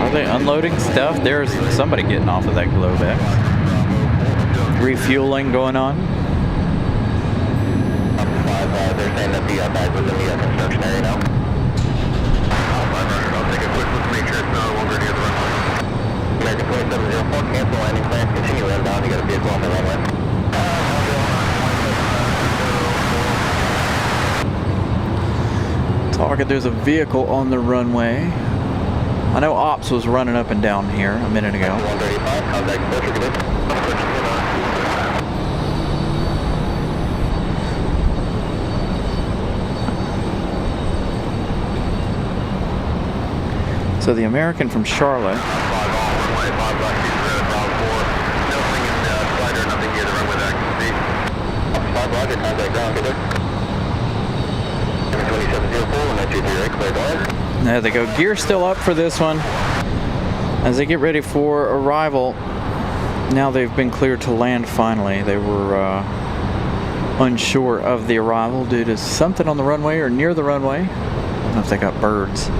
Are they unloading stuff? There's somebody getting off of that Globex. Refueling going on. They're saying that the bag was in the construction area now. I'll take a quick look to make sure it's no longer near the runway. American 2704, cancel landing plans, continue inbound. You got a vehicle on the runway. Target, there's a vehicle on the runway. I know Ops was running up and down here a minute ago. 135, contact Portugal. So the American from Charlotte. There they go. Gear still up for this one as they get ready for arrival. Now they've been cleared to land finally. They were unsure of the arrival due to something on the runway or near the runway. I don't know if they got birds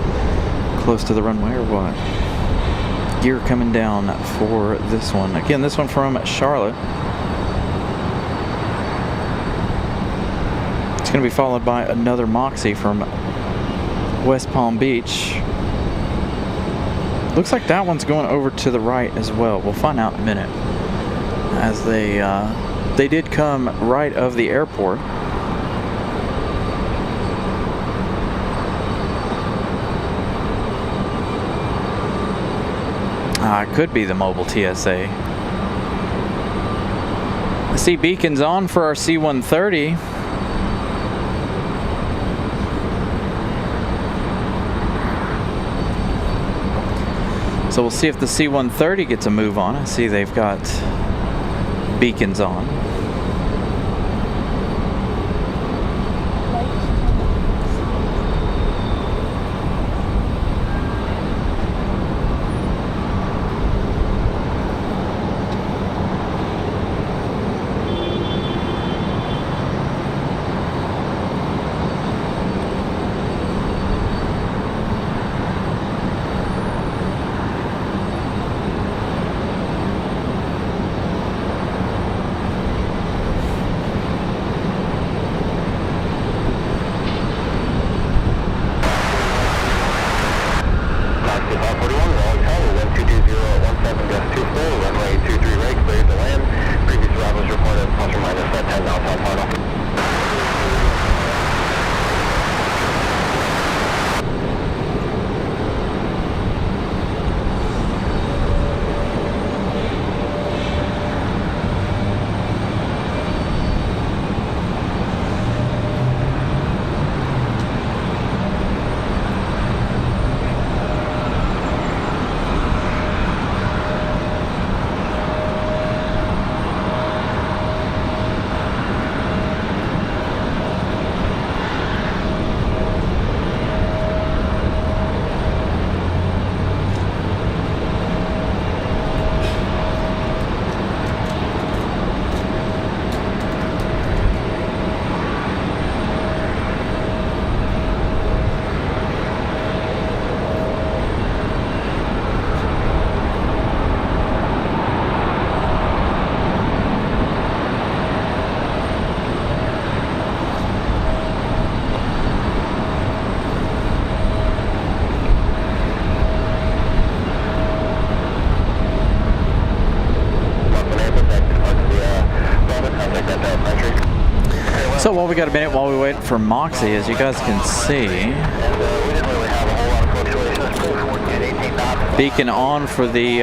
close to the runway or what. Gear coming down for this one. Again, this one from Charlotte. It's going to be followed by another Moxie from West Palm Beach. Looks like that one's going over to the right as well. We'll find out in a minute. As they did come right of the airport. It could be the mobile TSA. I see beacons on for our C-130. So we'll see if the C-130 gets a move on. I see they've got beacons on. So while we got a minute, while we wait for Moxie, as you guys can see, beacon on for the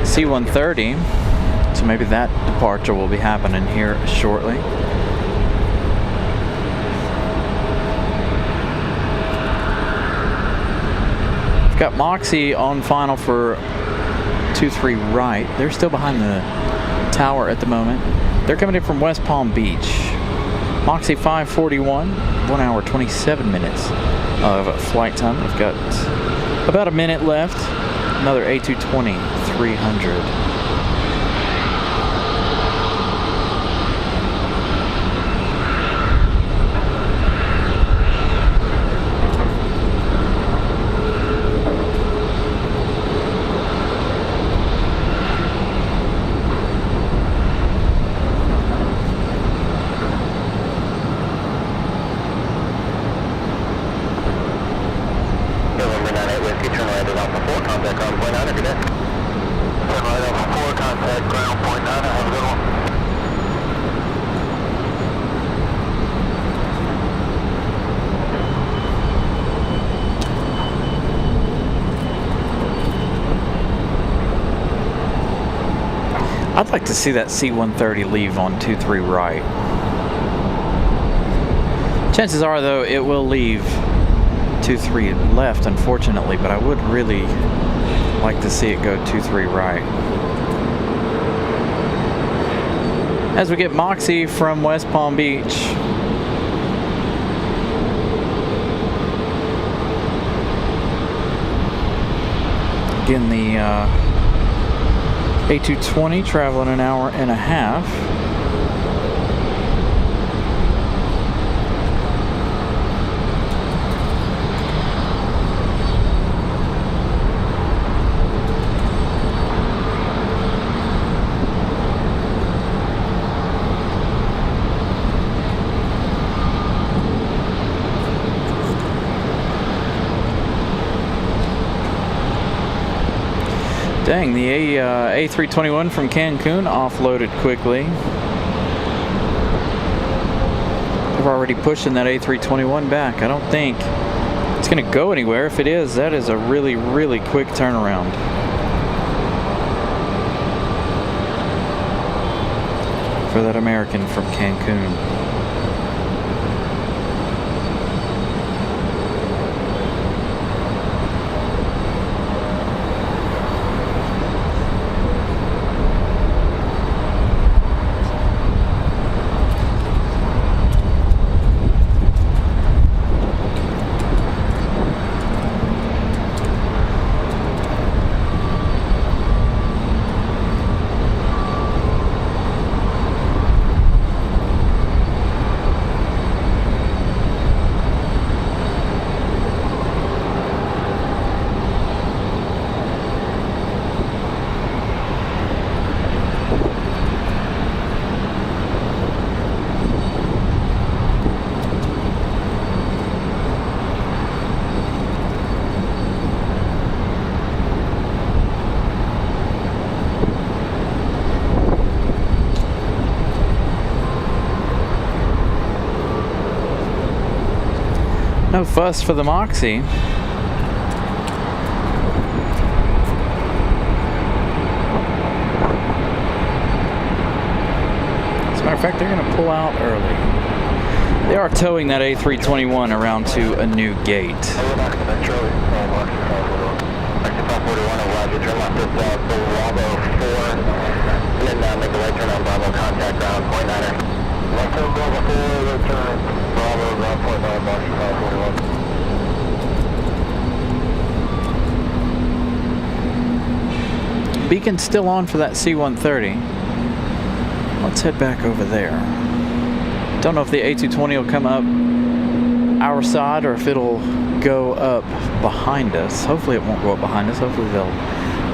C-130. So maybe that departure will be happening here shortly. We've got Moxie on final for 23 right. They're still behind the tower at the moment. They're coming in from West Palm Beach. Moxie 541, 1 hour 27 minutes of flight time. We've got about a minute left. Another A220 300. I'd like to see that C-130 leave on 23 right. Chances are, though, it will leave 23 left, unfortunately, but I would really like to see it go 23 right. As we get Moxie from West Palm Beach. Again, the A220 traveling an hour and a half. Dang, the A321 from Cancun offloaded quickly. We're already pushing that A321 back. I don't think it's going to go anywhere. If it is, that is a really, really quick turnaround. For that American from Cancun. No fuss for the Moxie. As a matter of fact, they're going to pull out early. They are towing that A321 around to a new gate. Beacon's still on for that C-130. Let's head back over there. Don't know if the A220 will come up our side or if it'll go up behind us. Hopefully it won't go up behind us. Hopefully they'll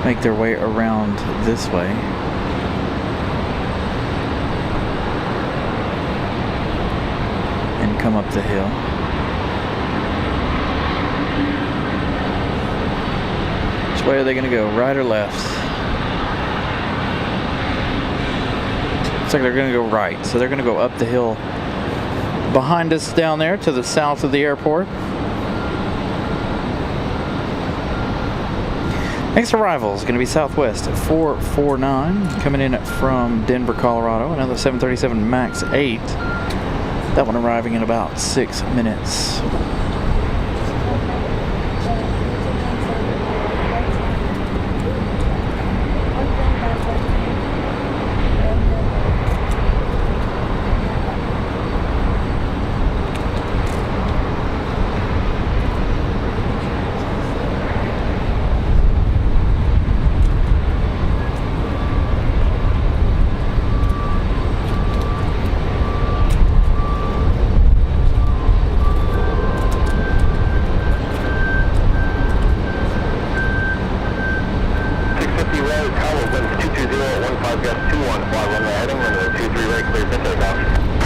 make their way around this way. And come up the hill. Which way are they going to go? Right or left? Looks like they're going to go right. So they're going to go up the hill behind us down there to the south of the airport. Next arrival is going to be Southwest 449 coming in from Denver, Colorado. Another 737 MAX 8. That one arriving in about 6 minutes.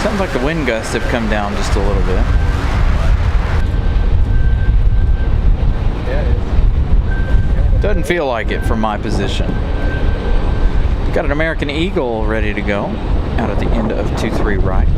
Sounds like the wind gusts have come down just a little bit. Doesn't feel like it from my position. Got an American Eagle ready to go out at the end of 23 right.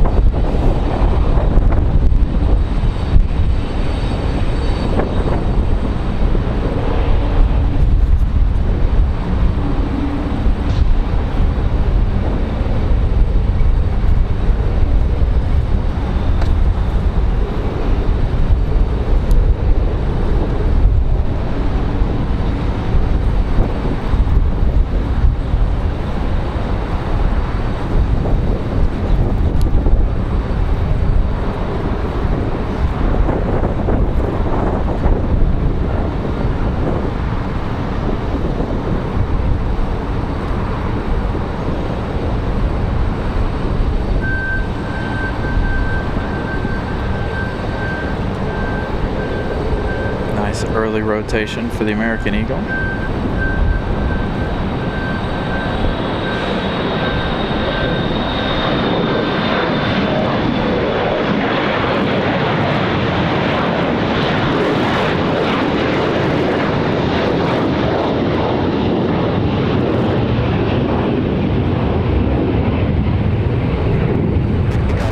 Early rotation for the American Eagle.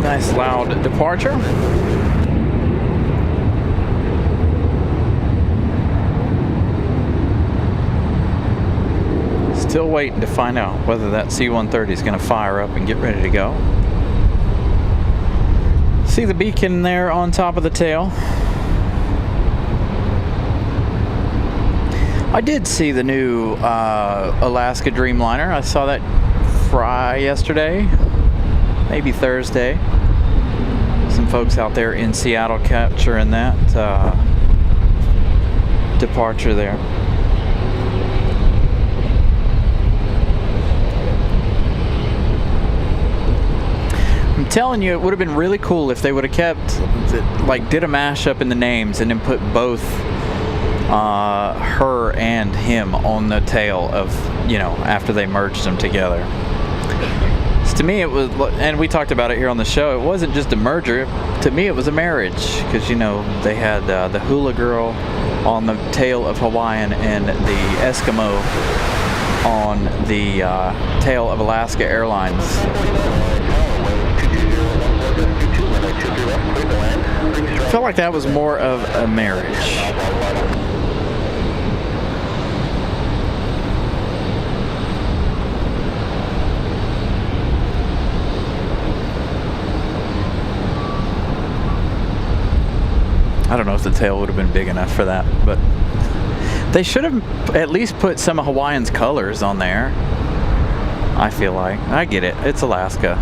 Nice loud departure. Still waiting to find out whether that C-130 is going to fire up and get ready to go. See the beacon there on top of the tail. I did see the new Alaska Dreamliner. I saw that yesterday, maybe Thursday. Some folks out there in Seattle capturing that departure there. I'm telling you, it would have been really cool if they would have kept, like, did a mashup in the names and then put both her and him on the tail of, you know, after they merged them together. So to me, it was, and we talked about it here on the show, it wasn't just a merger. To me, it was a marriage, because, you know, they had the Hula Girl on the tail of Hawaiian and the Eskimo on the tail of Alaska Airlines. I felt like that was more of a marriage. I don't know if the tail would have been big enough for that, but they should have at least put some of Hawaiian's colors on there. I feel like. I get it. It's Alaska.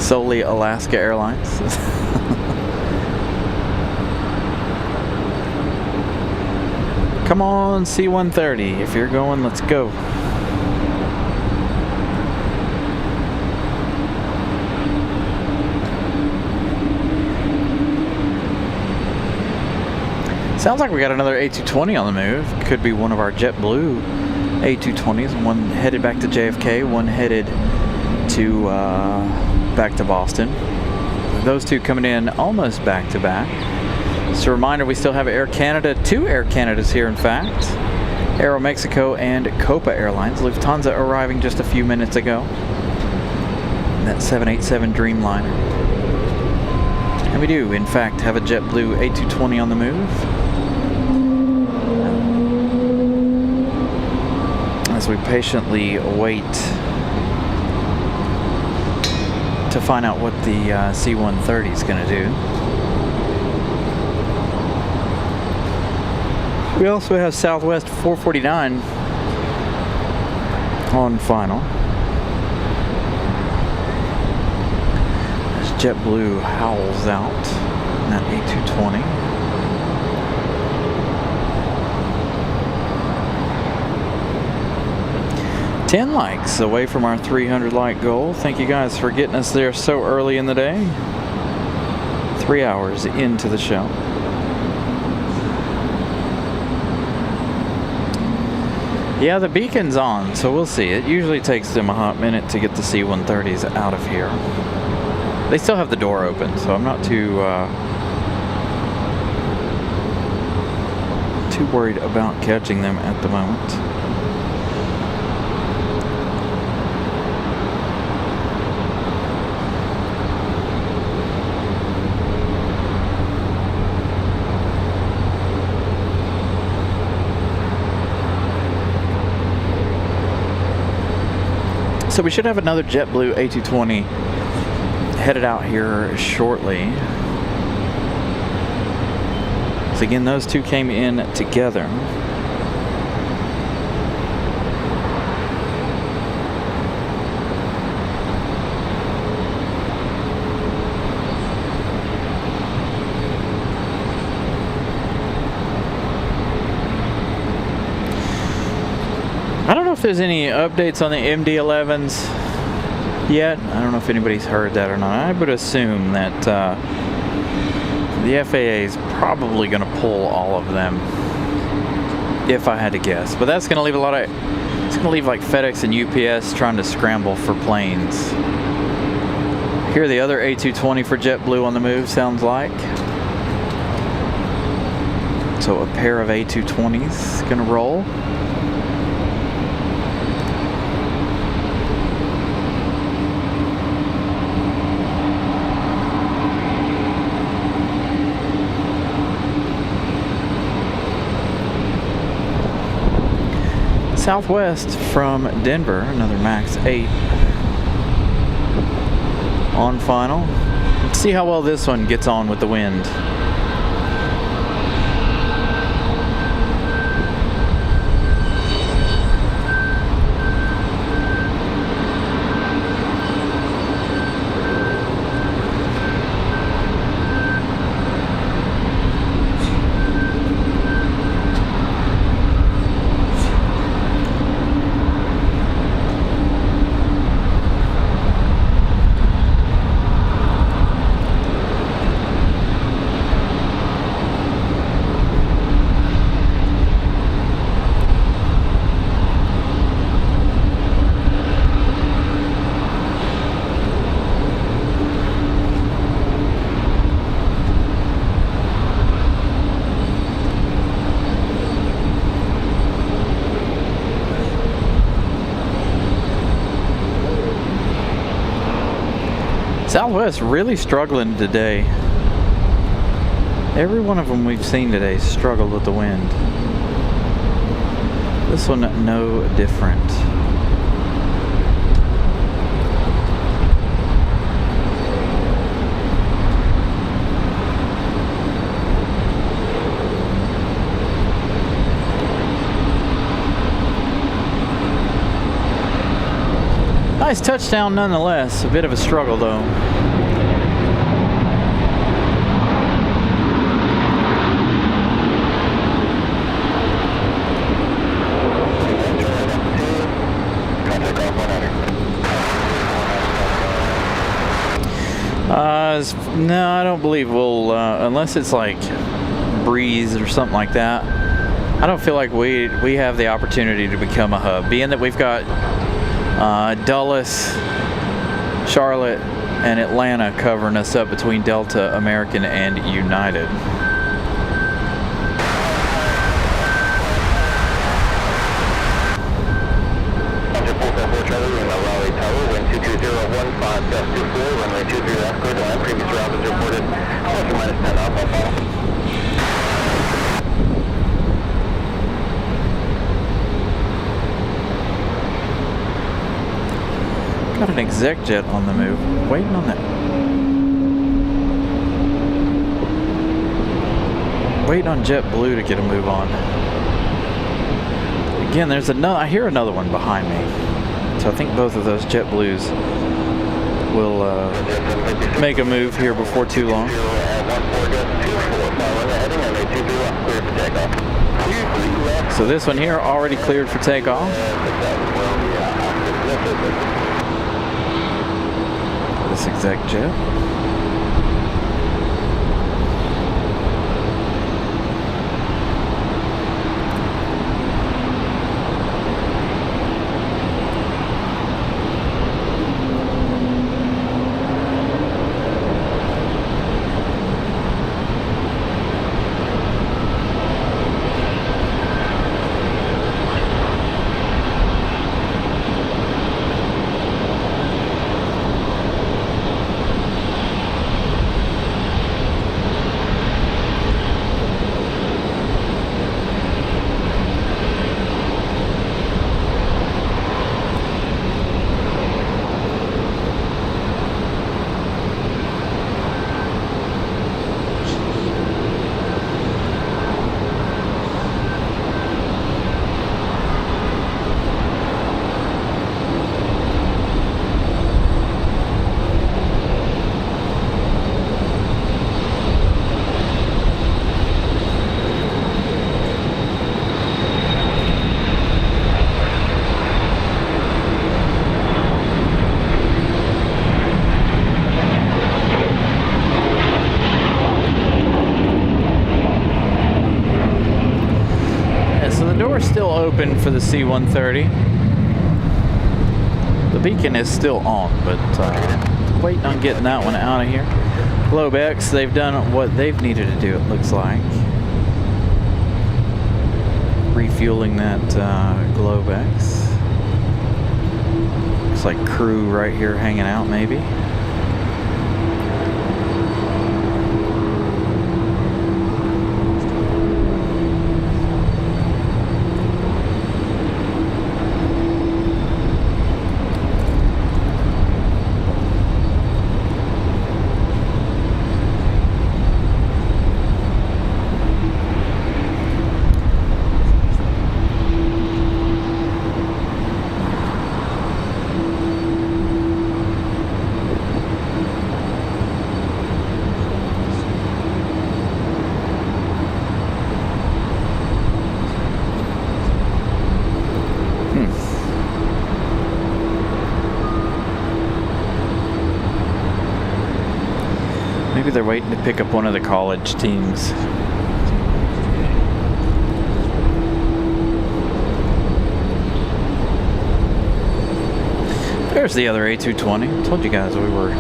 Solely Alaska Airlines. Come on, C-130. If you're going, let's go. Sounds like we got another A220 on the move. Could be one of our JetBlue A220s. One headed back to JFK, one headed to back to Boston. Those two coming in almost back to back. Just a reminder, we still have Air Canada, 2 Air Canadas here in fact. Aeromexico and Copa Airlines. Lufthansa arriving just a few minutes ago. And that 787 Dreamliner. And we do, in fact, have a JetBlue A220 on the move. As we patiently wait to find out what the C-130 is going to do. We also have Southwest 449 on final. As JetBlue howls out in that A220. $10 likes away from our 300 like goal. Thank you guys for getting us there so early in the day. 3 hours into the show. Yeah, the beacon's on, so we'll see. It usually takes them a hot minute to get the C-130s out of here. They still have the door open, so I'm not too worried about catching them at the moment. So we should have another JetBlue A220 headed out here shortly. So again, those two came in together. I don't know if there's any updates on the MD-11s yet. I don't know if anybody's heard that or not. I would assume that the FAA is probably going to pull all of them, if I had to guess. But that's going to leave a lot of, it's going to leave like FedEx and UPS trying to scramble for planes. Here the other A220 for JetBlue on the move, sounds like. So a pair of A220s going to roll. Southwest from Denver, another MAX 8 on final. Let's see how well this one gets on with the wind. Southwest really struggling today. Every one of them we've seen today struggled with the wind. This one, no different. Nice touchdown nonetheless. A bit of a struggle though. No, I don't believe we'll, unless it's like breeze or something like that. I don't feel like we have the opportunity to become a hub, being that we've got Dulles, Charlotte, and Atlanta covering us up between Delta, American, and United. Raleigh Tower, wind 22015, gust 24, runway 23 left, clear to land. Previous route is reported plus or minus 10 off on final. Got an exec jet on the move. Waiting on that. Waiting on JetBlue to get a move on. Again, there's another. I hear another one behind me. So I think both of those JetBlues will make a move here before too long. So this one here already cleared for takeoff. This exec jet. Still open for the C-130. The beacon is still on, but waiting on getting that one out of here. Globex, they've done what they've needed to do, it looks like. Refueling that Globex. Looks like crew right here hanging out, maybe. Maybe they're waiting to pick up one of the college teams. There's the other A220. Told you guys we were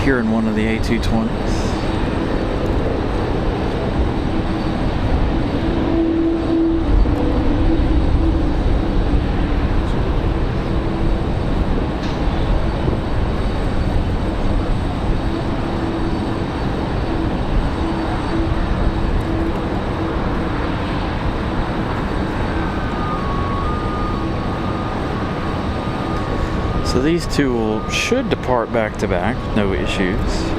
hearing one of the A220s. So these two should depart back to back, no issues.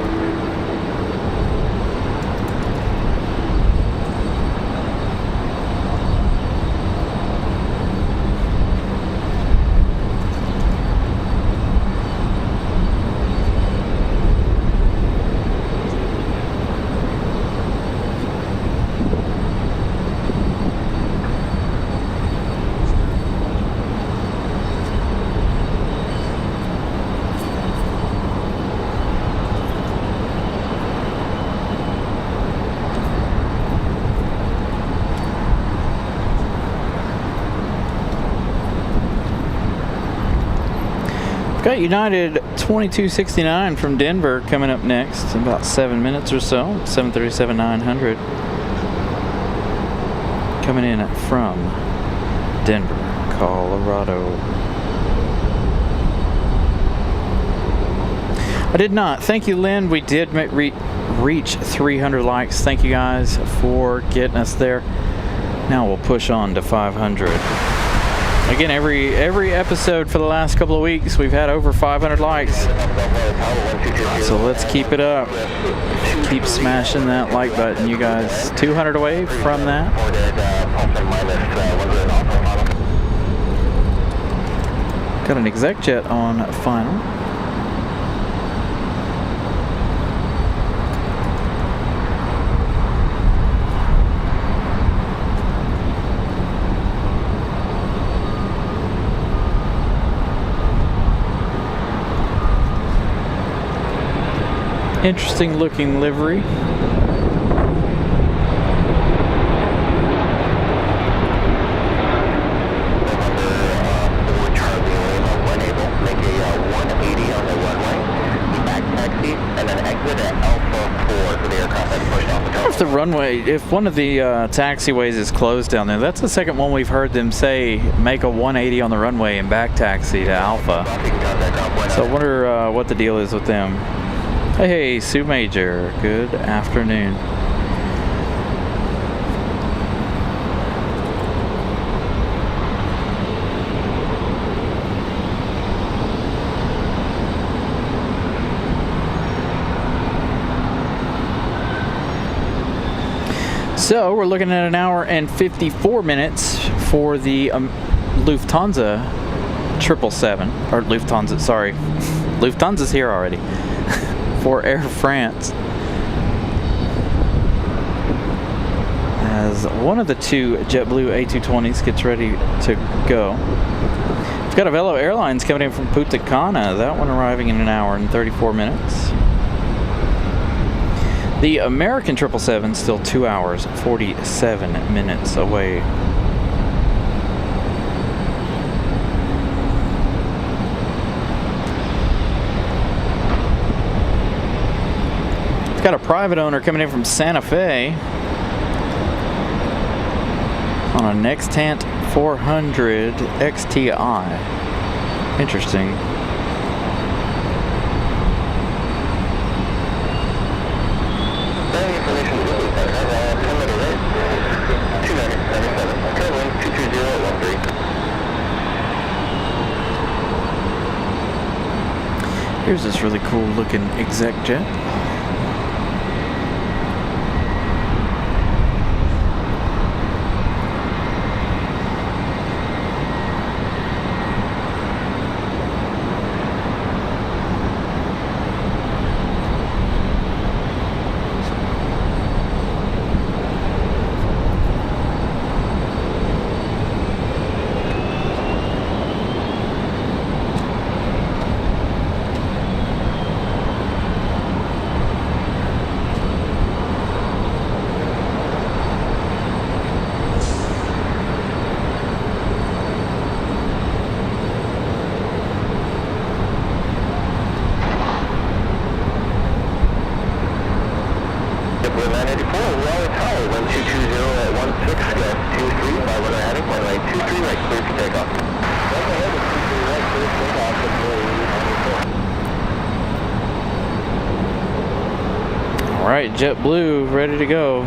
Got United 2269 from Denver coming up next in about 7 minutes or so. 737-900 coming in from Denver, Colorado. I did not. Thank you, Lynn. We did reach 300 likes. Thank you guys for getting us there. Now we'll push on to 500. Again, every episode for the last couple of weeks, we've had over 500 likes. So let's keep it up. Keep smashing that like button, you guys. 200 away from that. Got an exec jet on final. Interesting looking livery. If the runway, if one of the taxiways is closed down there, that's the second one we've heard them say make a 180 on the runway and back taxi to Alpha. So I wonder what the deal is with them. Hey, Sue Major, good afternoon. So we're looking at an hour and 54 minutes for the Lufthansa 777, or Lufthansa, sorry. Lufthansa's here already. For Air France, as one of the two JetBlue A220s gets ready to go. We've got Avelo Airlines coming in from Punta Cana, that one arriving in an hour and 34 minutes. The American 777 still 2 hours 47 minutes away. Got a private owner coming in from Santa Fe on a Nextant 400 XTI. Interesting. Here's this really cool looking exec jet. Alright, JetBlue ready to go.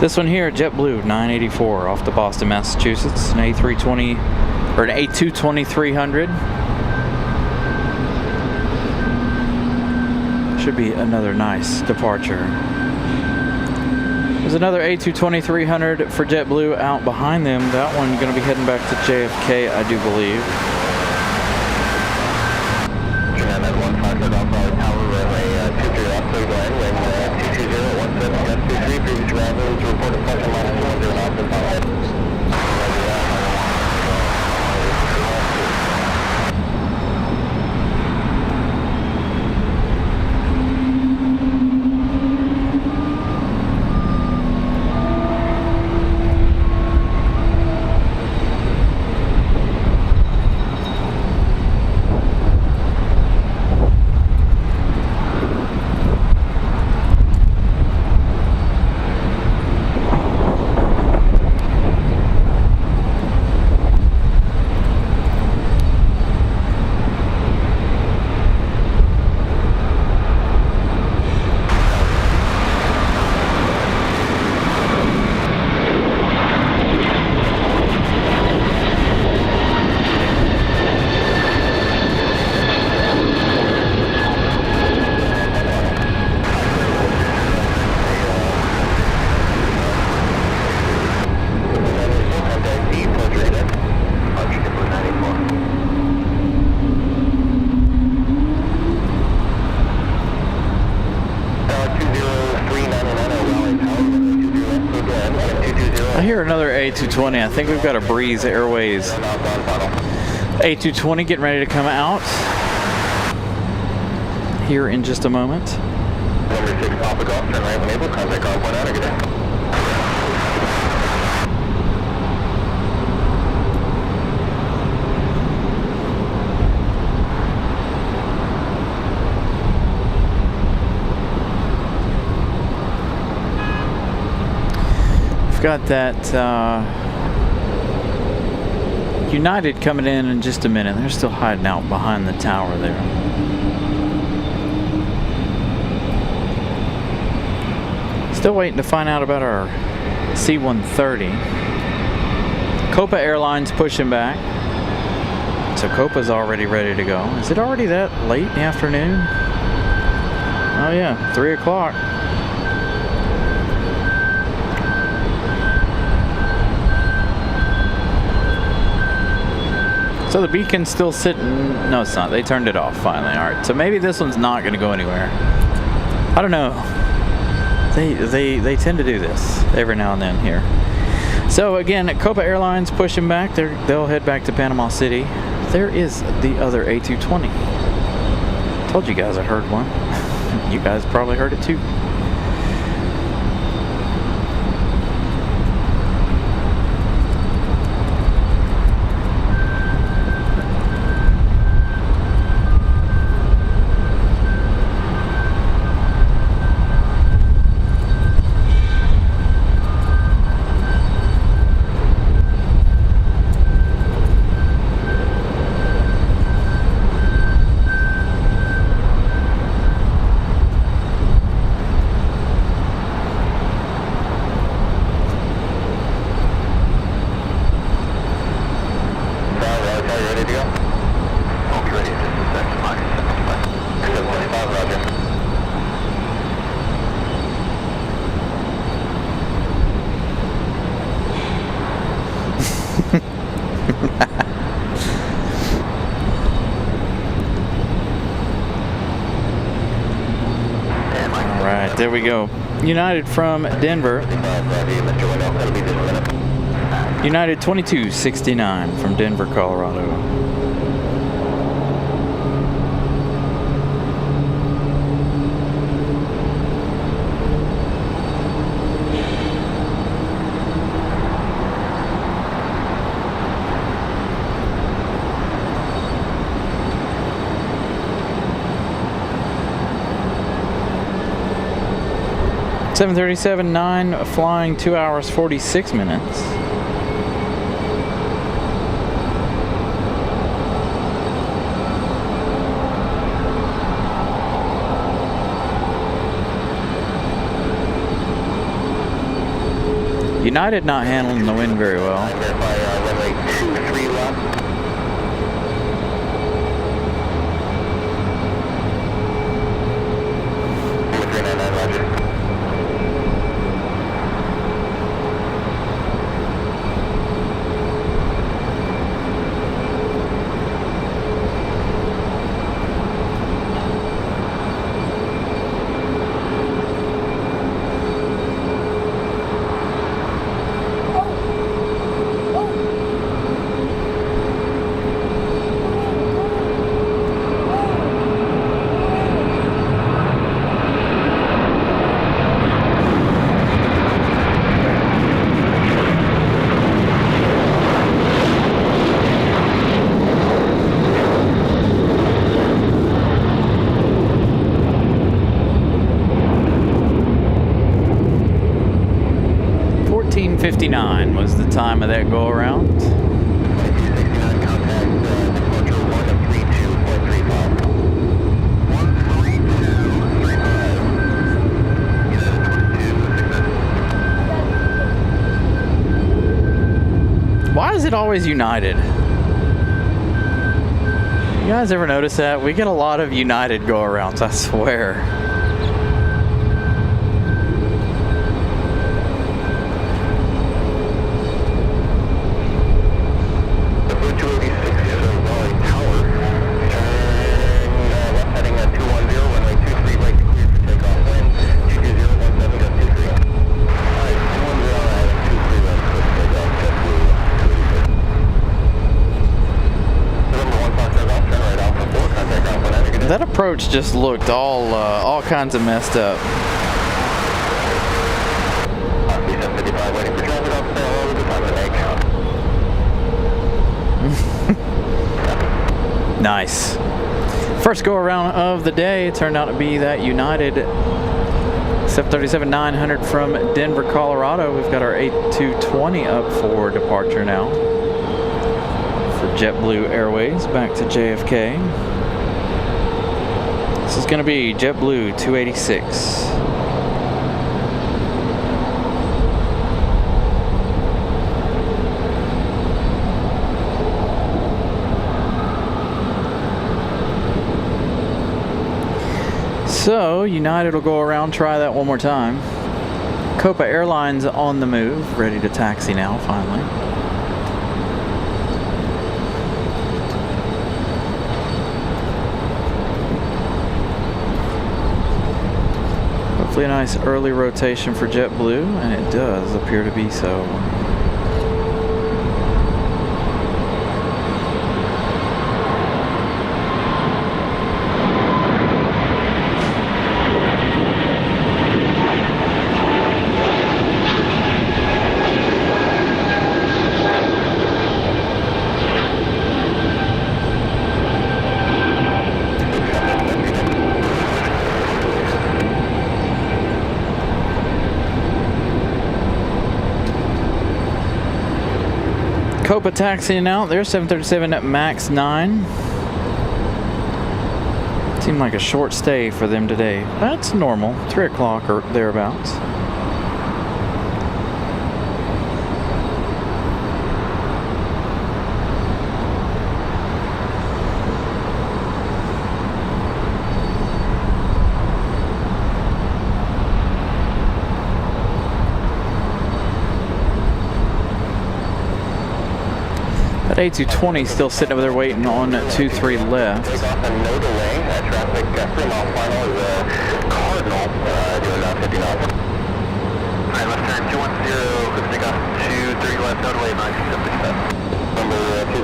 This one here, JetBlue 984 off to Boston, Massachusetts, an A320 or an A220-300. Should be another nice departure. There's another A220-300 for JetBlue out behind them. That one going to be heading back to JFK, I do believe. I hear another A220. I think we've got a Breeze Airways A220 getting ready to come out here in just a moment. Number 6 Papa Golf, turn right when able, contact call 1 out again. Got that United coming in just a minute. They're still hiding out behind the tower there. Still waiting to find out about our C-130. Copa Airlines pushing back. So Copa's already ready to go. Is it already that late in the afternoon? Oh yeah, 3 o'clock. So the beacon's still sitting. No, it's not. They turned it off finally. All right. So maybe this one's not going to go anywhere. I don't know. They tend to do this every now and then here. So again, Copa Airlines pushing back. They'll head back to Panama City. There is the other A220. Told you guys I heard one. You guys probably heard it too. There we go. United from Denver. United 2269 from Denver, Colorado. (737-9) flying 2 hours 46 minutes. United not handling the wind very well. 22:59 was the time of that go around. 2269 contact departure 132.35. 132.35. Why is it always United? You guys ever notice that? We get a lot of United go arounds, I swear. That approach just looked all kinds of messed up. Nice. First go around of the day turned out to be that United 737-900 from Denver, Colorado. We've got our A220 up for departure now for JetBlue Airways back to JFK. This is going to be JetBlue 286. So United will go around, try that one more time. Copa Airlines on the move, ready to taxi now, finally. Hopefully a nice early rotation for JetBlue, and it does appear to be so. Copa taxiing out there, 737 at MAX 9. Seemed like a short stay for them today. That's normal, 3 o'clock or thereabouts. That A220 still sitting over there waiting on 23 left. Take off and no delay. Traffic 3 mile final is Cardinal, doing 50 knots. Alright, left turn 210, take off 23 left, no delay,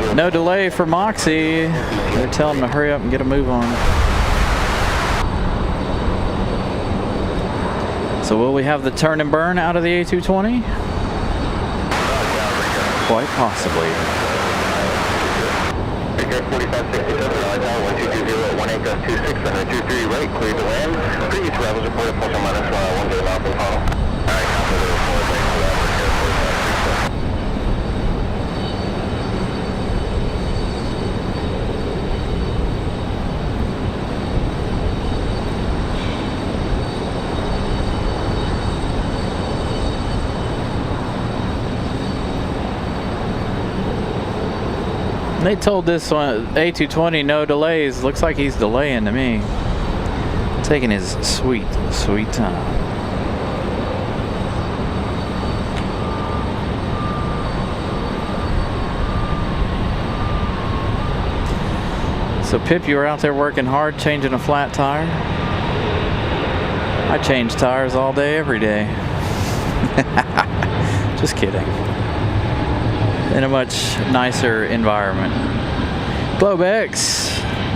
Moxie. No delay for Moxie. They're telling him to hurry up and get a move on. So will we have the turn and burn out of the A220? Quite possibly. 4567, Raleigh, 1220, 18 26, 23 right, clear to land. Previous travels reported plus or minus 1 day off the final. Alright, copy the report, thanks for that. They told this one, A220, no delays. Looks like he's delaying to me. Taking his sweet, sweet time. So Pip, you were out there working hard, changing a flat tire? I change tires all day, every day. Just kidding. In a much nicer environment. Globex,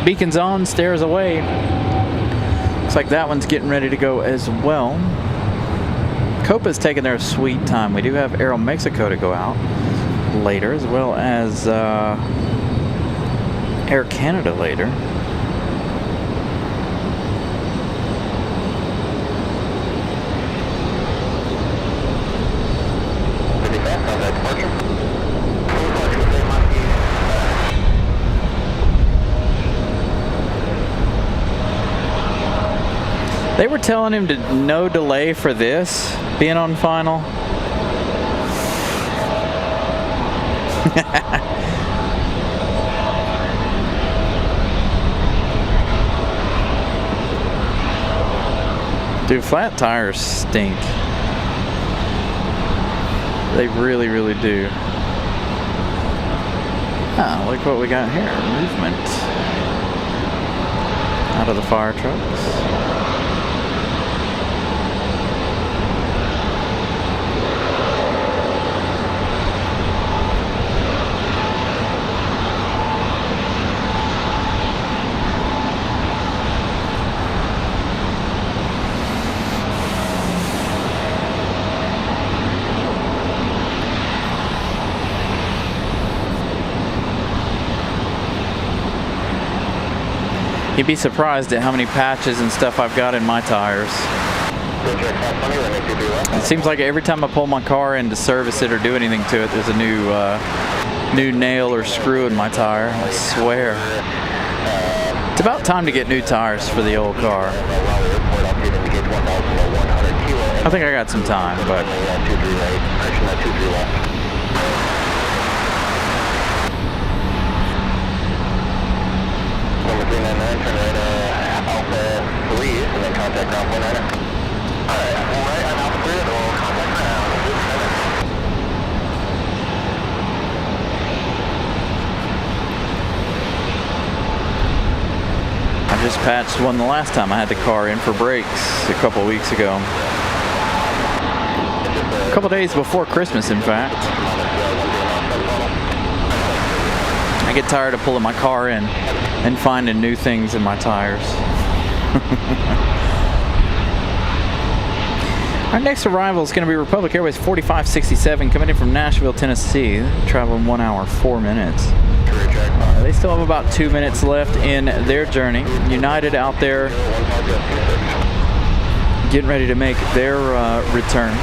beacons on, stairs away. Looks like that one's getting ready to go as well. Copa's taking their sweet time. We do have Aeromexico to go out later, as well as Air Canada later. They were telling him to no delay for this being on final. Dude, flat tires stink. They really, really do. Ah, look what we got here. Movement out of the fire trucks. You'd be surprised at how many patches and stuff I've got in my tires. It seems like every time I pull my car in to service it or do anything to it, there's a new nail or screw in my tire. I swear. It's about time to get new tires for the old car. I think I got some time, but... Turn right Alpha 3 and then contact ground 19er. Alright, right on Alpha 3 and we'll contact ground 7. I just patched one the last time I had the car in for brakes a couple weeks ago. A couple days before Christmas, in fact. I get tired of pulling my car in and finding new things in my tires. Our next arrival is going to be Republic Airways 4567 coming in from Nashville, Tennessee. Traveling 1 hour, 4 minutes. They still have about 2 minutes left in their journey. United out there getting ready to make their return.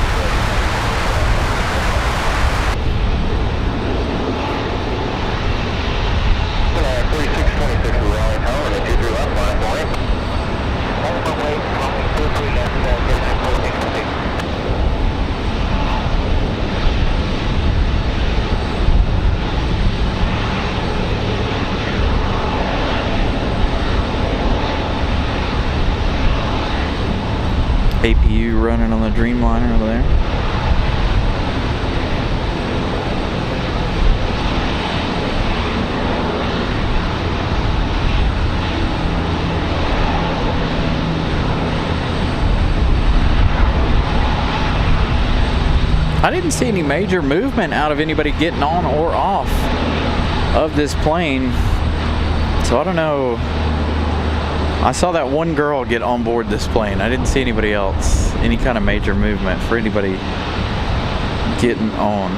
APU running on the Dreamliner over there. I didn't see any major movement out of anybody getting on or off of this plane, so I don't know. I saw that one girl get on board this plane. I didn't see anybody else, any kind of major movement for anybody getting on.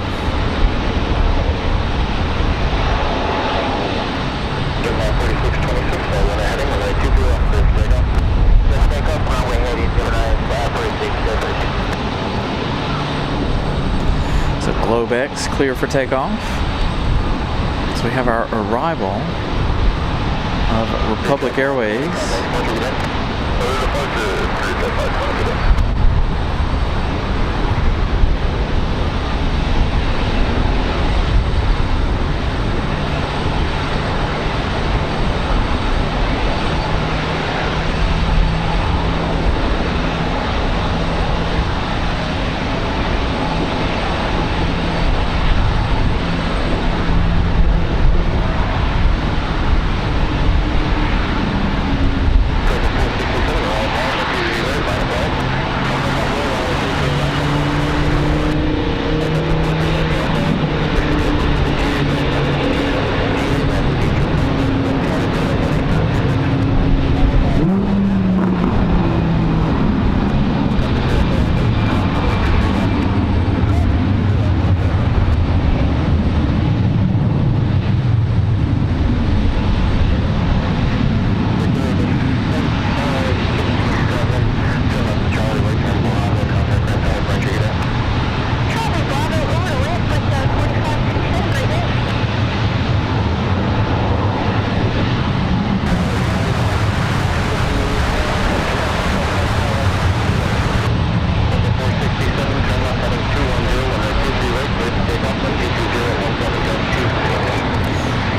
So Globex clear for takeoff. So we have our arrival of Republic Airways.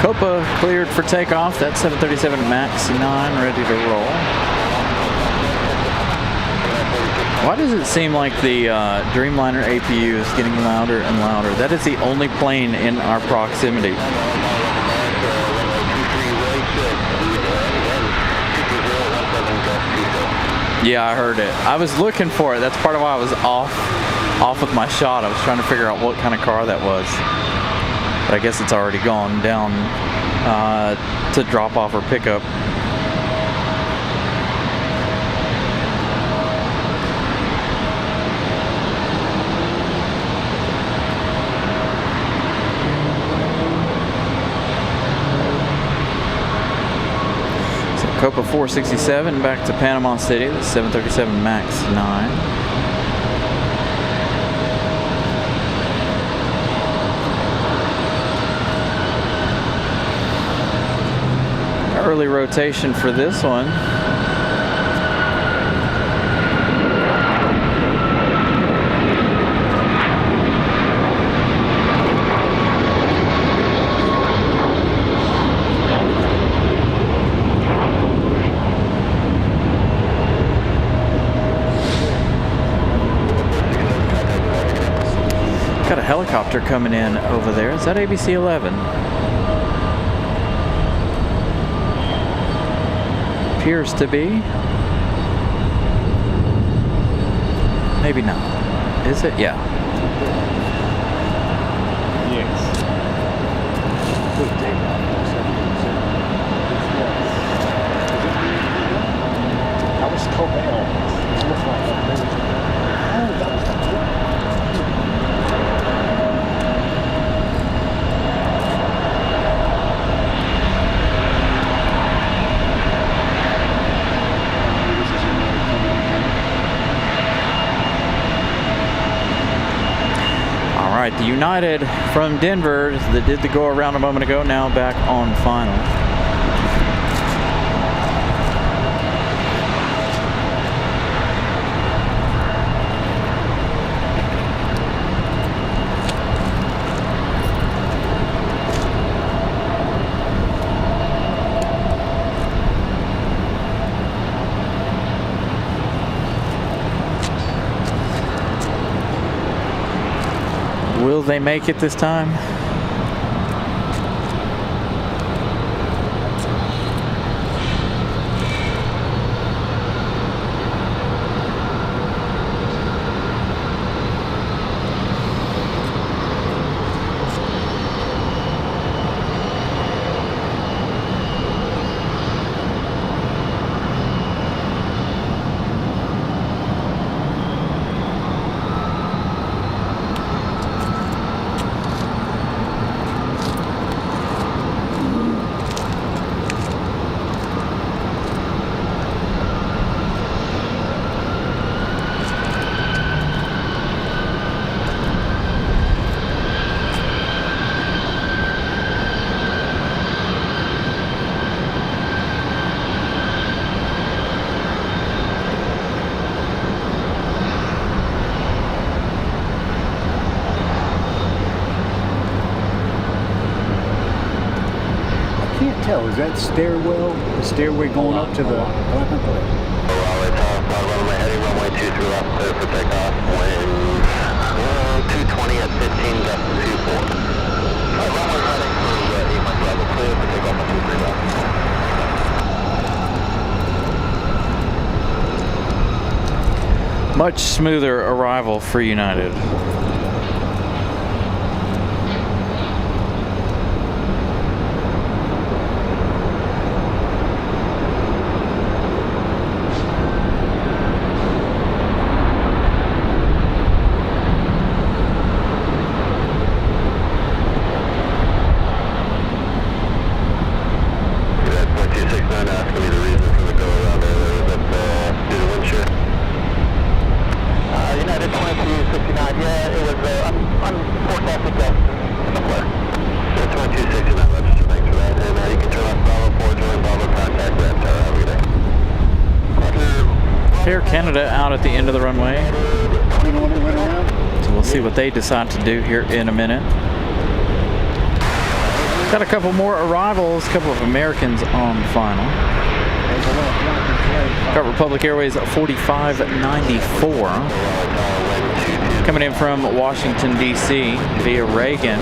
Copa cleared for takeoff. That 737 MAX 9 ready to roll. Why does it seem like the Dreamliner APU is getting louder and louder? That is the only plane in our proximity. Yeah, I heard it. I was looking for it. That's part of why I was off with my shot. I was trying to figure out what kind of car that was. But I guess it's already gone down to drop off or pick up. Copa 467 back to Panama City, the 737 MAX 9. Early rotation for this one. Got a helicopter coming in over there. Is that ABC 11? Appears to be. Maybe not. Is it? Yeah. Yes. That was Copa Airlines. It looks like that. Oh, that was the Alright, the United from Denver that did the go around a moment ago, now back on final. Will they make it this time? Is that stairwell, the stairway going up to the weapon plate? Raleigh, top, runway heading runway 23 left, clear for takeoff. Wind 220 at 15, gust 24. Runway heading for 8 miles level, clear for takeoff at 23 left. Much smoother arrival for United. Air Canada out at the end of the runway. So we'll see what they decide to do here in a minute. Got a couple more arrivals, a couple of Americans on final. Got Republic Airways 4594 coming in from Washington, D.C. via Reagan.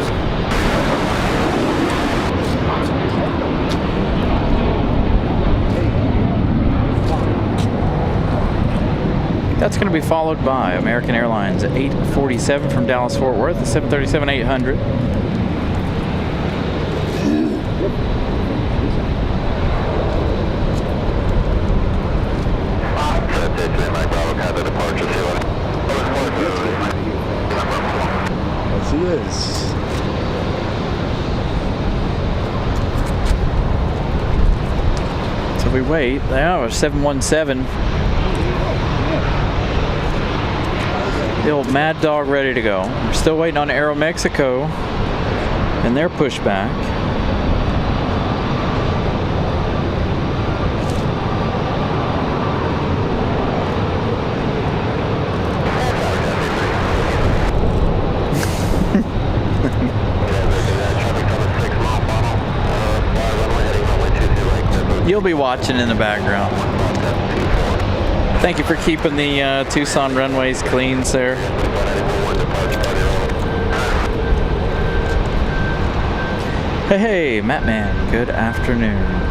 That's going to be followed by American Airlines 847 from Dallas-Fort Worth, the 737-800. Yes, he is. So we wait. Now we're 717. The old Mad Dog ready to go. We're still waiting on Aeromexico and their pushback. You'll be watching in the background. Thank you for keeping the Tucson runways clean, sir. Hey, Matt Man, good afternoon.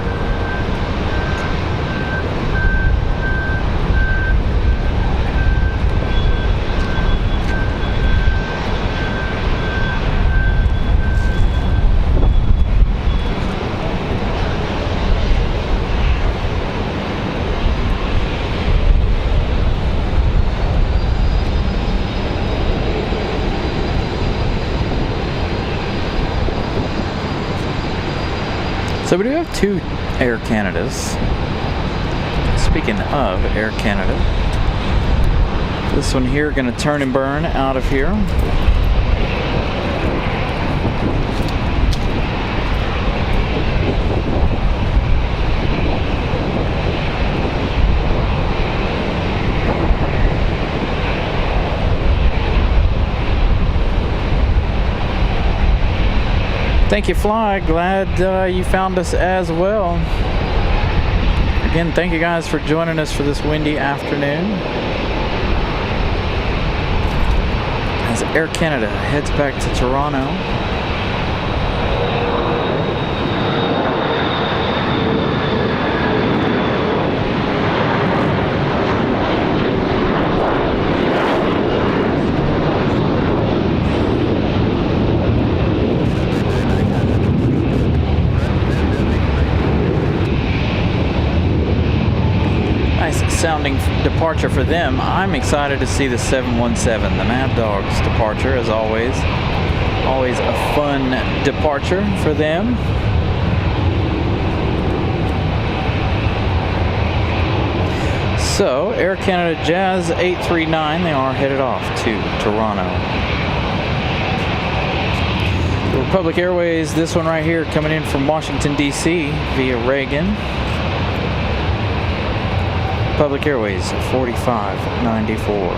So we do have two Air Canadas. Speaking of Air Canada, this one here going to turn and burn out of here. Thank you, Fly. Glad you found us as well. Again, thank you guys for joining us for this windy afternoon. As Air Canada heads back to Toronto. Sounding departure for them. I'm excited to see the 717, the Mad Dog's departure, as always. Always a fun departure for them. So, Air Canada Jazz 839, they are headed off to Toronto. The Republic Airways, this one right here, coming in from Washington, D.C. via Reagan. Republic Airways 4594.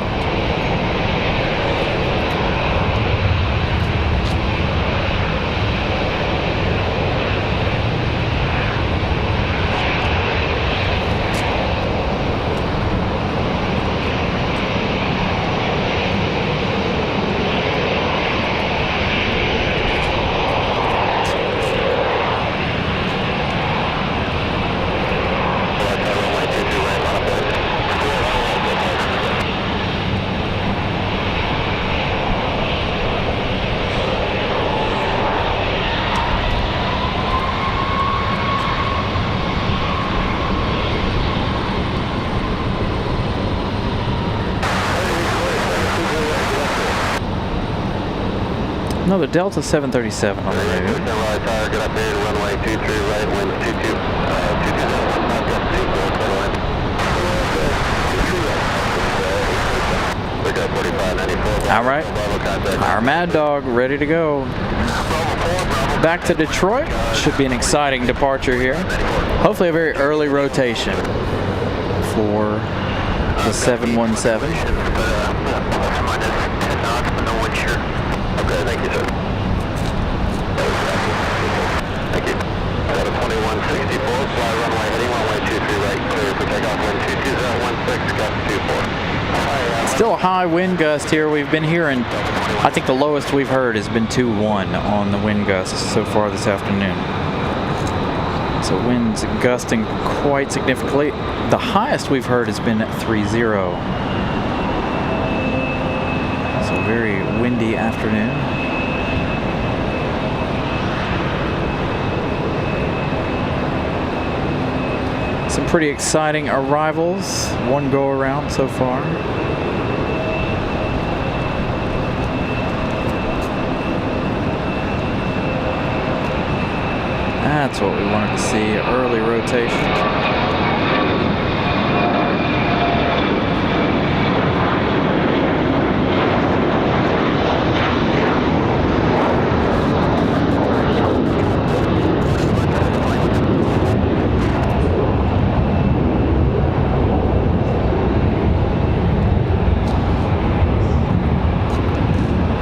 Another Delta 737 on the move. Get up there, runway 23 right, wind 22, 220. All right, our Mad Dog ready to go. Back to Detroit. Should be an exciting departure here. Hopefully a very early rotation for the 717. Okay, thank you, sir. Still a high wind gust here. We've been hearing, I think the lowest we've heard has been 2-1 on the wind gusts so far this afternoon. So winds gusting quite significantly. The highest we've heard has been 3-0. So very windy afternoon. Some pretty exciting arrivals. One go around so far. That's what we wanted to see, early rotation.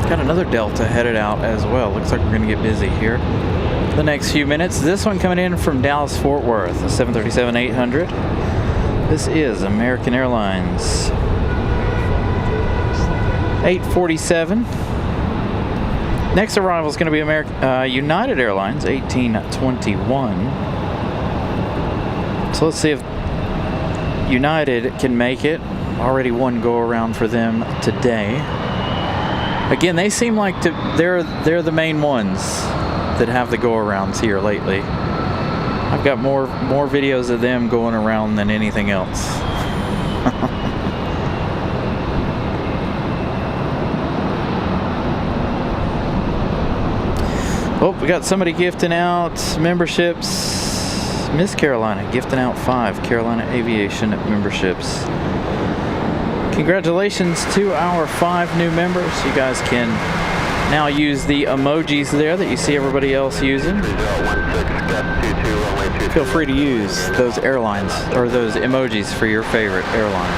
Got another Delta headed out as well. Looks like we're going to get busy here the next few minutes. This one coming in from Dallas Fort Worth, a 737-800. This is American Airlines 847. Next arrival is going to be United Airlines 1821. So let's see if United can make it. Already one go around for them today. Again, they seem like they're the main ones that have the go-arounds here lately. I've got more videos of them going around than anything else. Oh, we got somebody gifting out memberships. Miss Carolina gifting out 5 Carolina Aviation memberships. Congratulations to our 5 new members. You guys can now use the emojis there that you see everybody else using. Feel free to use those airlines or those emojis for your favorite airline.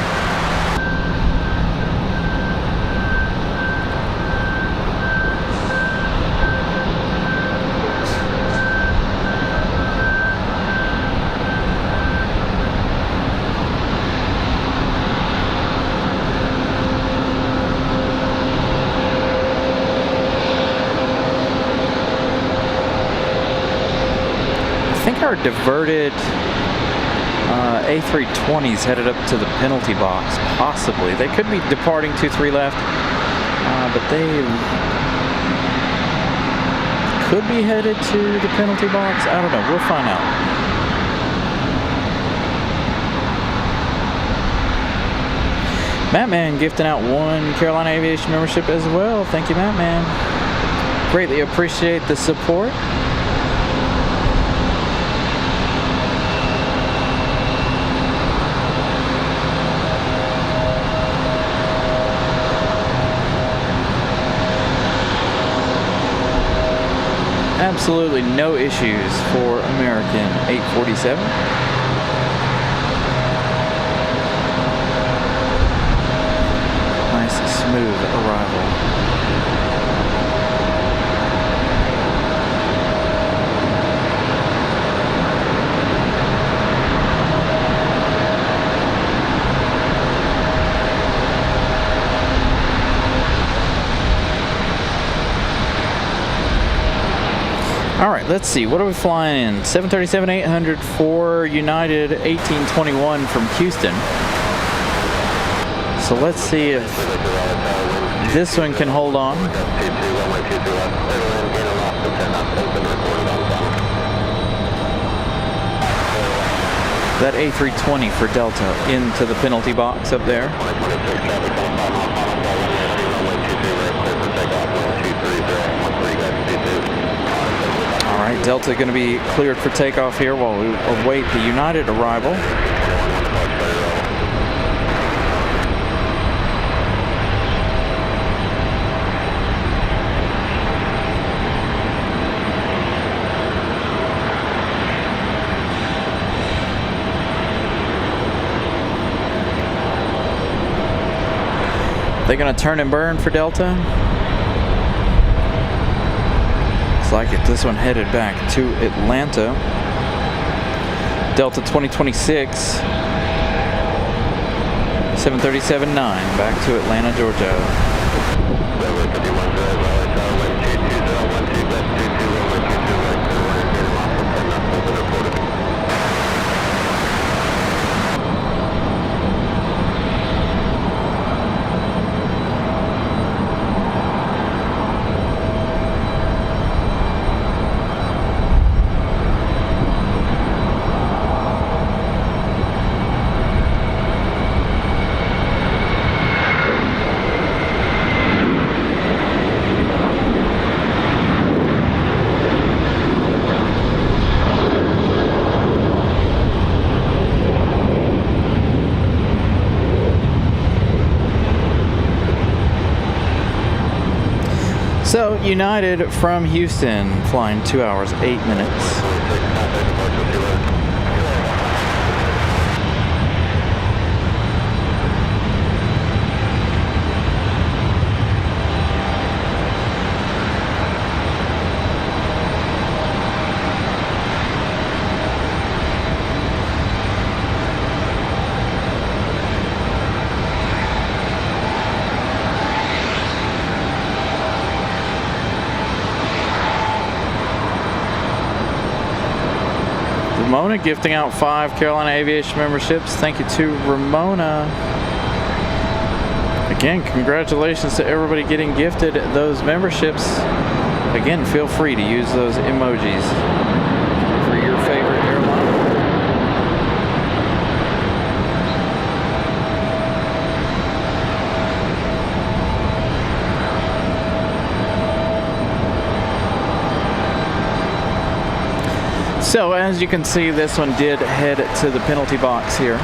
Our diverted A320s headed up to the penalty box, possibly. They could be departing 2-3 left, but they could be headed to the penalty box. I don't know. We'll find out. Matt Man gifting out 1 Carolina Aviation membership as well. Thank you, Matt Man. Greatly appreciate the support. Absolutely no issues for American 847. Nice, smooth arrival. All right, let's see. What are we flying in? 737-800 for United 1821 from Houston. So let's see if this one can hold on. That A320 for Delta into the penalty box up there. All right, Delta going to be cleared for takeoff here while we await the United arrival. They're going to turn and burn for Delta. Looks like it. This one headed back to Atlanta. Delta 2026. 737-9 back to Atlanta, Georgia. Runway 51 Raleigh, tower wind 22012, gust 22, runway 22 right, clear runner, gate lost, 10 knots, open reported. So, United from Houston, flying 2 hours, 8 minutes. Ramona gifting out 5 Carolina Aviation memberships. Thank you to Ramona. Again, congratulations to everybody getting gifted those memberships. Again, feel free to use those emojis for your favorite airline. So as you can see, this one did head to the penalty box here.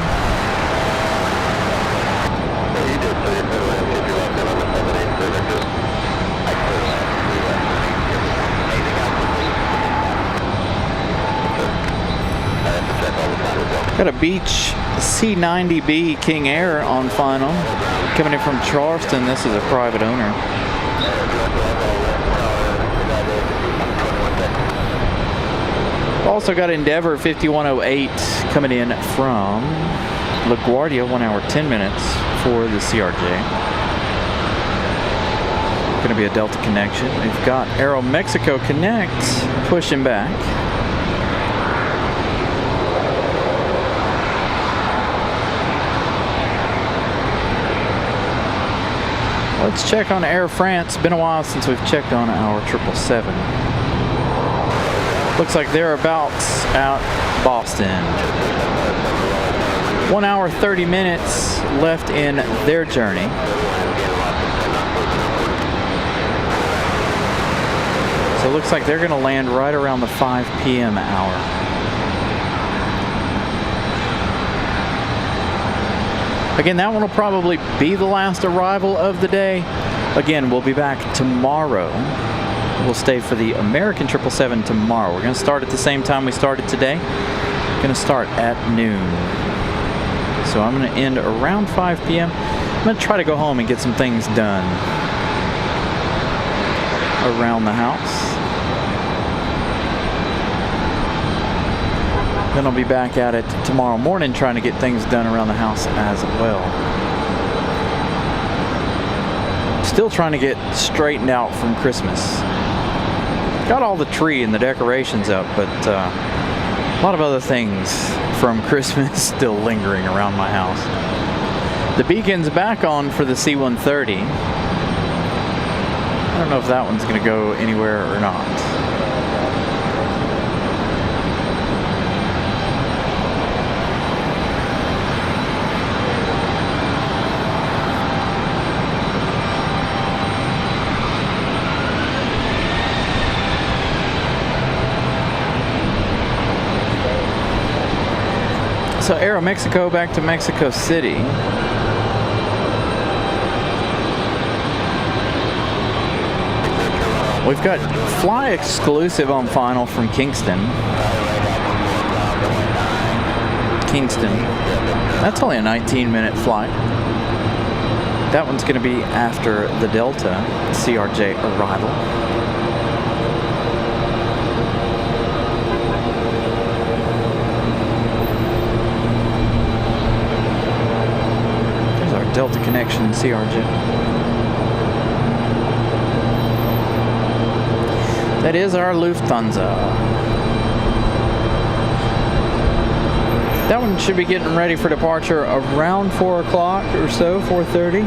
Got a Beach C90B King Air on final. Coming in from Charleston, this is a private owner. Also got Endeavor 5108 coming in from LaGuardia, 1 hour 10 minutes for the CRJ. Going to be a Delta connection. We've got Aero Mexico Connect pushing back. Let's check on Air France. Been a while since we've checked on our 777. Looks like they're about out Boston. 1 hour 30 minutes left in their journey. So it looks like they're going to land right around the 5 p.m. hour. Again, that one will probably be the last arrival of the day. Again, we'll be back tomorrow. We'll stay for the American 777 tomorrow. We're going to start at the same time we started today. We're going to start at noon. So I'm going to end around 5 p.m. I'm going to try to go home and get some things done around the house. Then I'll be back at it tomorrow morning trying to get things done around the house as well. Still trying to get straightened out from Christmas. Got all the tree and the decorations up, but a lot of other things from Christmas still lingering around my house. The beacon's back on for the C-130. I don't know if that one's going to go anywhere or not. So Aero Mexico back to Mexico City. We've got fly exclusive on final from Kingston. That's only a 19-minute flight. That one's going to be after the Delta CRJ arrival. connection, CRJ. That is our Lufthansa. That one should be getting ready for departure around 4 o'clock or so, 4:30.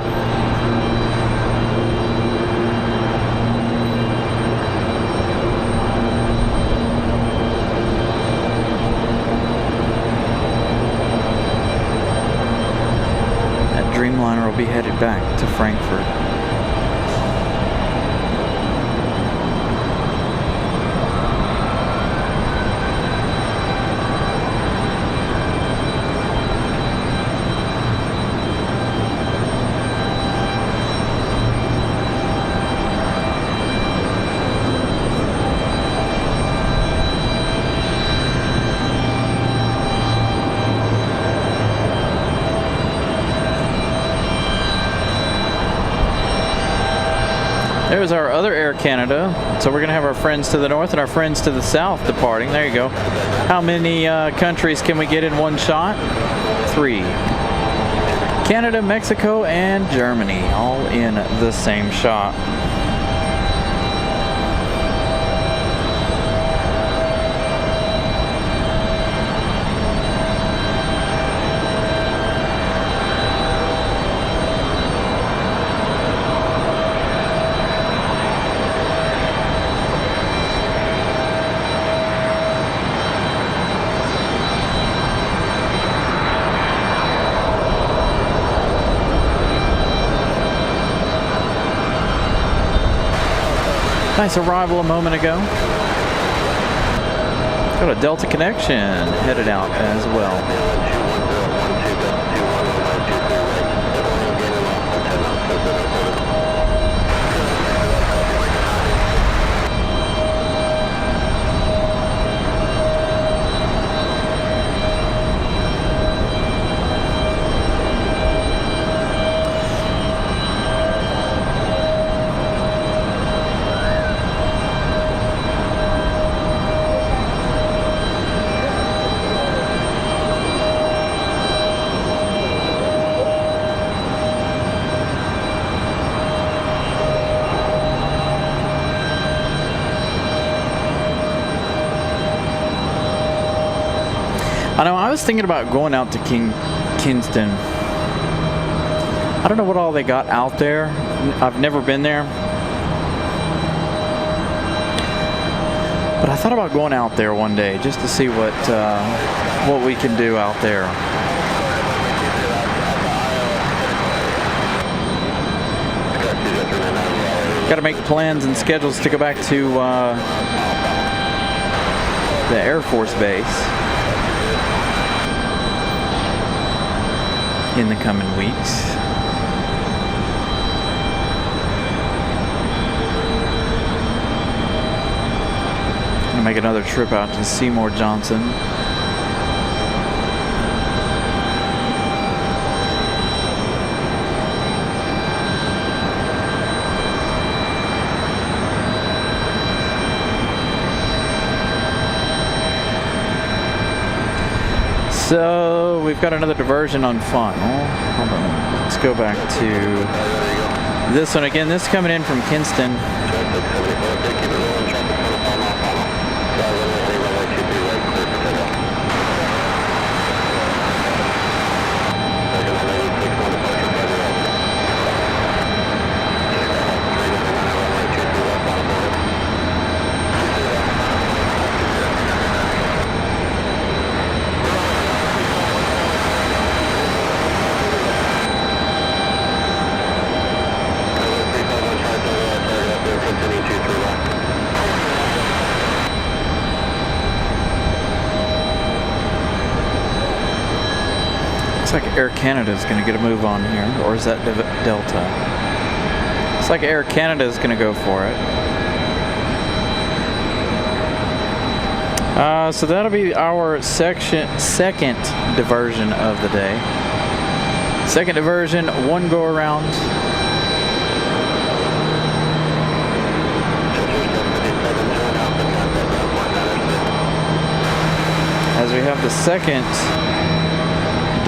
That Dreamliner will be headed back to Frankfurt. There's our other Air Canada. So we're going to have our friends to the north and our friends to the south departing. There you go. How many countries can we get in one shot? 3. Canada, Mexico, and Germany, all in the same shot. Nice arrival a moment ago. Got a Delta connection headed out as well. I know, I was thinking about going out to Kingston. I don't know what all they got out there. I've never been there. But I thought about going out there one day just to see what we can do out there. Got to make plans and schedules to go back to the Air Force Base in the coming weeks. I'm gonna make another trip out to Seymour Johnson. So we've got another diversion on final. Hold on. Let's go back to this one again. This coming in from Kingston. Looks like Air Canada is going to get a move on here, or is that Delta? Looks like Air Canada is going to go for it. So that'll be our second diversion of the day. Second diversion, one go around. As we have the second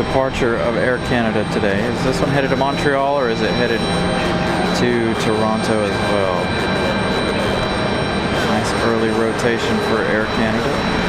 departure of Air Canada today. Is this one headed to Montreal or is it headed to Toronto as well? Nice early rotation for Air Canada.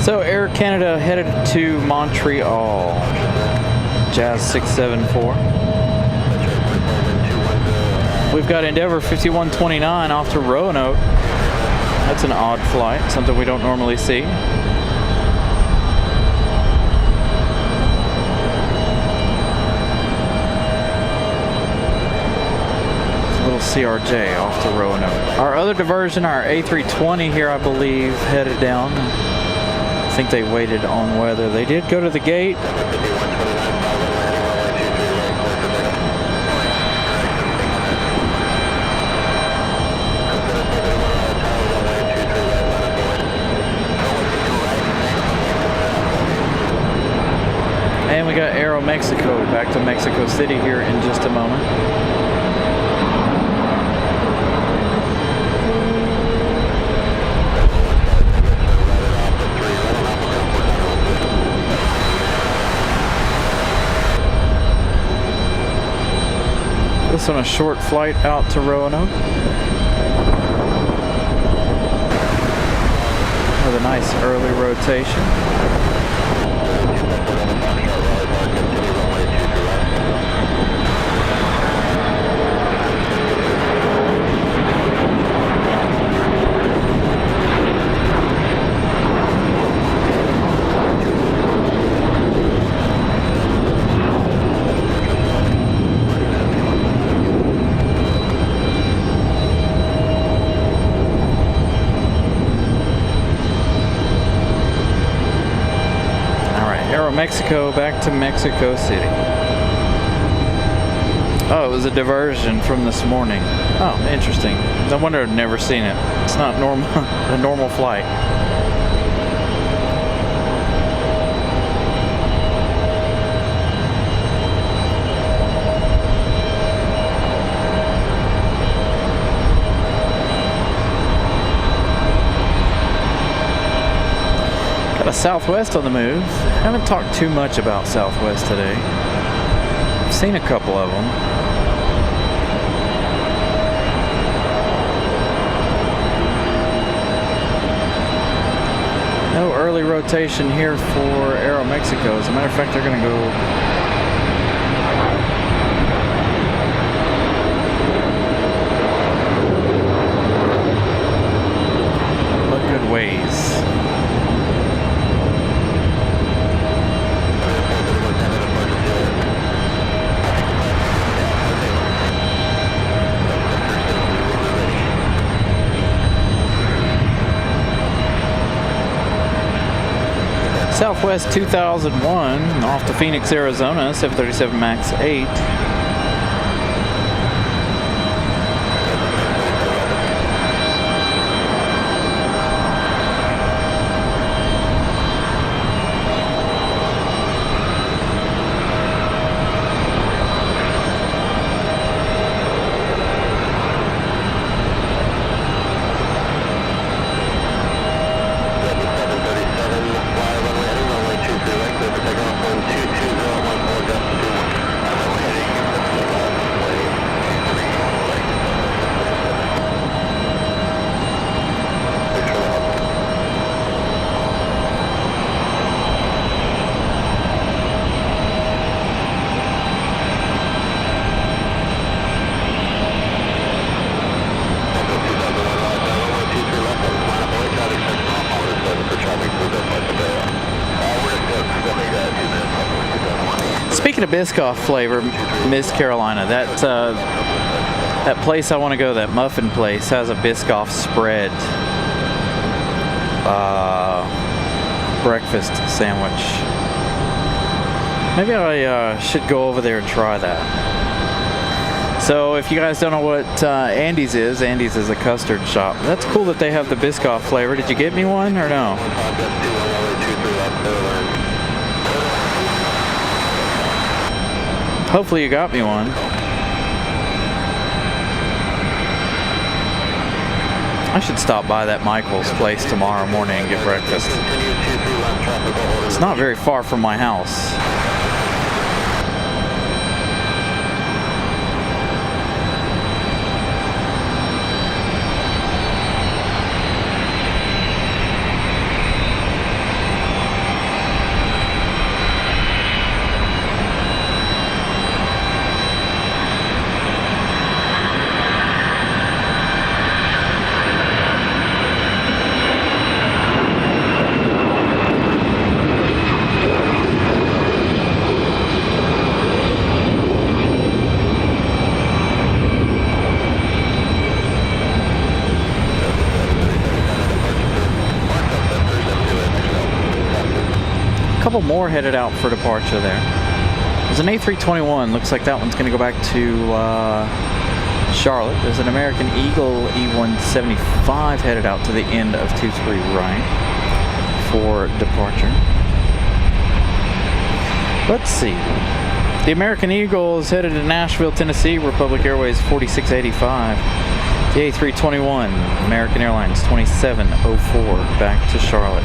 So Air Canada headed to Montreal. Jazz 674. We've got Endeavour 5129 off to Roanoke. That's an odd flight, something we don't normally see. Little CRJ off to Roanoke. Our other diversion, our A320 here, I believe, headed down. I think they waited on weather. They did go to the gate. And we got Aero Mexico back to Mexico City here in just a moment. This on a short flight out to Roanoke. With a nice early rotation. Mexico back to Mexico City. Oh, it was a diversion from this morning. Oh, interesting. No wonder I've never seen it. It's not normal, a normal flight. Got a Southwest on the move. Haven't talked too much about Southwest today. I've seen a couple of them. early rotation here for Aeromexico. As a matter of fact, they're going to go a good ways. Southwest 2001 off to Phoenix, Arizona, 737 MAX 8. Speaking of Biscoff flavor, Miss Carolina, that place I want to go, that muffin place, has a Biscoff spread breakfast sandwich. Maybe I should go over there and try that. So if you guys don't know what Andy's is a custard shop. That's cool that they have the Biscoff flavor. Did you get me one or no? Hopefully you got me one. I should stop by that Michael's place tomorrow morning and get breakfast. It's not very far from my house. Couple more headed out for departure there. There's an A321. Looks like that one's going to go back to Charlotte. There's an American Eagle E175 headed out to the end of 23 right for departure. Let's see. The American Eagle is headed to Nashville, Tennessee. Republic Airways 4685. The A321, American Airlines 2704 back to Charlotte.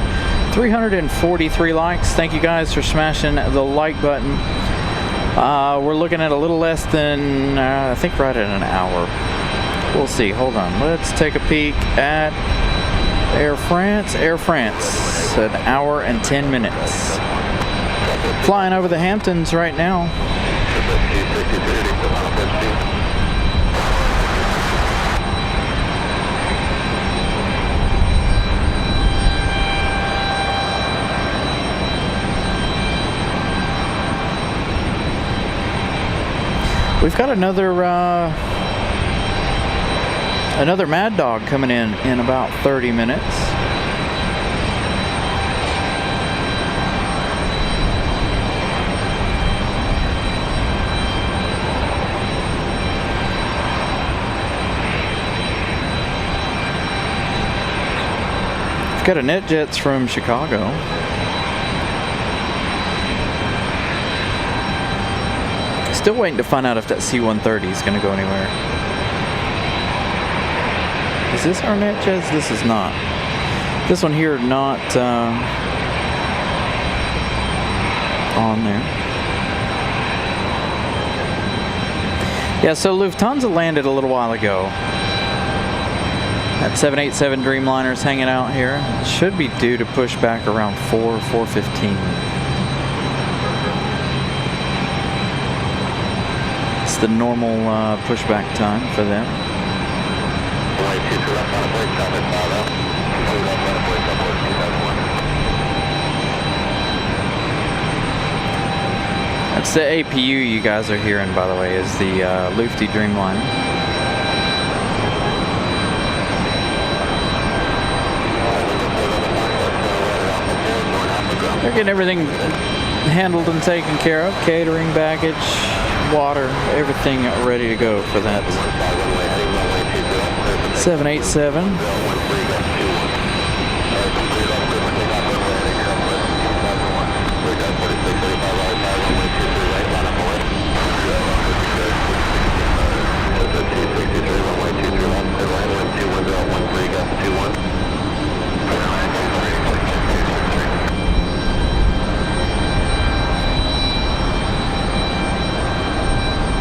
343 likes. Thank you guys for smashing the like button. We're looking at a little less than, I think right at an hour. We'll see. Hold on. Let's take a peek at Air France. Air France, an hour and 10 minutes. Flying over the Hamptons right now. We've got another Mad Dog coming in about 30 minutes. We've got a NetJets from Chicago. Still waiting to find out if that C-130 is going to go anywhere. Is this our NetJets? This is not. This one here not on there. Yeah, so Lufthansa landed a little while ago That 787 Dreamliner's hanging out here. It should be due to push back around 4:15. It's the normal pushback time for them. That's the APU you guys are hearing, by the way, is the Lufty Dreamliner. They're getting everything handled and taken care of. Catering, baggage, water, everything ready to go for that 787.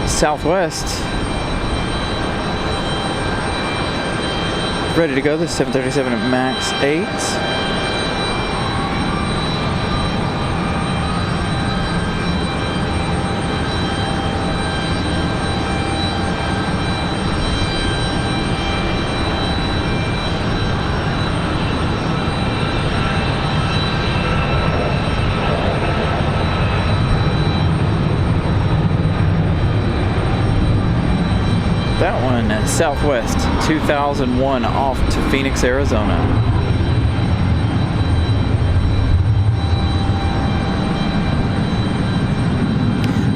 Southwest ready to go. The 737 MAX 8. That one, Southwest 2001 off to Phoenix, Arizona.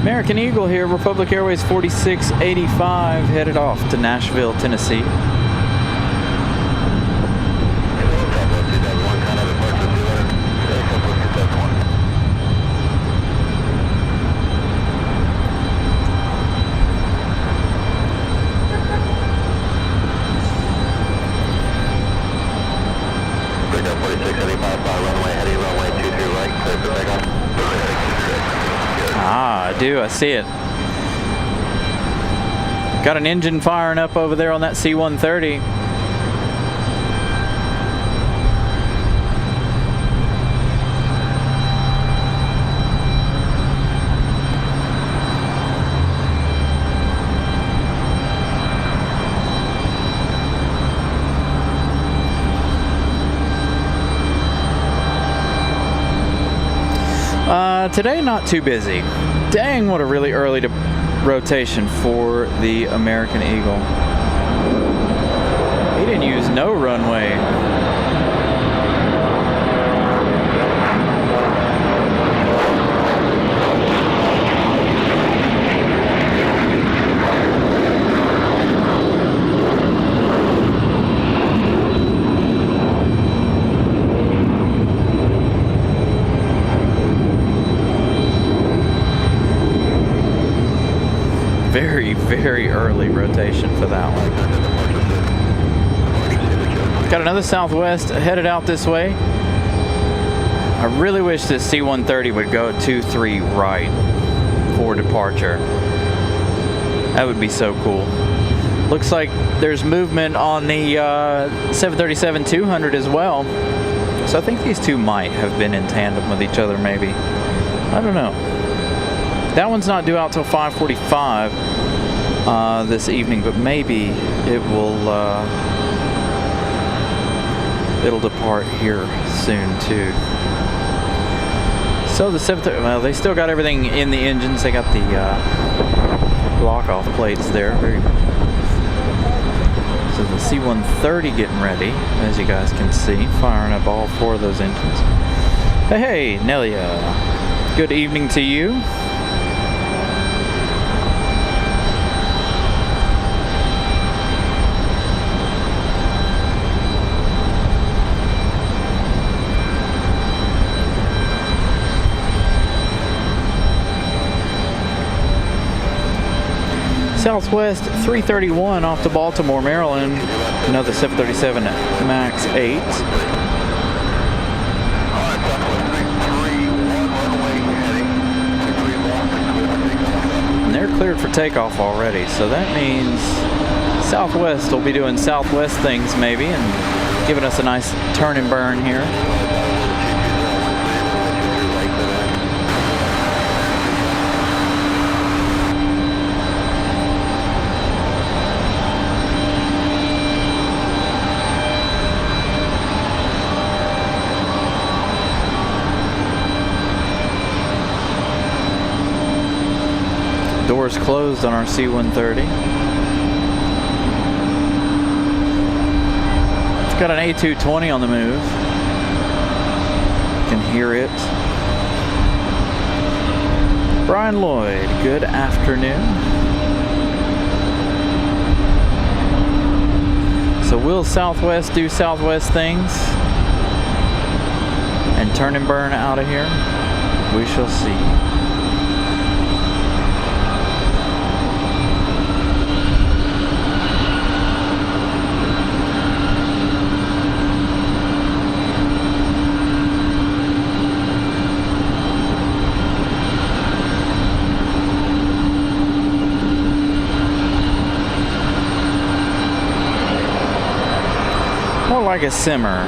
American Eagle here, Republic Airways 4685, headed off to Nashville, Tennessee. I see it. Got an engine firing up over there on that C-130. Today, not too busy. Dang, what a really early rotation for the American Eagle. He didn't use no runway. Very early rotation for that one. Got another Southwest headed out this way. I really wish this C-130 would go 2-3 right for departure. That would be so cool. Looks like there's movement on the 737-200 as well. So I think these two might have been in tandem with each other, maybe. I don't know. That one's not due out till 5:45 this evening, but maybe it will it'll depart here soon too. So the 730, well, they still got everything in the engines. They got the block-off plates there. So the C-130 getting ready, as you guys can see, firing up all four of those engines. Hey, Nelia, good evening to you. Southwest 331 off to Baltimore, Maryland. Another 737 MAX 8. And they're cleared for takeoff already, so that means Southwest will be doing Southwest things maybe and giving us a nice turn and burn here. Doors closed on our C-130. It's got an A220 on the move. You can hear it. Brian Lloyd, good afternoon. So will Southwest do Southwest things and turn and burn out of here? We shall see. More like a simmer.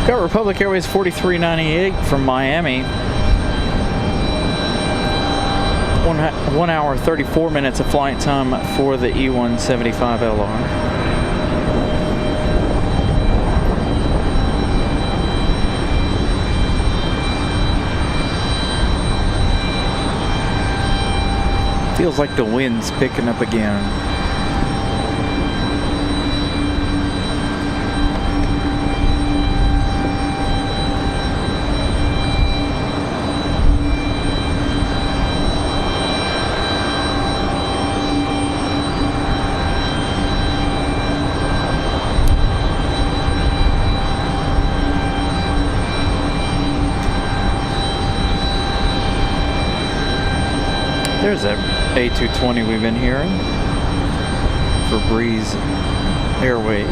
Got Republic Airways 4398 from Miami. 1 hour 34 minutes of flight time for the E175LR. Feels like the wind's picking up again. There's that A220 we've been hearing for Breeze Airways.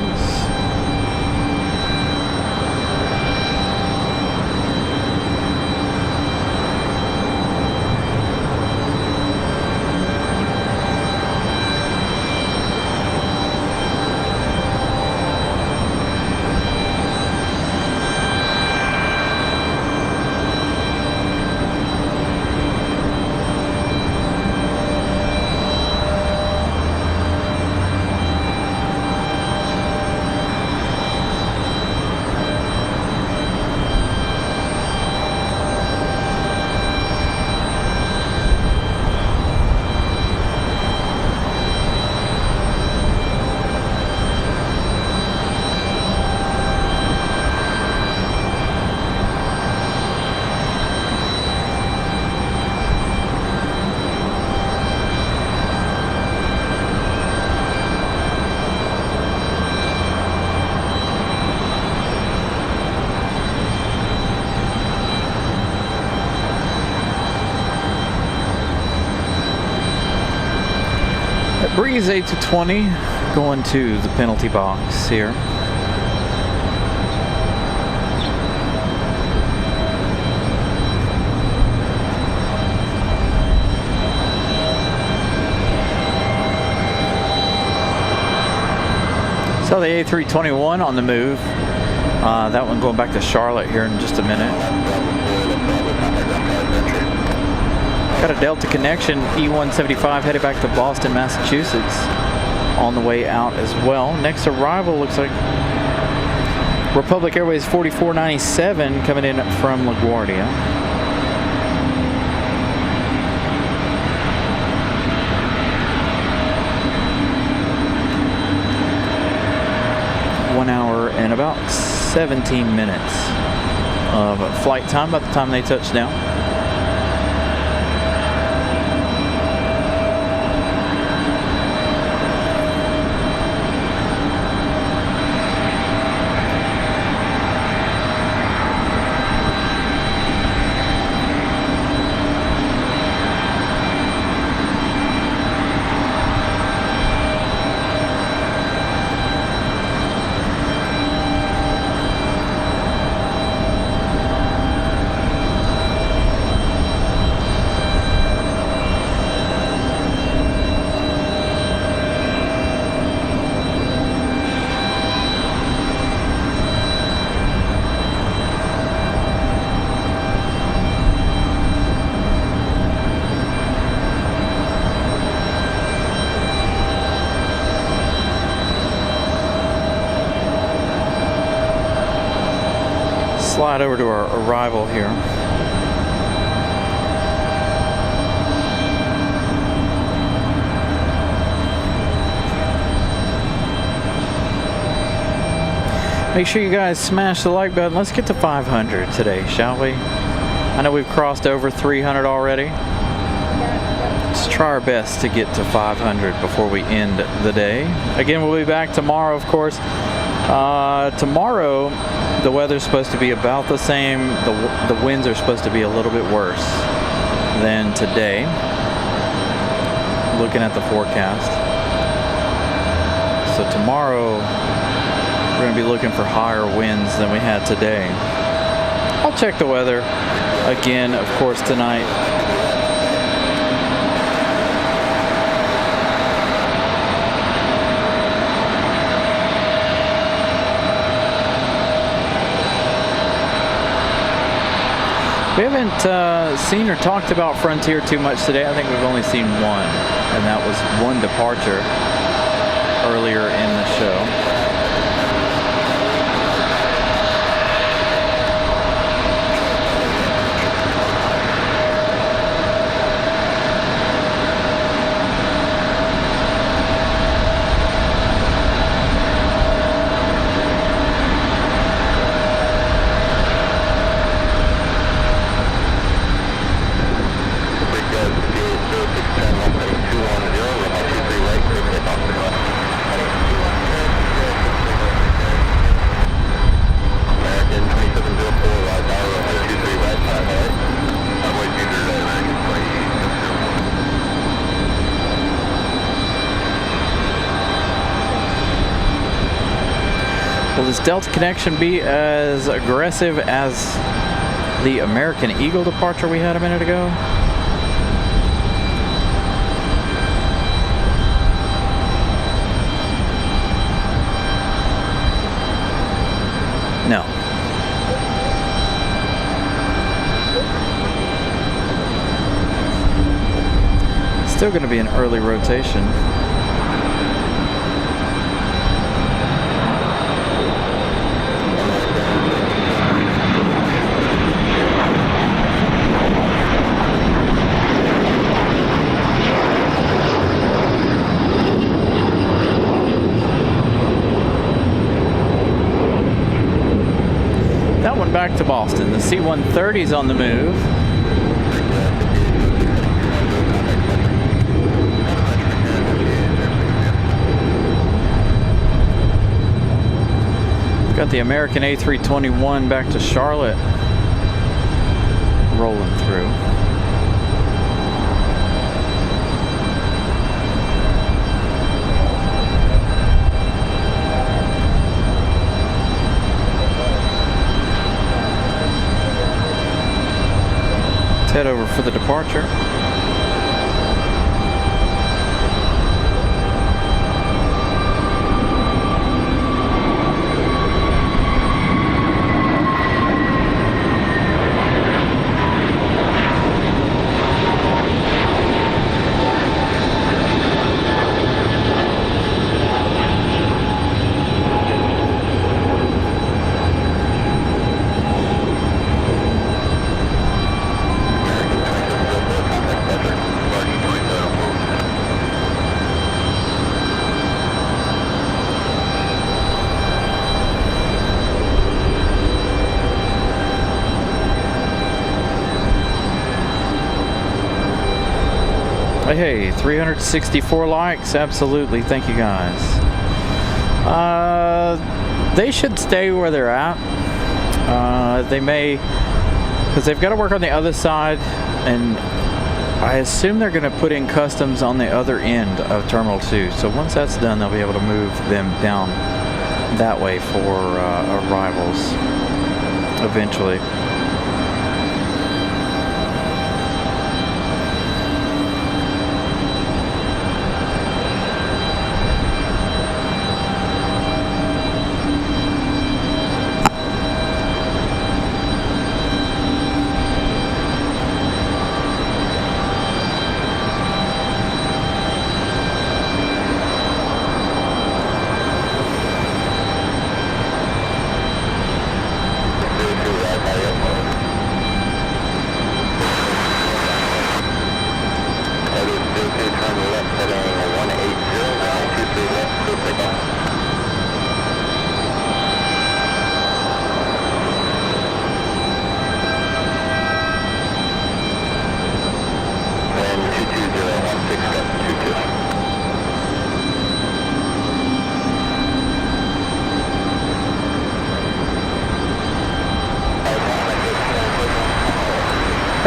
Breeze 8 to 20 going to the penalty box here. So the A321 on the move. That one going back to Charlotte here in just a minute. Got a Delta connection, E175 headed back to Boston, Massachusetts on the way out as well. Next arrival looks like Republic Airways 4497 coming in from LaGuardia. Hour and about 17 minutes of flight time by the time they touch down. Slide over to our arrival here. Make sure you guys smash the like button. Let's get to 500 today, shall we? I know we've crossed over 300 already. Let's try our best to get to 500 before we end the day. Again, we'll be back tomorrow, of course. Tomorrow, the weather's supposed to be about the same. The winds are supposed to be a little bit worse than today. Looking at the forecast. So tomorrow, we're going to be looking for higher winds than we had today. I'll check the weather again, of course, tonight. We haven't seen or talked about Frontier too much today. I think we've only seen one, and that was one departure earlier in the show. Will this Delta connection be as aggressive as the American Eagle departure we had a minute ago? No. Still going to be an early rotation. Back to Boston. The C-130 is on the move. Got the American A321 back to Charlotte rolling through. Head over for the departure. Hey, 364 likes. Absolutely. Thank you guys. They should stay where they're at. They may, because they've got to work on the other side, and I assume they're going to put in customs on the other end of Terminal 2. So once that's done, they'll be able to move them down that way for arrivals eventually.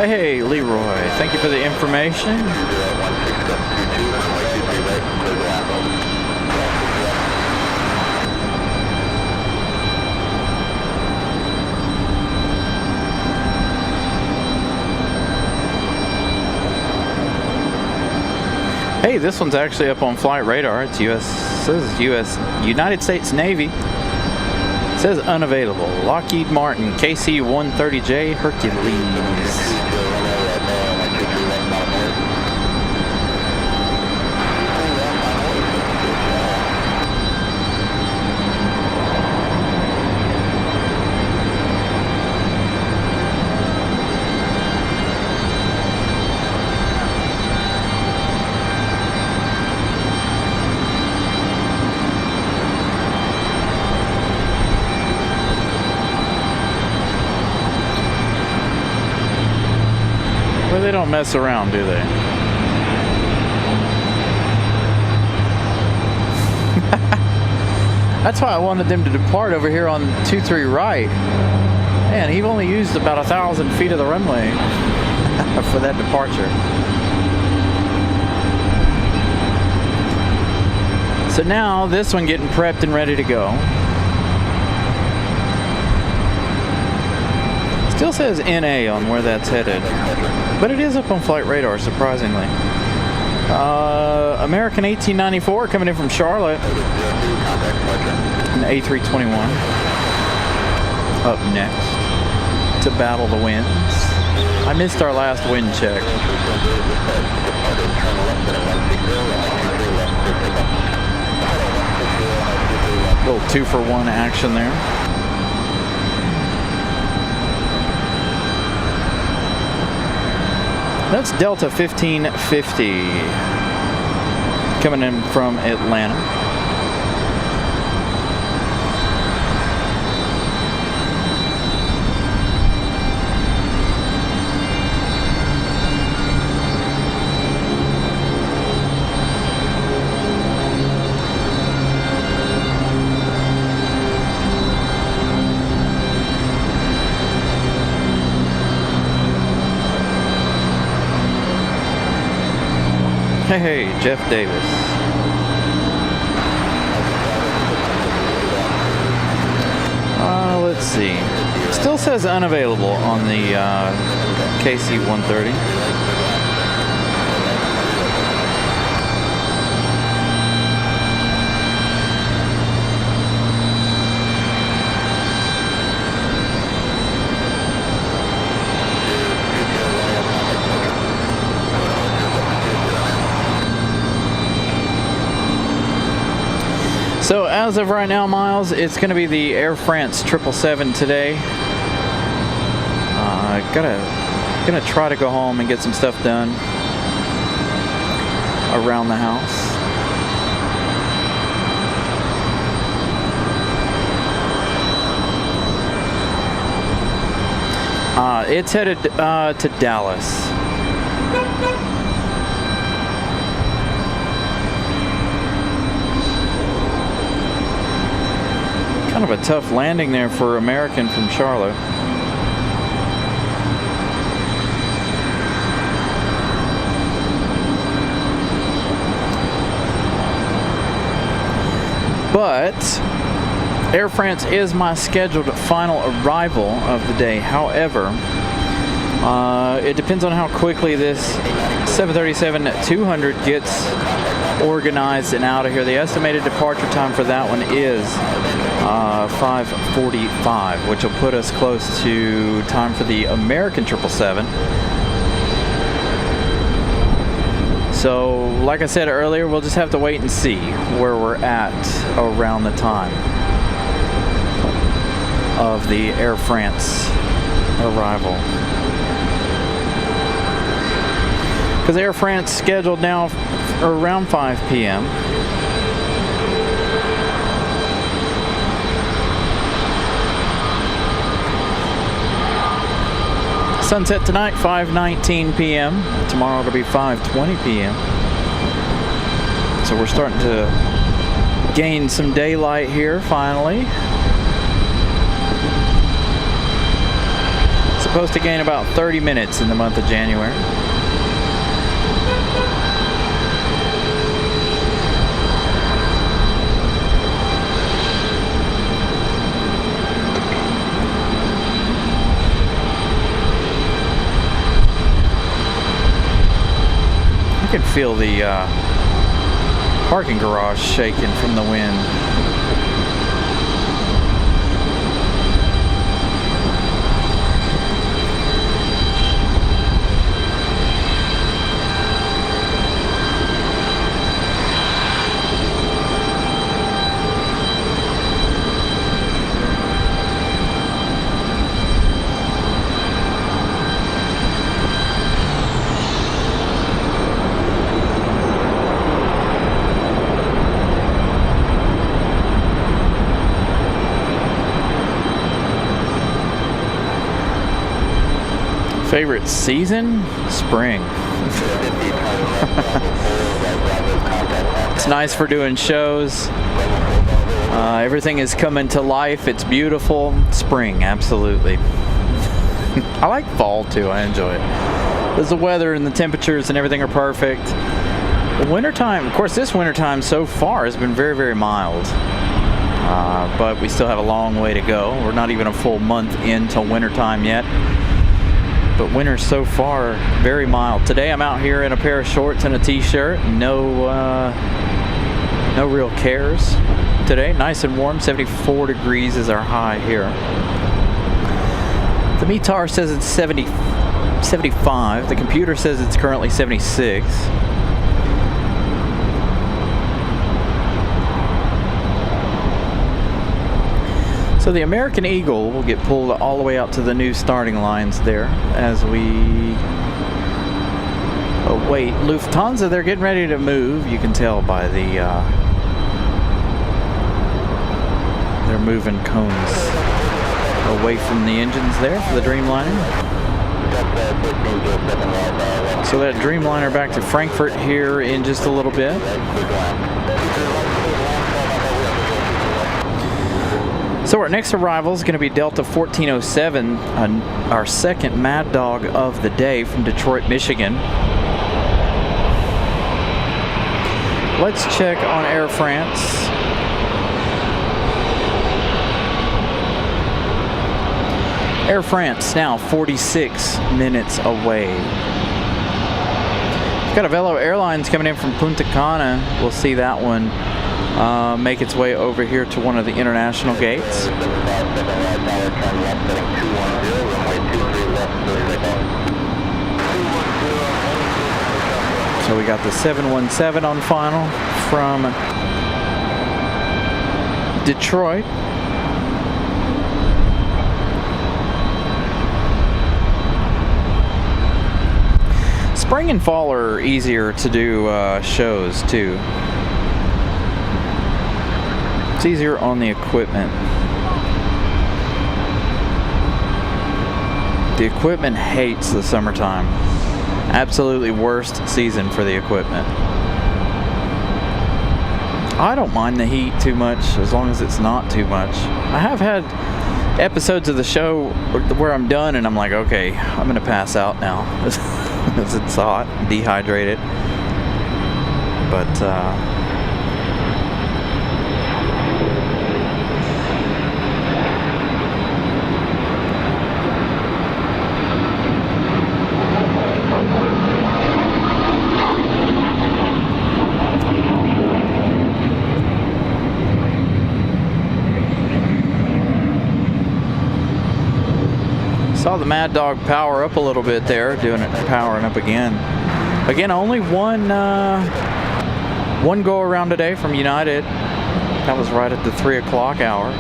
Hey, Leroy, thank you for the information. Hey, this one's actually up on flight radar. It's says United States Navy. It says unavailable. Lockheed Martin KC-130J Hercules. They don't mess around, do they? That's why I wanted them to depart over here on 23 right. Man, he only used about 1,000 feet of the runway for that departure. So now this one getting prepped and ready to go. Still says NA on where that's headed, but it is up on flight radar, surprisingly. American 1894 coming in from Charlotte. An A321 up next to battle the winds. I missed our last wind check. Little 2-for-1 action there. That's Delta 1550 coming in from Atlanta. Hey, Jeff Davis. Let's see. Still says unavailable on the KC-130. So as of right now, Miles, it's going to be the Air France 777 today. Gonna try to go home and get some stuff done around the house. It's headed to Dallas. Kind of a tough landing there for American from Charlotte. But Air France is my scheduled final arrival of the day. However, it depends on how quickly this 737-200 gets organized and out of here. The estimated departure time for that one is 5:45, which will put us close to time for the American 777. So, like I said earlier, we'll just have to wait and see where we're at around the time of the Air France arrival. Because Air France scheduled now around 5 p.m. Sunset tonight, 5:19 p.m. Tomorrow it'll be 5:20 p.m. So we're starting to gain some daylight here finally. Supposed to gain about 30 minutes in the month of January. I can feel the parking garage shaking from the wind. Favorite season? Spring. It's nice for doing shows. Everything is coming to life. It's beautiful. Spring, absolutely. I like fall too. I enjoy it. Because the weather and the temperatures and everything are perfect. The wintertime, of course, this wintertime so far has been very, very mild. But we still have a long way to go. We're not even a full month into wintertime yet. But winter so far, very mild. Today I'm out here in a pair of shorts and a t-shirt. No real cares today. Nice and warm. 74 degrees is our high here. The METAR says it's 75. The computer says it's currently 76. So the American Eagle will get pulled all the way out to the new starting lines there as we await Lufthansa. They're getting ready to move. You can tell by the they're moving cones away from the engines there for the Dreamliner. So that Dreamliner back to Frankfurt here in just a little bit. So our next arrival is going to be Delta 1407, our second Mad Dog of the day from Detroit, Michigan. Let's check on Air France. Air France now 46 minutes away. We've got a Velo Airlines coming in from Punta Cana. We'll see that one make its way over here to one of the international gates. So we got the 717 on final from Detroit. Spring and fall are easier to do shows too. It's easier on the equipment. The equipment hates the summertime. Absolutely worst season for the equipment. I don't mind the heat too much as long as it's not too much. I have had episodes of the show where I'm done and I'm like, okay, I'm gonna pass out now because it's hot, dehydrated. But saw the Mad Dog power up a little bit there, doing it, powering up again. Again, only one go around today from United. That was right at the 3 o'clock hour.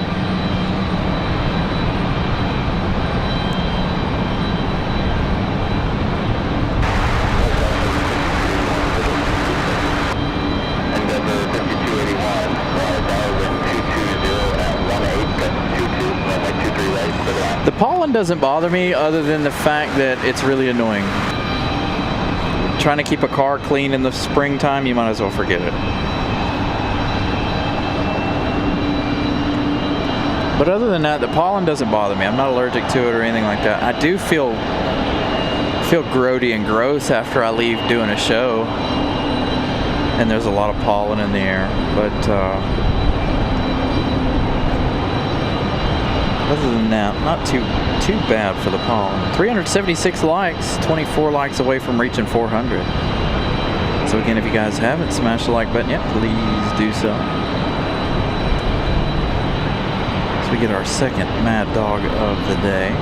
Endeavor 5281, Darwin 220 at 18, 22, runway 23 right, clear line. The pollen doesn't bother me other than the fact that it's really annoying. Trying to keep a car clean in the springtime, you might as well forget it. But other than that, the pollen doesn't bother me. I'm not allergic to it or anything like that. I do feel grody and gross after I leave doing a show, and there's a lot of pollen in the air. But other than that, not too bad for the pollen. 376 likes, 24 likes away from reaching 400. So again, if you guys haven't smashed the like button yet, please do so. So we get our second Mad Dog of the day.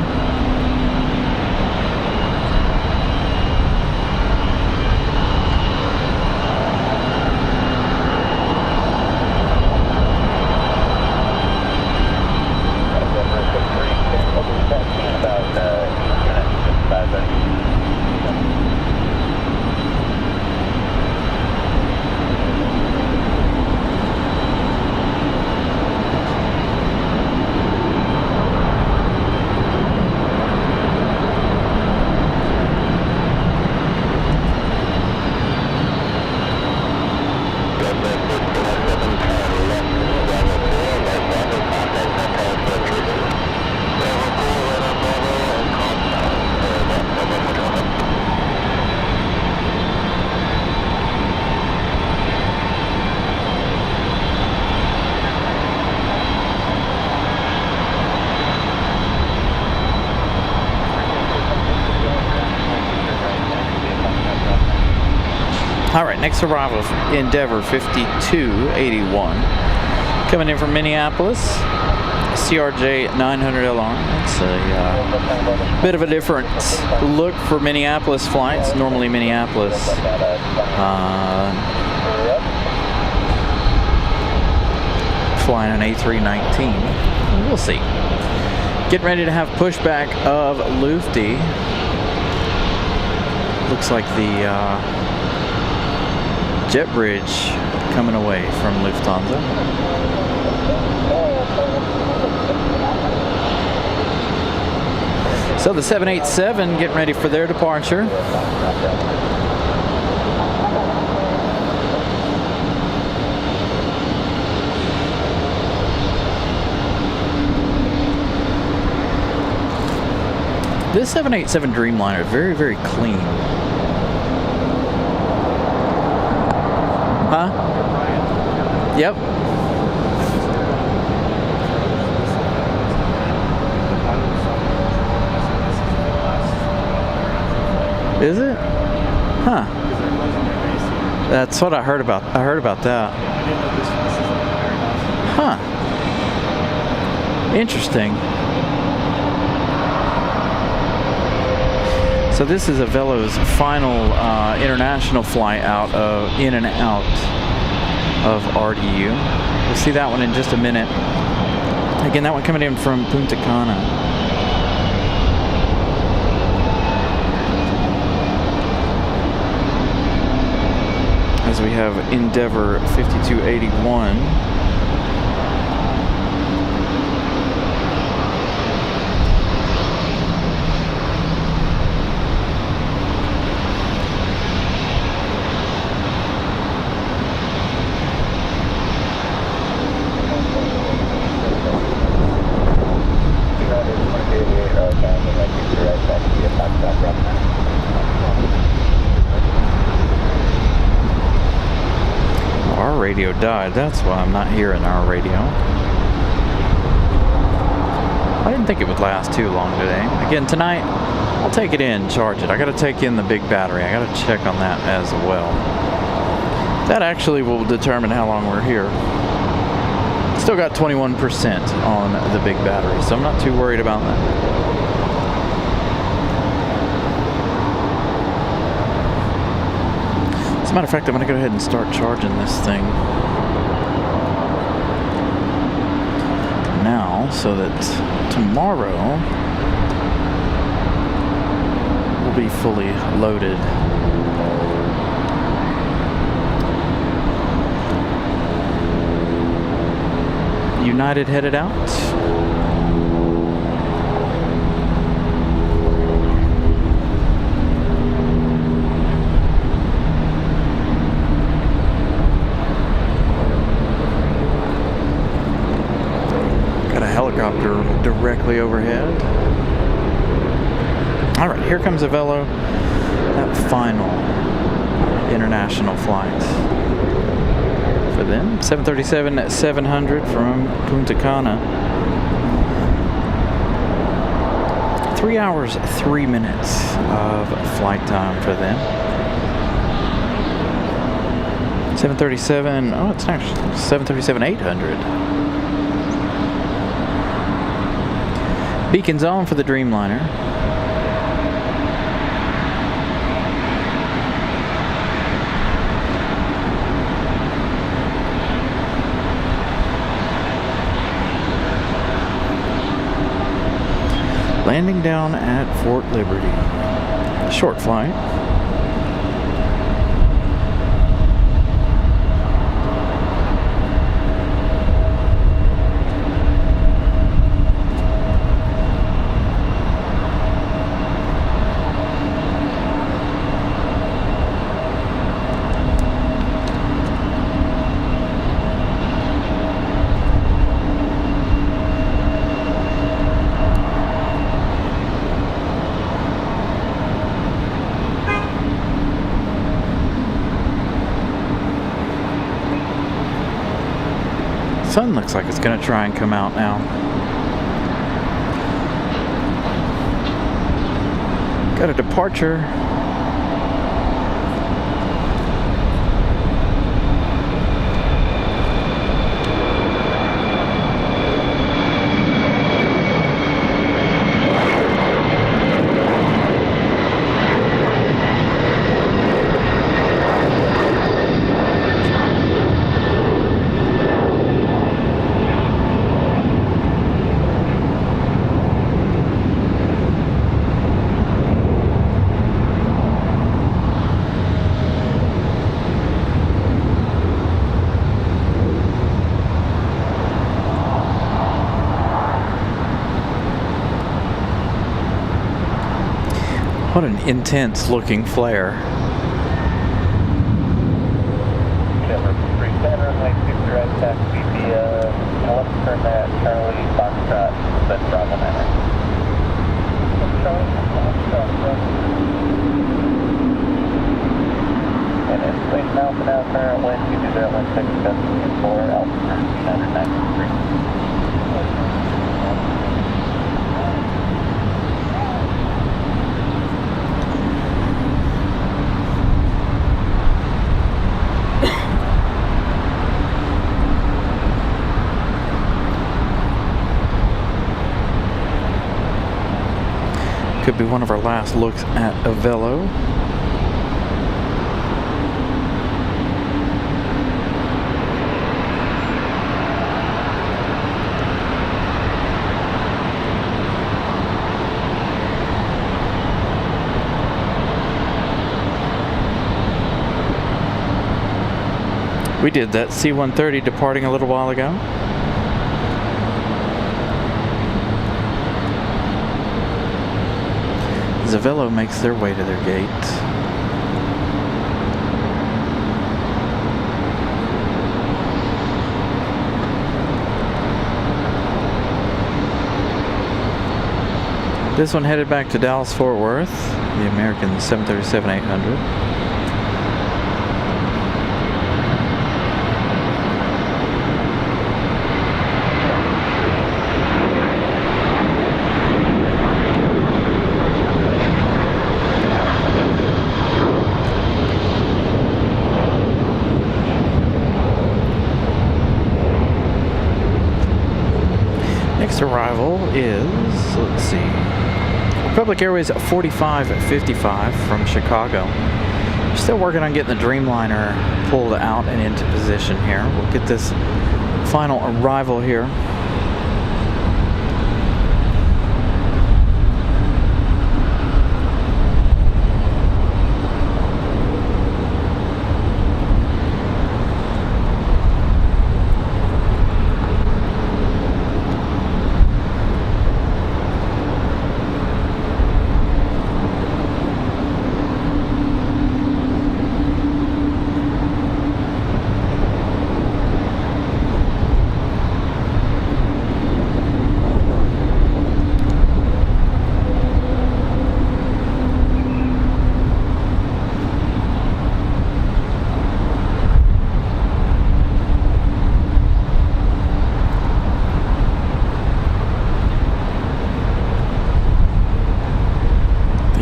All right, next arrival, Endeavor 5281. Coming in from Minneapolis, CRJ 900LR. It's a bit of a different look for Minneapolis flights. Normally Minneapolis flying an A319. We'll see. Getting ready to have pushback of Lufty. Looks like the jet bridge coming away from Lufthansa. So the 787 getting ready for their departure. This 787 Dreamliner is very, very clean. Huh? Yep. Is it? Huh. That's what I heard about. I heard about that. Huh. Interesting. So this is Avelo's final international flight out of in and out of RDU. We'll see that one in just a minute. Again, that one coming in from Punta Cana. As we have Endeavor 5281. radio died. That's why I'm not hearing our radio. I didn't think it would last too long today. Again, tonight, I'll take it in, charge it. I gotta take in the big battery. I gotta check on that as well. That actually will determine how long we're here. Still got 21% on the big battery, so I'm not too worried about that. As a matter of fact, I'm going to go ahead and start charging this thing now so that tomorrow we'll be fully loaded. United headed out. Got a helicopter directly overhead. All right, here comes Avelo. That final international flight for them. 737-700 from Punta Cana. 3 hours, 3 minutes of flight time for them. 737, oh, it's actually 737-800. Beacons on for the Dreamliner. Landing down at Fort Liberty. Short flight. Sun looks like it's going to try and come out now. Got a departure. What an intense looking flare. Turn that Charlie Foxtrot, then Bravo 9. And it's 8 miles an hour current wind, 2016, gusting 4, altitude 993. Could be one of our last looks at Avelo. We did that C-130 departing a little while ago. Avelo makes their way to their gate. This one headed back to Dallas-Fort Worth, the American 737-800. next arrival is, let's see, Republic Airways 4555 from Chicago. We're still working on getting the Dreamliner pulled out and into position here. We'll get this final arrival here.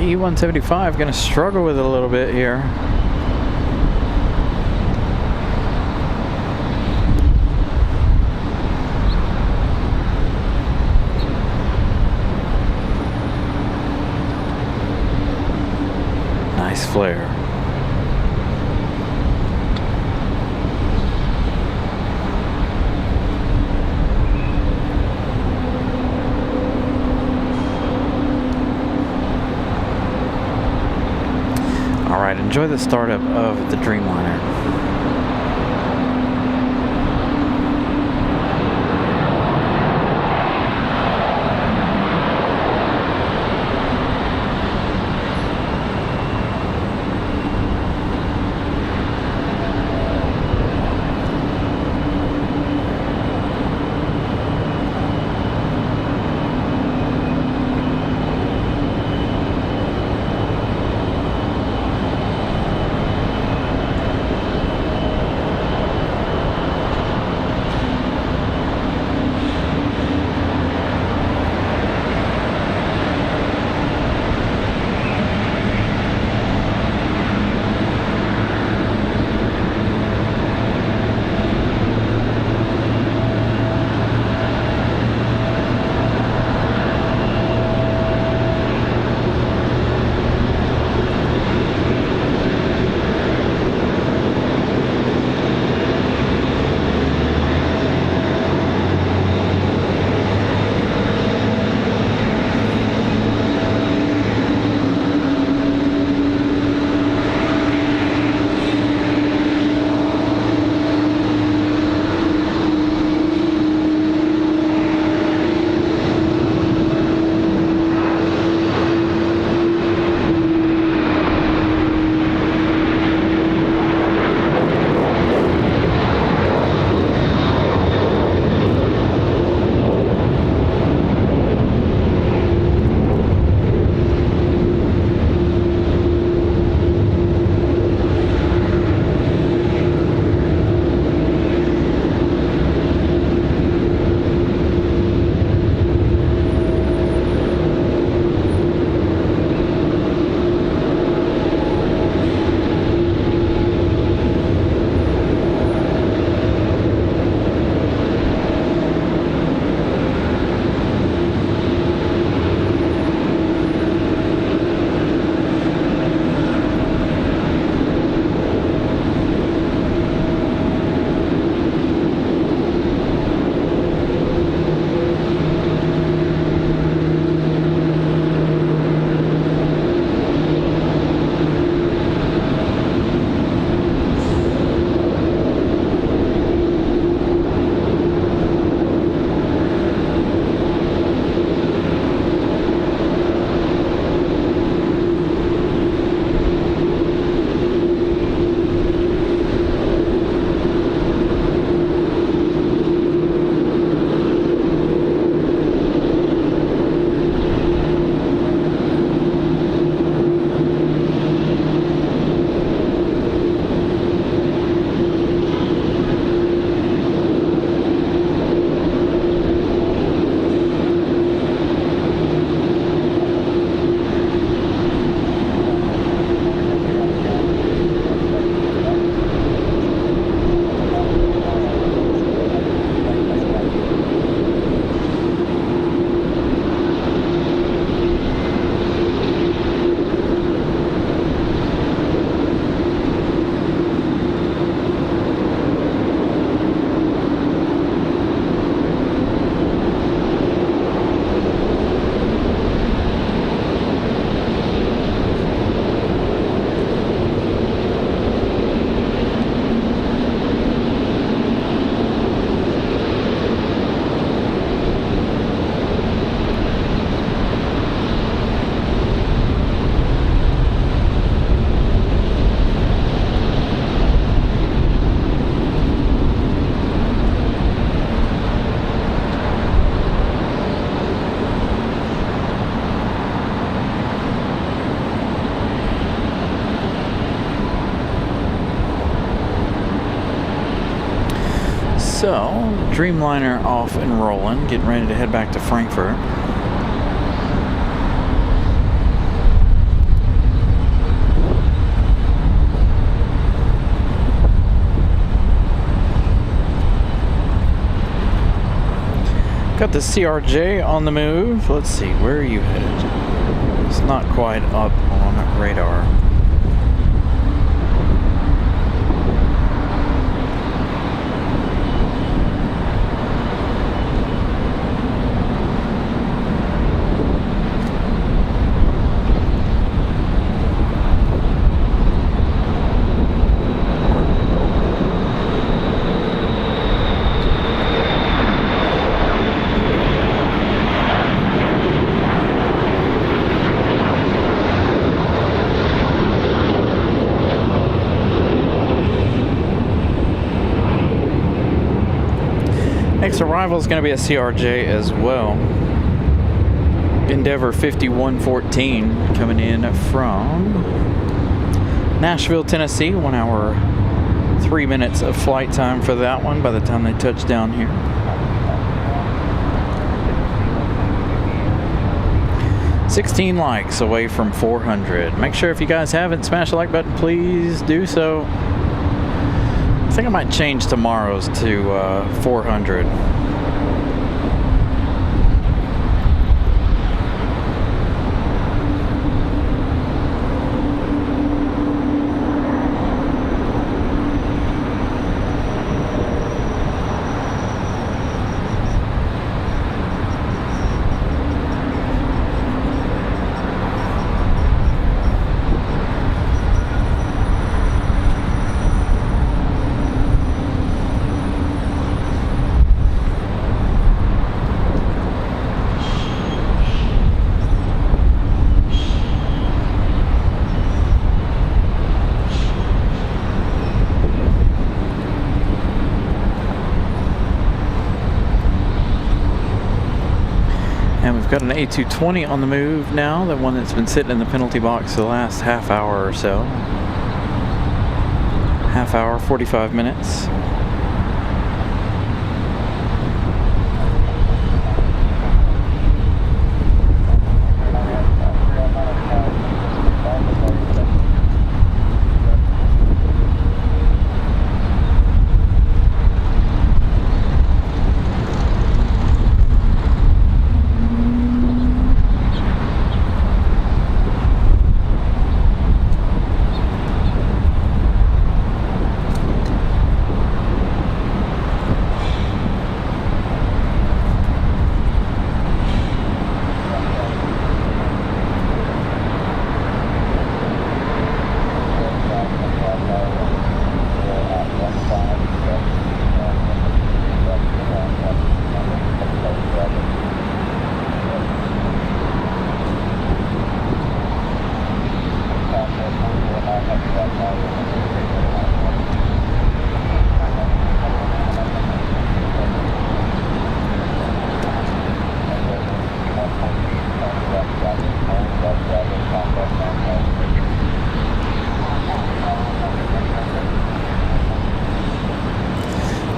E-175 going to struggle with it a little bit here. Nice flare. Alright, enjoy the startup of the Dreamliner. So, Dreamliner off and rolling, getting ready to head back to Frankfurt. Got the CRJ on the move. Let's see, where are you headed? It's not quite up on radar. Next arrival is going to be a CRJ as well. Endeavor 5114 coming in from Nashville, Tennessee. 1 hour, 3 minutes of flight time for that one by the time they touch down here. $16 likes away from 400. Make sure if you guys haven't smashed the like button, please do so. I think I might change tomorrow's to 400. And we've got an A220 on the move now, the one that's been sitting in the penalty box for the last half hour or so. Half hour, 45 minutes.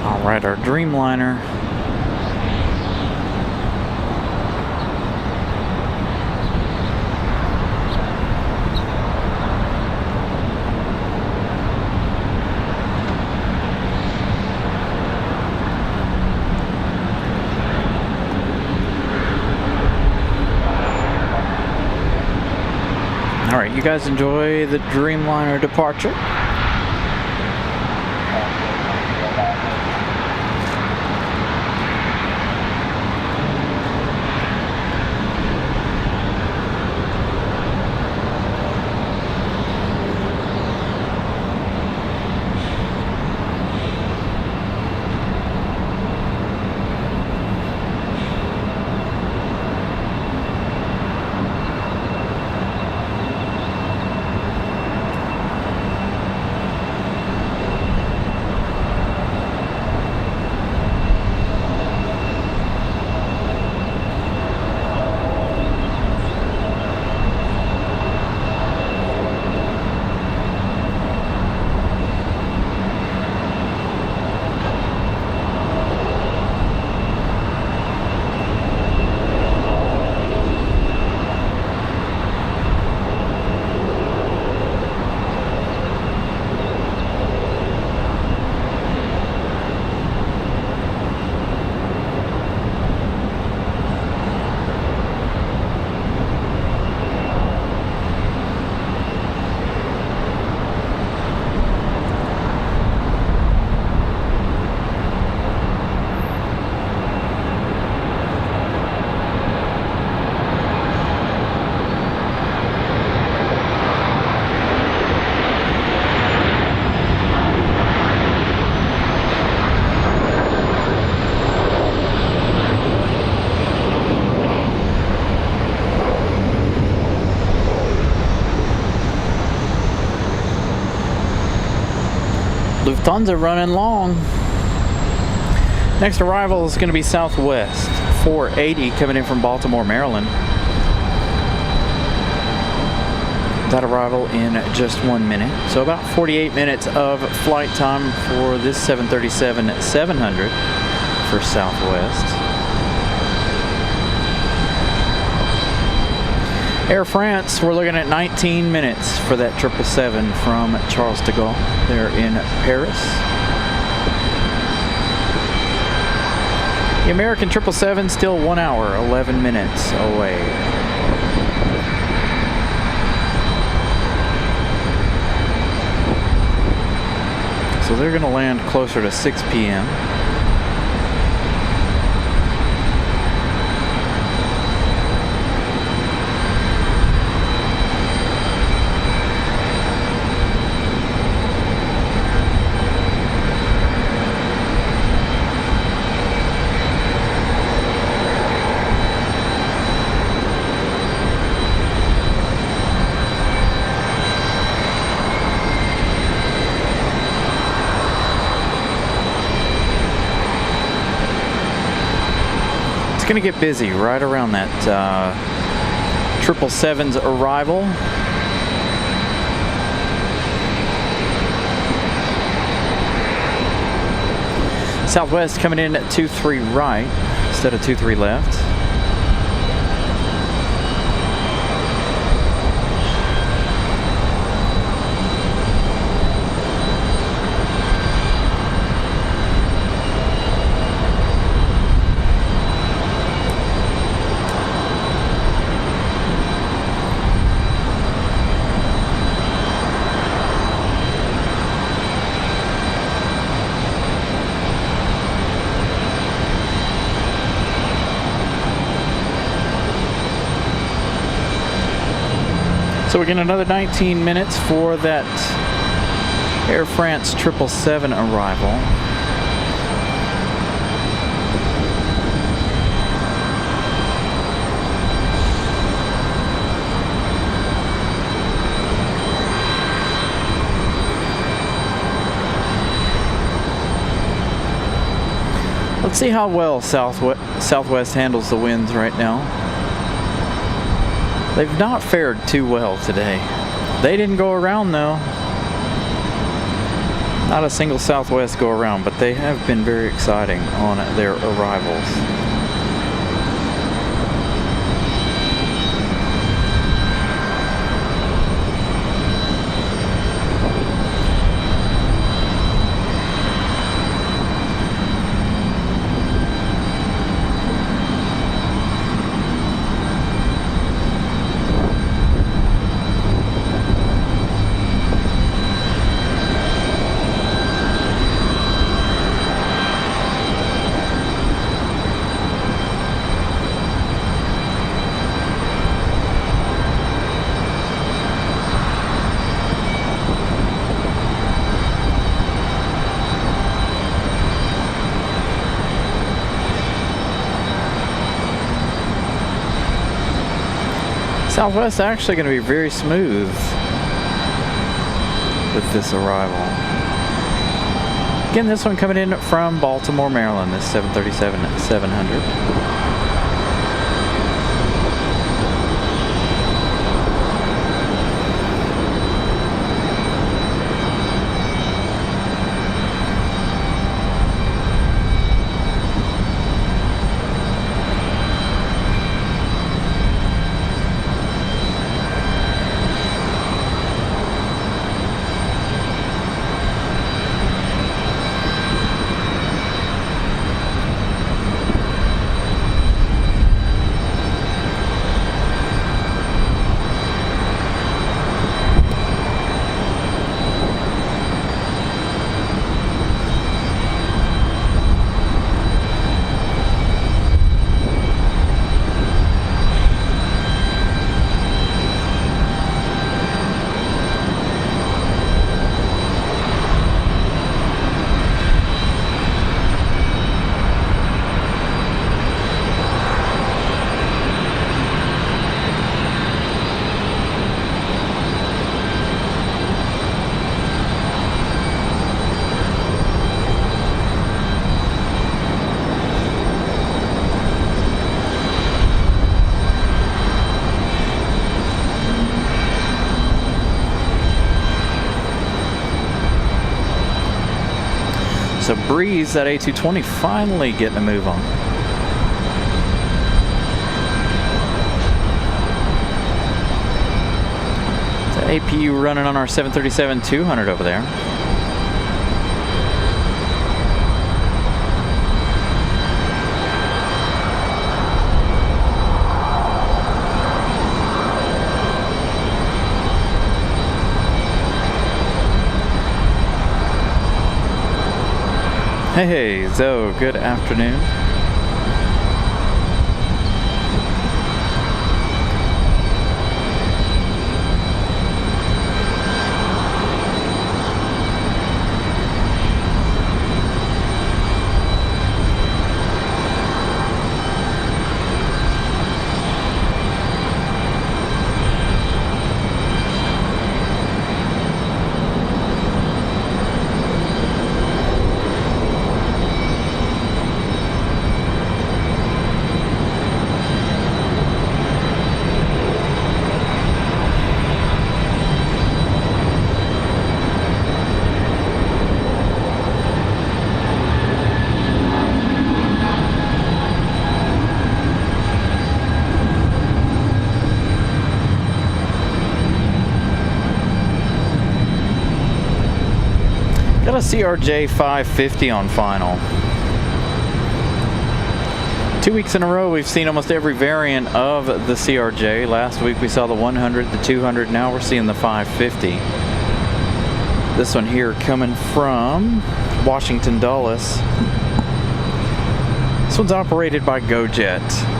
Alright, our Dreamliner. Alright, you guys enjoy the Dreamliner departure. Lufthansa running long. Next arrival is going to be Southwest 480 coming in from Baltimore, Maryland. That arrival in just 1 minute. So about 48 minutes of flight time for this 737-700 for Southwest. Air France, we're looking at 19 minutes for that 777 from Charles de Gaulle there in Paris. The American 777 still 1 hour, 11 minutes away. So they're going to land closer to 6 p.m. It's going to get busy right around that 777's arrival. Southwest coming in at 23 right instead of 23 left. So we get another 19 minutes for that Air France 777 arrival. Let's see how well Southwest handles the winds right now. They've not fared too well today. They didn't go around though. Not a single Southwest go around, but they have been very exciting on their arrivals. Southwest actually going to be very smooth with this arrival. Again, this one coming in from Baltimore, Maryland, this 737-700. So Breeze, that A220, finally getting a move on. The APU running on our 737-200 over there. Hey, Zoe, good afternoon. Got a CRJ 550 on final. 2 weeks in a row we've seen almost every variant of the CRJ. Last week we saw the 100, the 200, now we're seeing the 550. This one here coming from Washington Dulles. This one's operated by GoJet.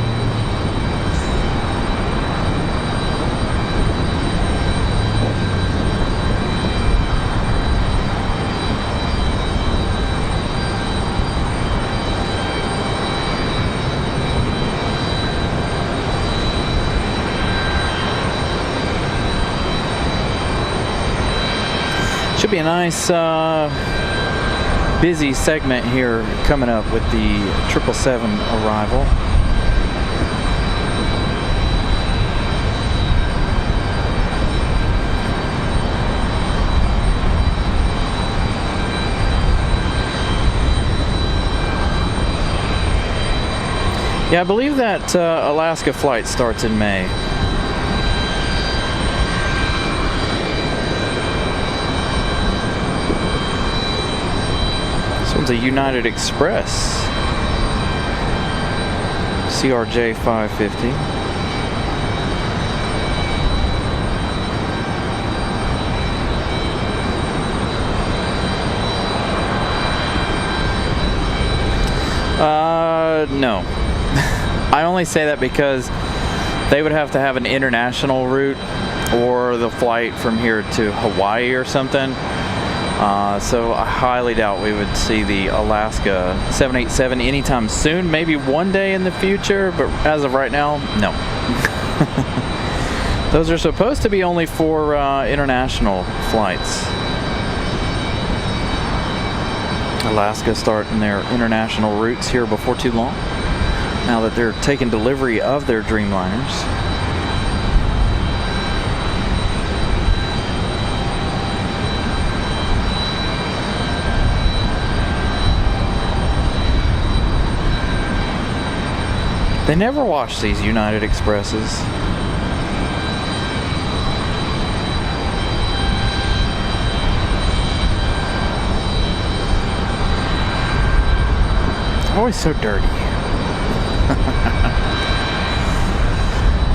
Should be a nice busy segment here coming up with the 777 arrival. Yeah, I believe that Alaska flight starts in May. This one's a United Express CRJ 550. No. I only say that because they would have to have an international route or the flight from here to Hawaii or something. So I highly doubt we would see the Alaska 787 anytime soon. Maybe one day in the future, but as of right now, no. Those are supposed to be only for international flights. Alaska starting their international routes here before too long, now that they're taking delivery of their Dreamliners. They never wash these United Expresses. Always so dirty.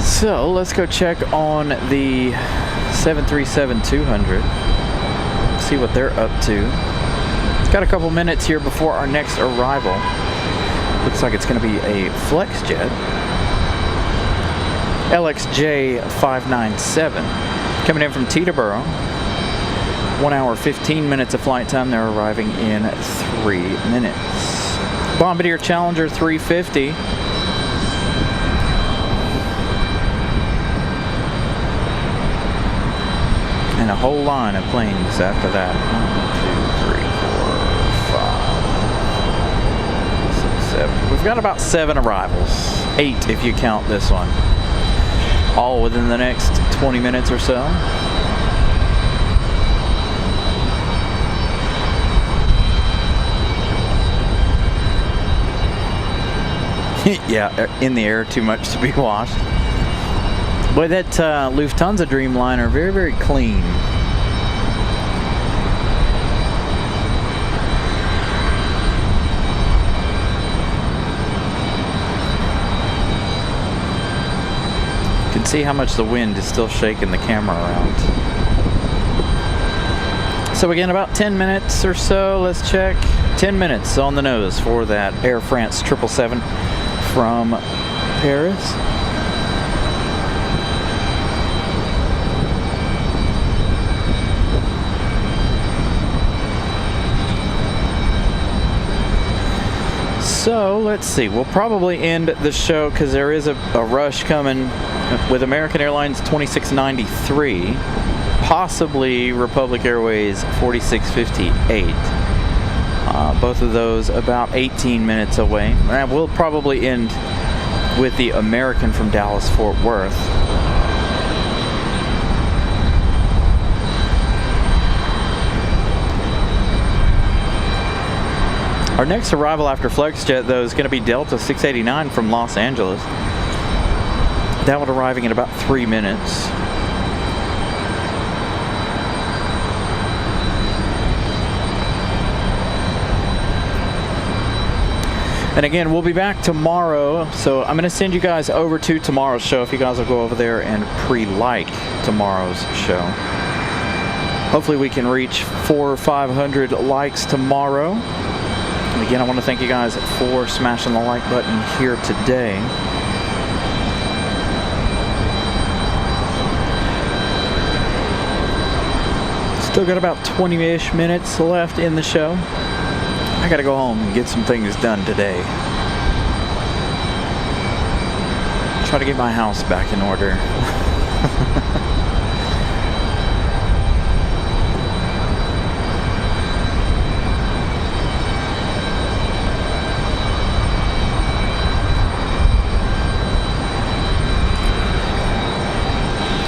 So let's go check on the 737-200. See what they're up to. It's got a couple minutes here before our next arrival. Looks like it's going to be a FlexJet LXJ 597 coming in from Teterboro. 1 hour 15 minutes of flight time. They're arriving in 3 minutes. Bombardier Challenger 350. And a whole line of planes after that. 1, 2, 3, 4, 5, 6, 7. We've got about 7 arrivals. 8 if you count this one. All within the next 20 minutes or so. Yeah, in the air, too much to be washed. Boy, that Lufthansa Dreamliner, very, very clean. You can see how much the wind is still shaking the camera around. So again, about 10 minutes or so, let's check. 10 minutes on the nose for that Air France 777 from Paris. So let's see, we'll probably end the show because there is a rush coming with American Airlines 2693, possibly Republic Airways 4658. Both of those about 18 minutes away. And we'll probably end with the American from Dallas Fort Worth. Our next arrival after FlexJet, though, is going to be Delta 689 from Los Angeles. That one arriving in about 3 minutes. And again, we'll be back tomorrow, so I'm going to send you guys over to tomorrow's show if you guys will go over there and pre-like tomorrow's show. Hopefully we can reach 400 or 500 likes tomorrow. And again, I want to thank you guys for smashing the like button here today. Still got about 20-ish minutes left in the show. I gotta go home and get some things done today. Try to get my house back in order.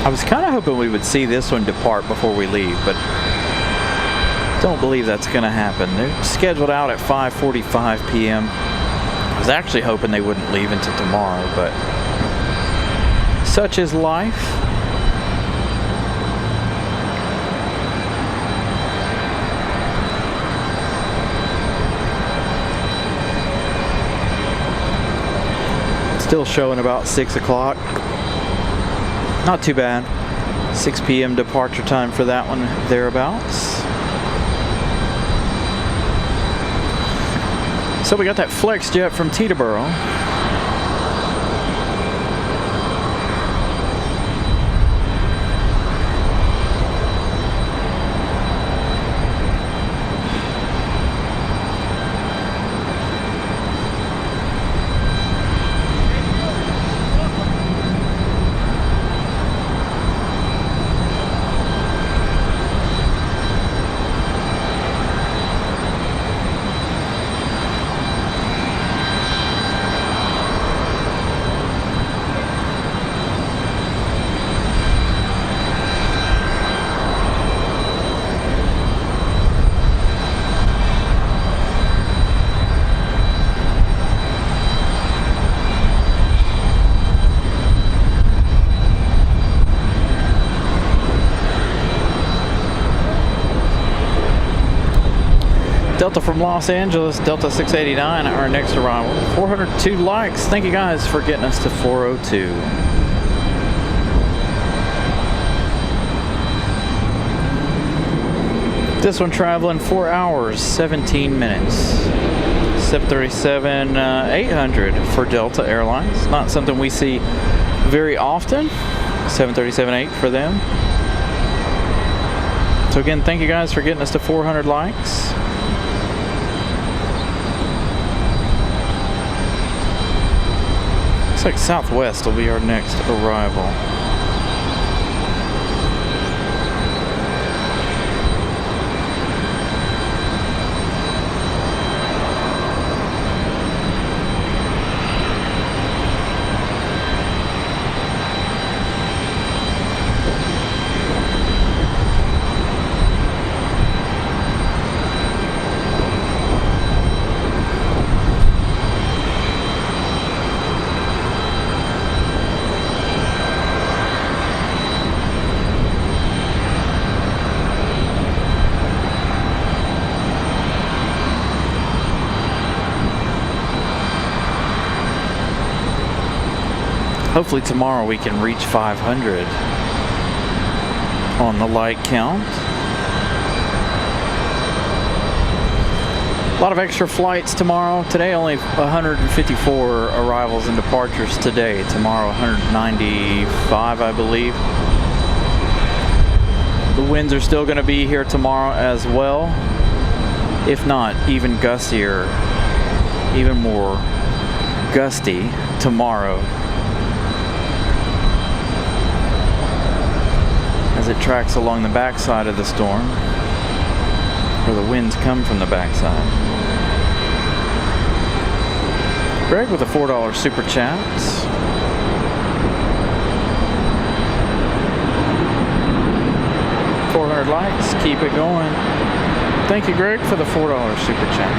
I was kind of hoping we would see this one depart before we leave, but don't believe that's going to happen. They're scheduled out at 5:45 p.m. I was actually hoping they wouldn't leave until tomorrow, but such is life. Still showing about 6 o'clock. Not too bad. 6 p.m. departure time for that one, thereabouts. So we got that FlexJet from Teterboro. Delta from Los Angeles, Delta 689, our next arrival. 402 likes. Thank you guys for getting us to 402. This one traveling 4 hours, 17 minutes. 737-800 for Delta Airlines. Not something we see very often. 737-8 for them. So again, thank you guys for getting us to 400 likes. Looks like Southwest will be our next arrival. Hopefully tomorrow we can reach 500 on the light count. A lot of extra flights tomorrow. Today only 154 arrivals and departures today. Tomorrow 195, I believe. The winds are still going to be here tomorrow as well. If not, even gustier, even more gusty tomorrow. As it tracks along the backside of the storm, or the winds come from the backside. Greg with a $4 super chat. Likes, keep it going. Thank you, Greg, for the $4 super chat.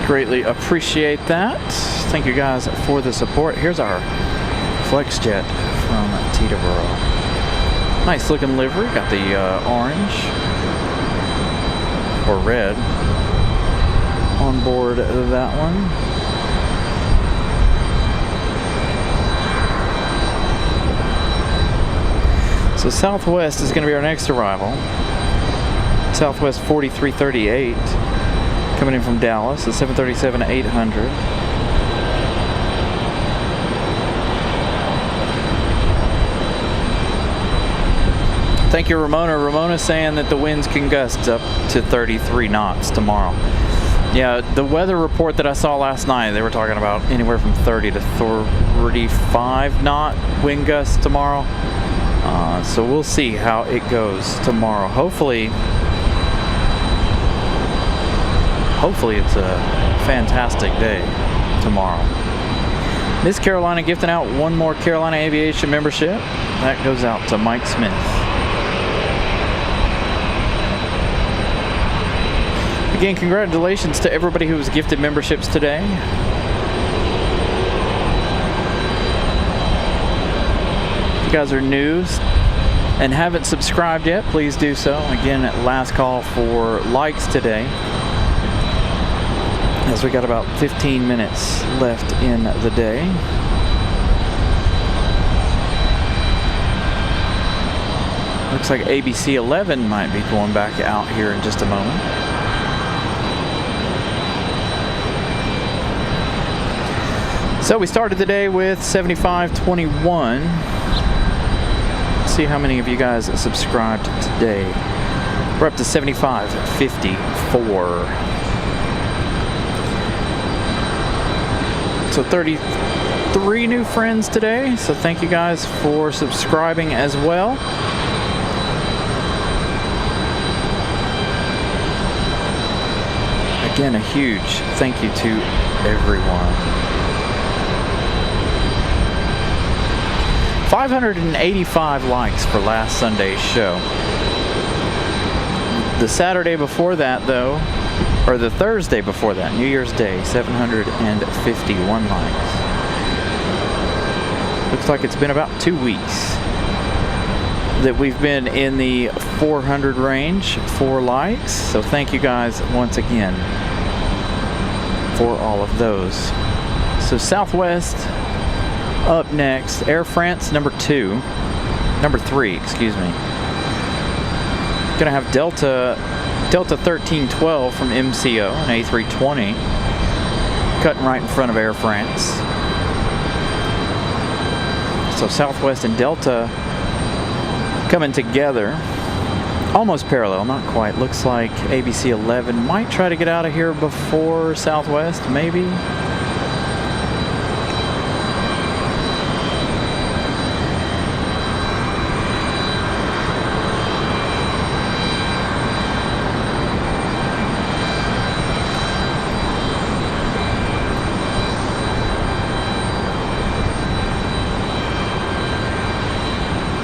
Greatly appreciate that. Thank you guys for the support. Here's our flex jet from Teterboro. Nice looking livery. Got the orange or red on board that one. So Southwest is going to be our next arrival. Southwest 4338 coming in from Dallas, the 737-800. Thank you, Ramona. Ramona's saying that the winds can gust up to 33 knots tomorrow. Yeah, the weather report that I saw last night, they were talking about anywhere from 30 to 35 knot wind gusts tomorrow. So we'll see how it goes tomorrow. Hopefully it's a fantastic day tomorrow. Miss Carolina gifting out one more Carolina Aviation membership. That goes out to Mike Smith. Again, congratulations to everybody who was gifted memberships today. If you guys are new and haven't subscribed yet, please do so. Again, last call for likes today, as we got about 15 minutes left in the day. Looks like ABC 11 might be going back out here in just a moment. So we started the day with 7521. See how many of you guys subscribed today. We're up to 7554. So 33 new friends today. So thank you guys for subscribing as well. Again, a huge thank you to everyone. 585 likes for last Sunday's show. The Saturday before that, though, or the Thursday before that, New Year's Day, 751 likes. Looks like it's been about 2 weeks that we've been in the 400 range for likes. So thank you guys once again for all of those. So Southwest up next, Air France number 3, excuse me. Gonna have Delta 1312 from MCO, an A320, cutting right in front of Air France. So Southwest and Delta coming together, almost parallel, not quite. Looks like ABC 11 might try to get out of here before Southwest, maybe.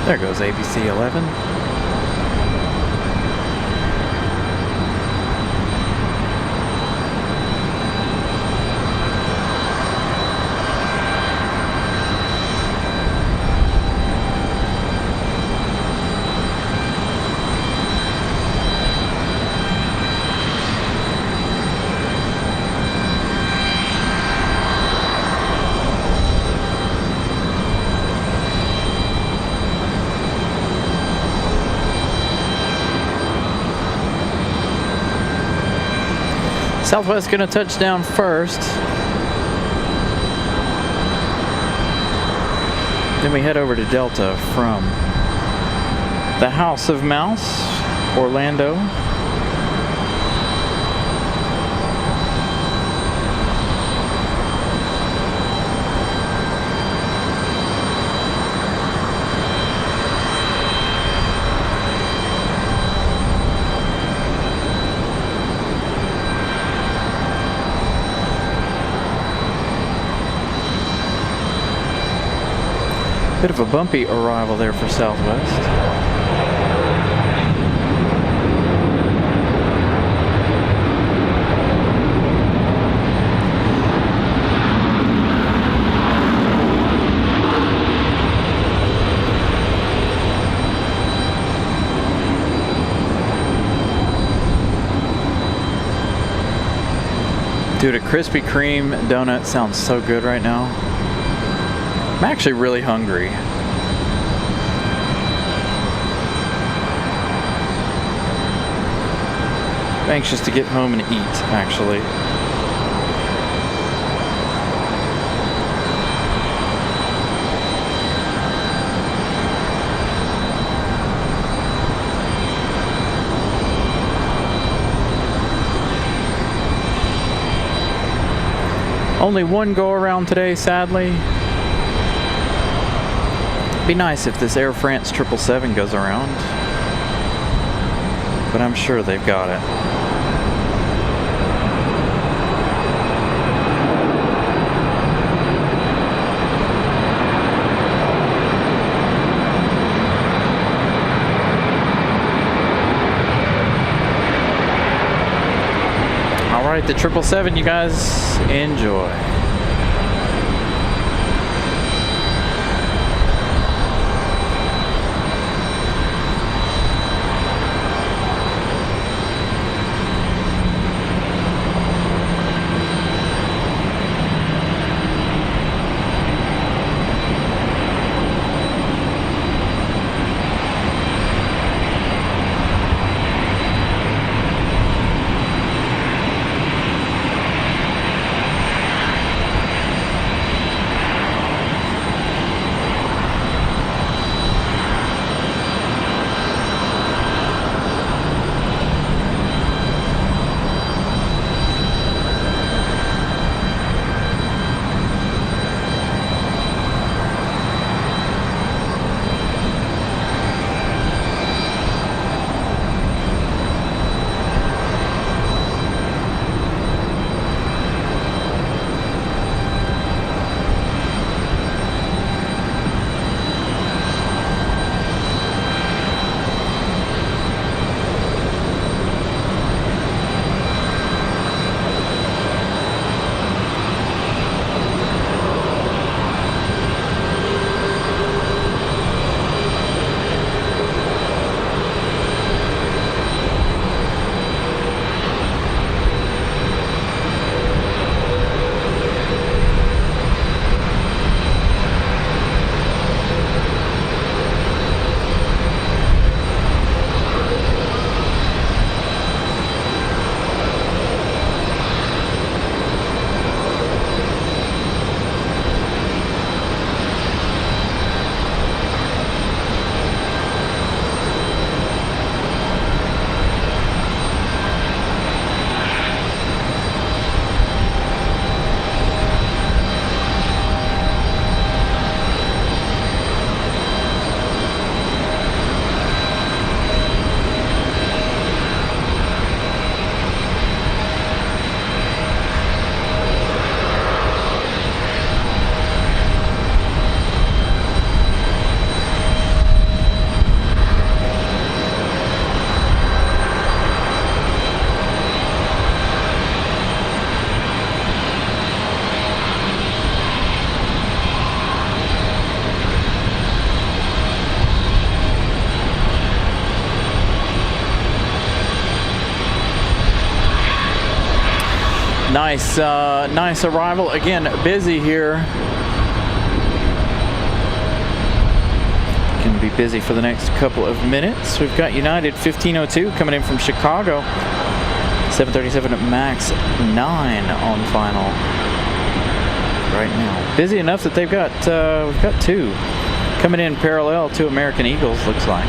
There goes ABC 11. Southwest gonna touch down first. Then we head over to Delta from the House of Mouse, Orlando. Bit of a bumpy arrival there for Southwest. Dude, a Krispy Kreme donut sounds so good right now. I'm actually really hungry. I'm anxious to get home and eat, actually. Only one go around today, sadly. Be nice if this Air France 777 goes around, but I'm sure they've got it. All right, the 777, you guys enjoy. Nice arrival. Again, busy here. Going to be busy for the next couple of minutes. We've got United 1502 coming in from Chicago. 737 MAX 9 on final right now. Busy enough that they've got we've got two coming in parallel. Two American Eagles, looks like,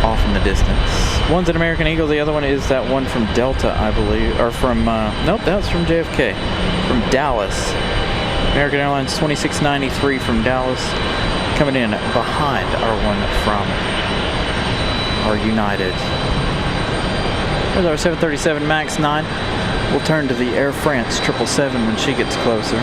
off in the distance. One's an American Eagle, the other one is that one from Delta, I believe, or from nope, that's from JFK, from Dallas. American Airlines 2693 from Dallas, coming in behind our one from our United. There's our 737 MAX 9. We'll turn to the Air France 777 when she gets closer.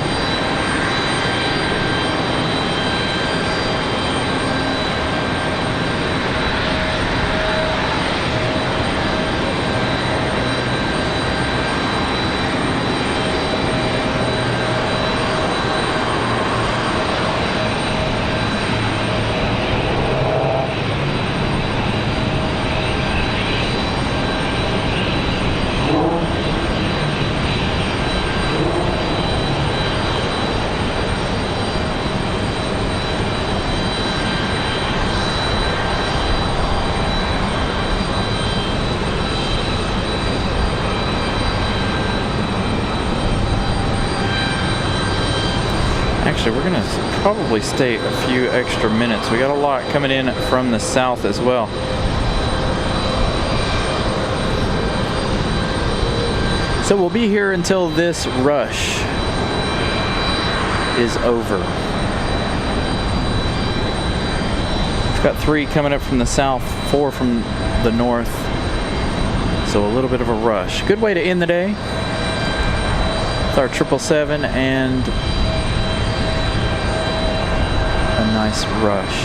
We're gonna probably stay a few extra minutes. We got a lot coming in from the south as well. So we'll be here until this rush is over. We've got 3 coming up from the south, 4 from the north. So a little bit of a rush. Good way to end the day with our 777 and nice rush.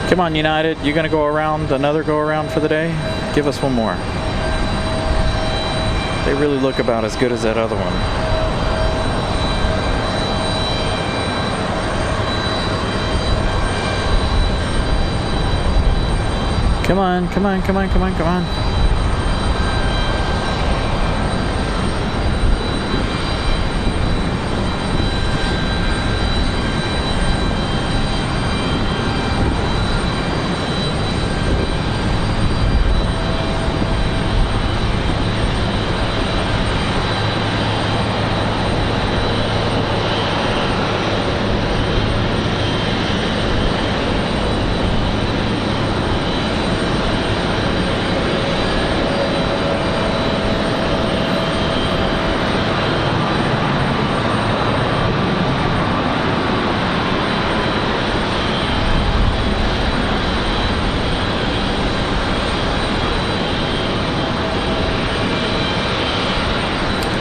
Come on, United, you gonna go around another go around for the day? Give us one more. They really look about as good as that other one. Come on, come on, come on, come on, come on.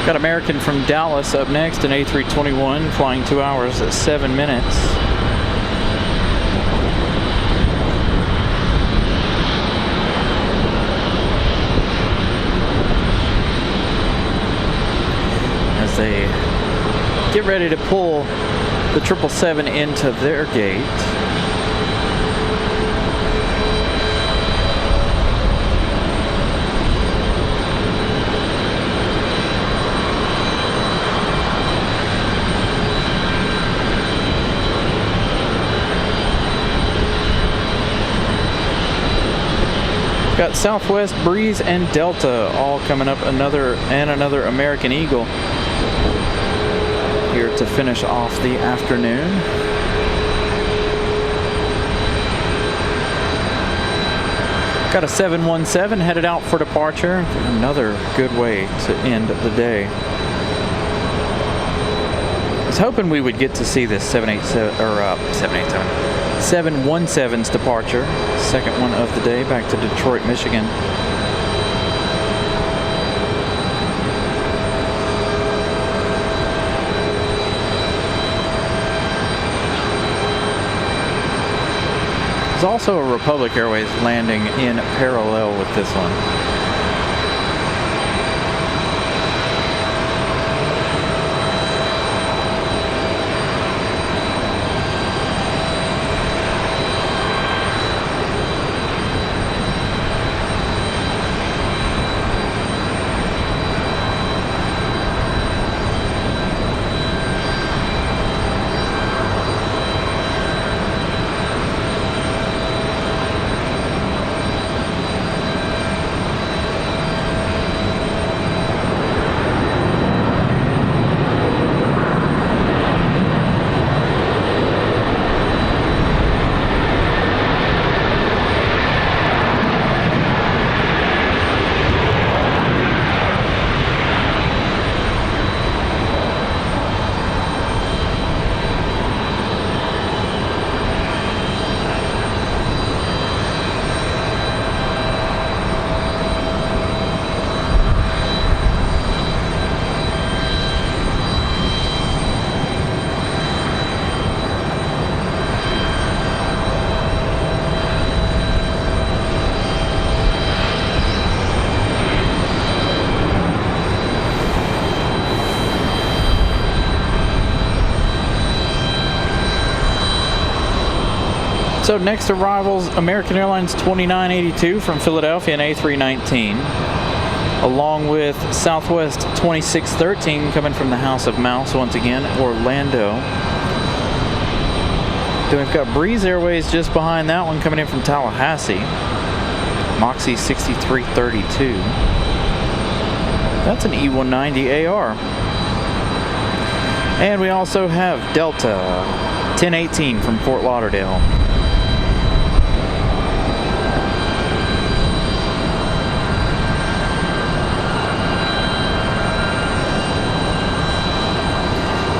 Got American from Dallas up next, an A321 flying 2 hours at 7 minutes. As they get ready to pull the 777 into their gate. Got Southwest, Breeze, and Delta all coming up, another American Eagle here to finish off the afternoon. Got a 717 headed out for departure. Another good way to end the day. I was hoping we would get to see this 717's departure, second one of the day, back to Detroit, Michigan. There's also a Republic Airways landing in parallel with this one. So next arrivals, American Airlines 2982 from Philadelphia and A319, along with Southwest 2613 coming from the House of Mouse once again, Orlando. Then we've got Breeze Airways just behind that one coming in from Tallahassee, Moxie 6332. That's an E190 AR. And we also have Delta 1018 from Fort Lauderdale.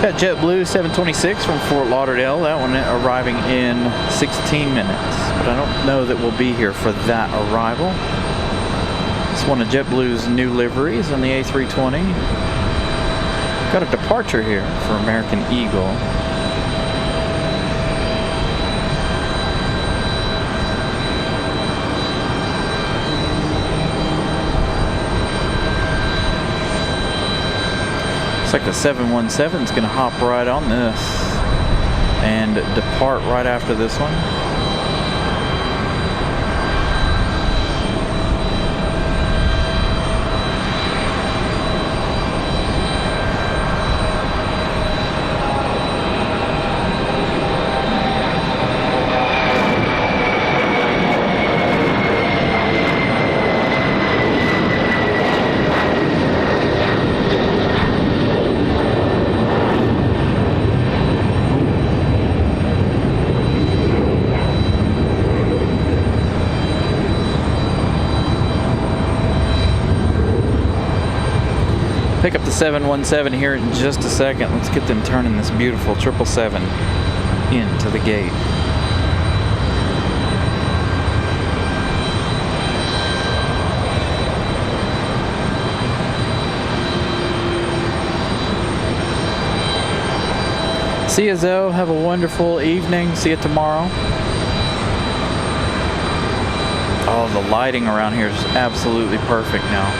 Got JetBlue 726 from Fort Lauderdale. That one arriving in 16 minutes. But I don't know that we'll be here for that arrival. It's one of JetBlue's new liveries on the A320. Got a departure here for American Eagle. Looks like the 717 is going to hop right on this and depart right after this one. Pick up the 717 here in just a second. Let's get them turning this beautiful 777 into the gate. See you, Zoe. Have a wonderful evening. See you tomorrow. Oh, the lighting around here is absolutely perfect now.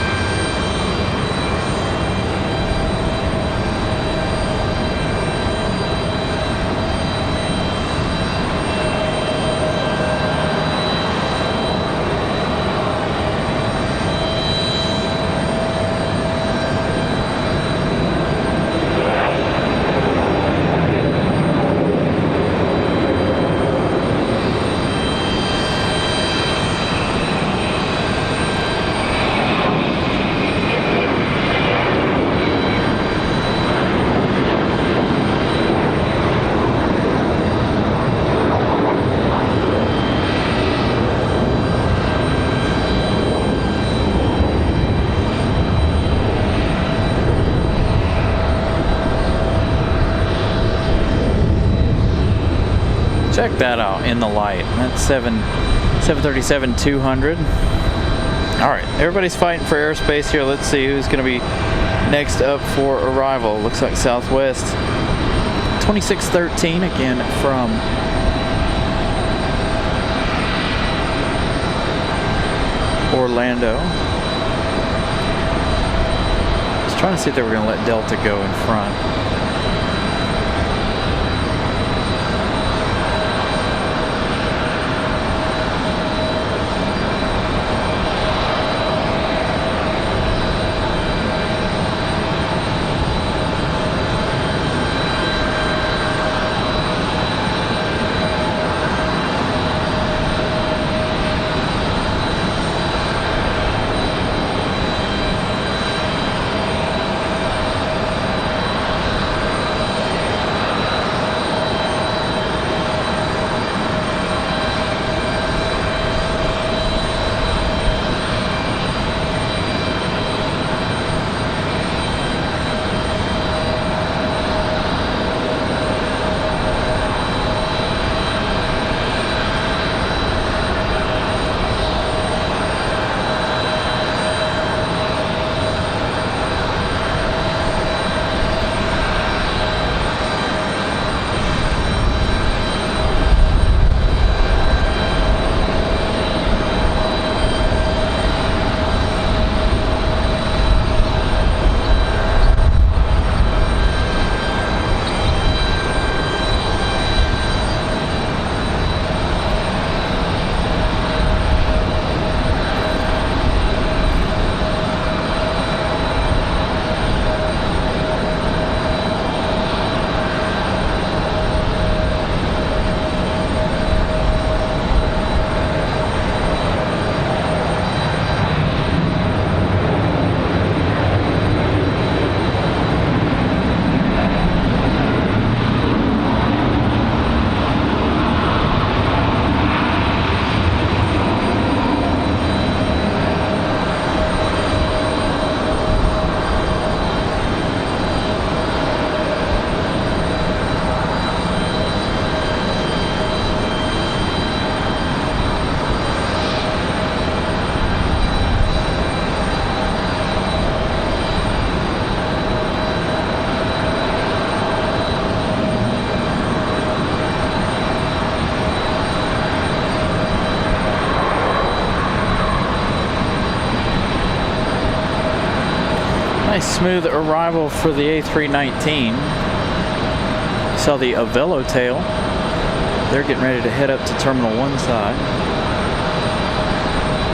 Check that out in the light. That's 737-200. All right, everybody's fighting for airspace here. Let's see who's going to be next up for arrival. Looks like Southwest 2613 again from Orlando. I was trying to see if they were going to let Delta go in front. Nice smooth arrival for the A319. Saw the Avelo tail. They're getting ready to head up to Terminal 1 side.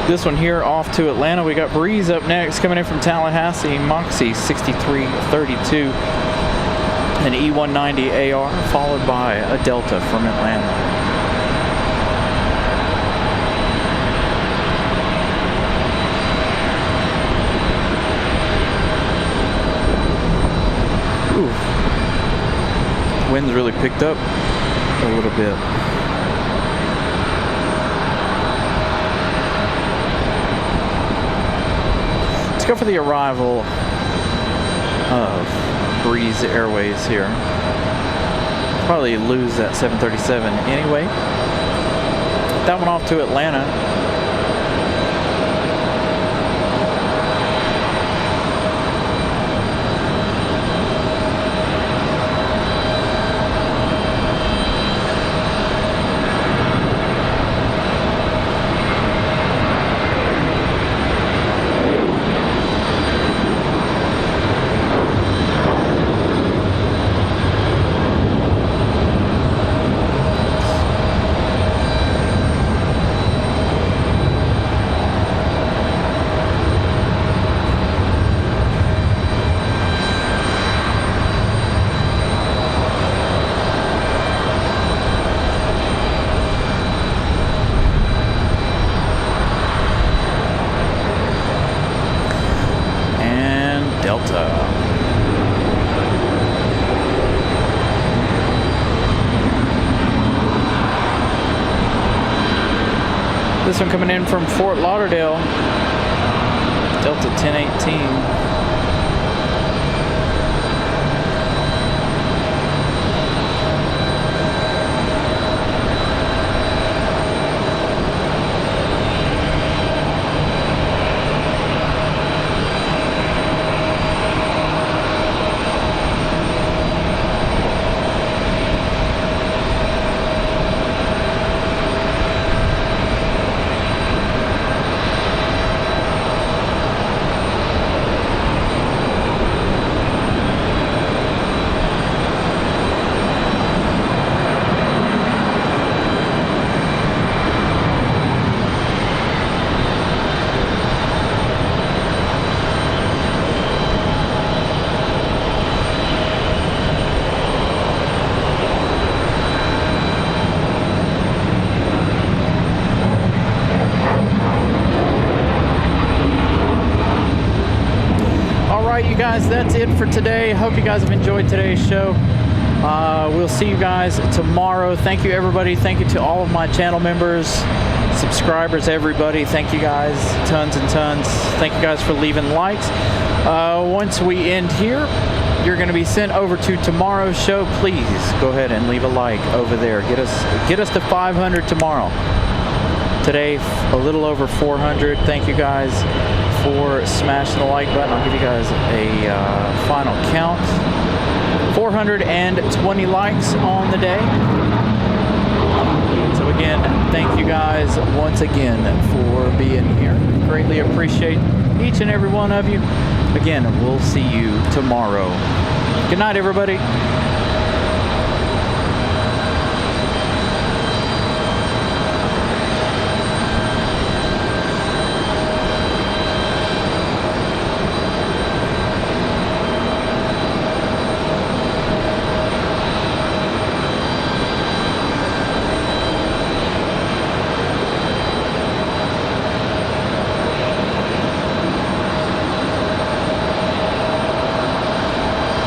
This one here off to Atlanta. We got Breeze up next, coming in from Tallahassee. Moxie 6332. An E190 AR, followed by a Delta from Atlanta. Wind's really picked up a little bit. Let's go for the arrival of Breeze Airways here. Probably lose that 737 anyway. That one off to Atlanta. This one coming in from Fort Lauderdale, Delta 1018. You guys, that's it for today. Hope you guys have enjoyed today's show. We'll see you guys tomorrow. Thank you, everybody. Thank you to all of my channel members, subscribers, everybody. Thank you guys tons and tons. Thank you guys for leaving likes. Once we end here, you're going to be sent over to tomorrow's show. Please go ahead and leave a like over there. Get us to 500 tomorrow. Today, a little over 400. Thank you guys for smashing the like button. I'll give you guys a final count. 420 likes on the day. So again, thank you guys once again for being here. Greatly appreciate each and every one of you. Again, we'll see you tomorrow. Good night, everybody.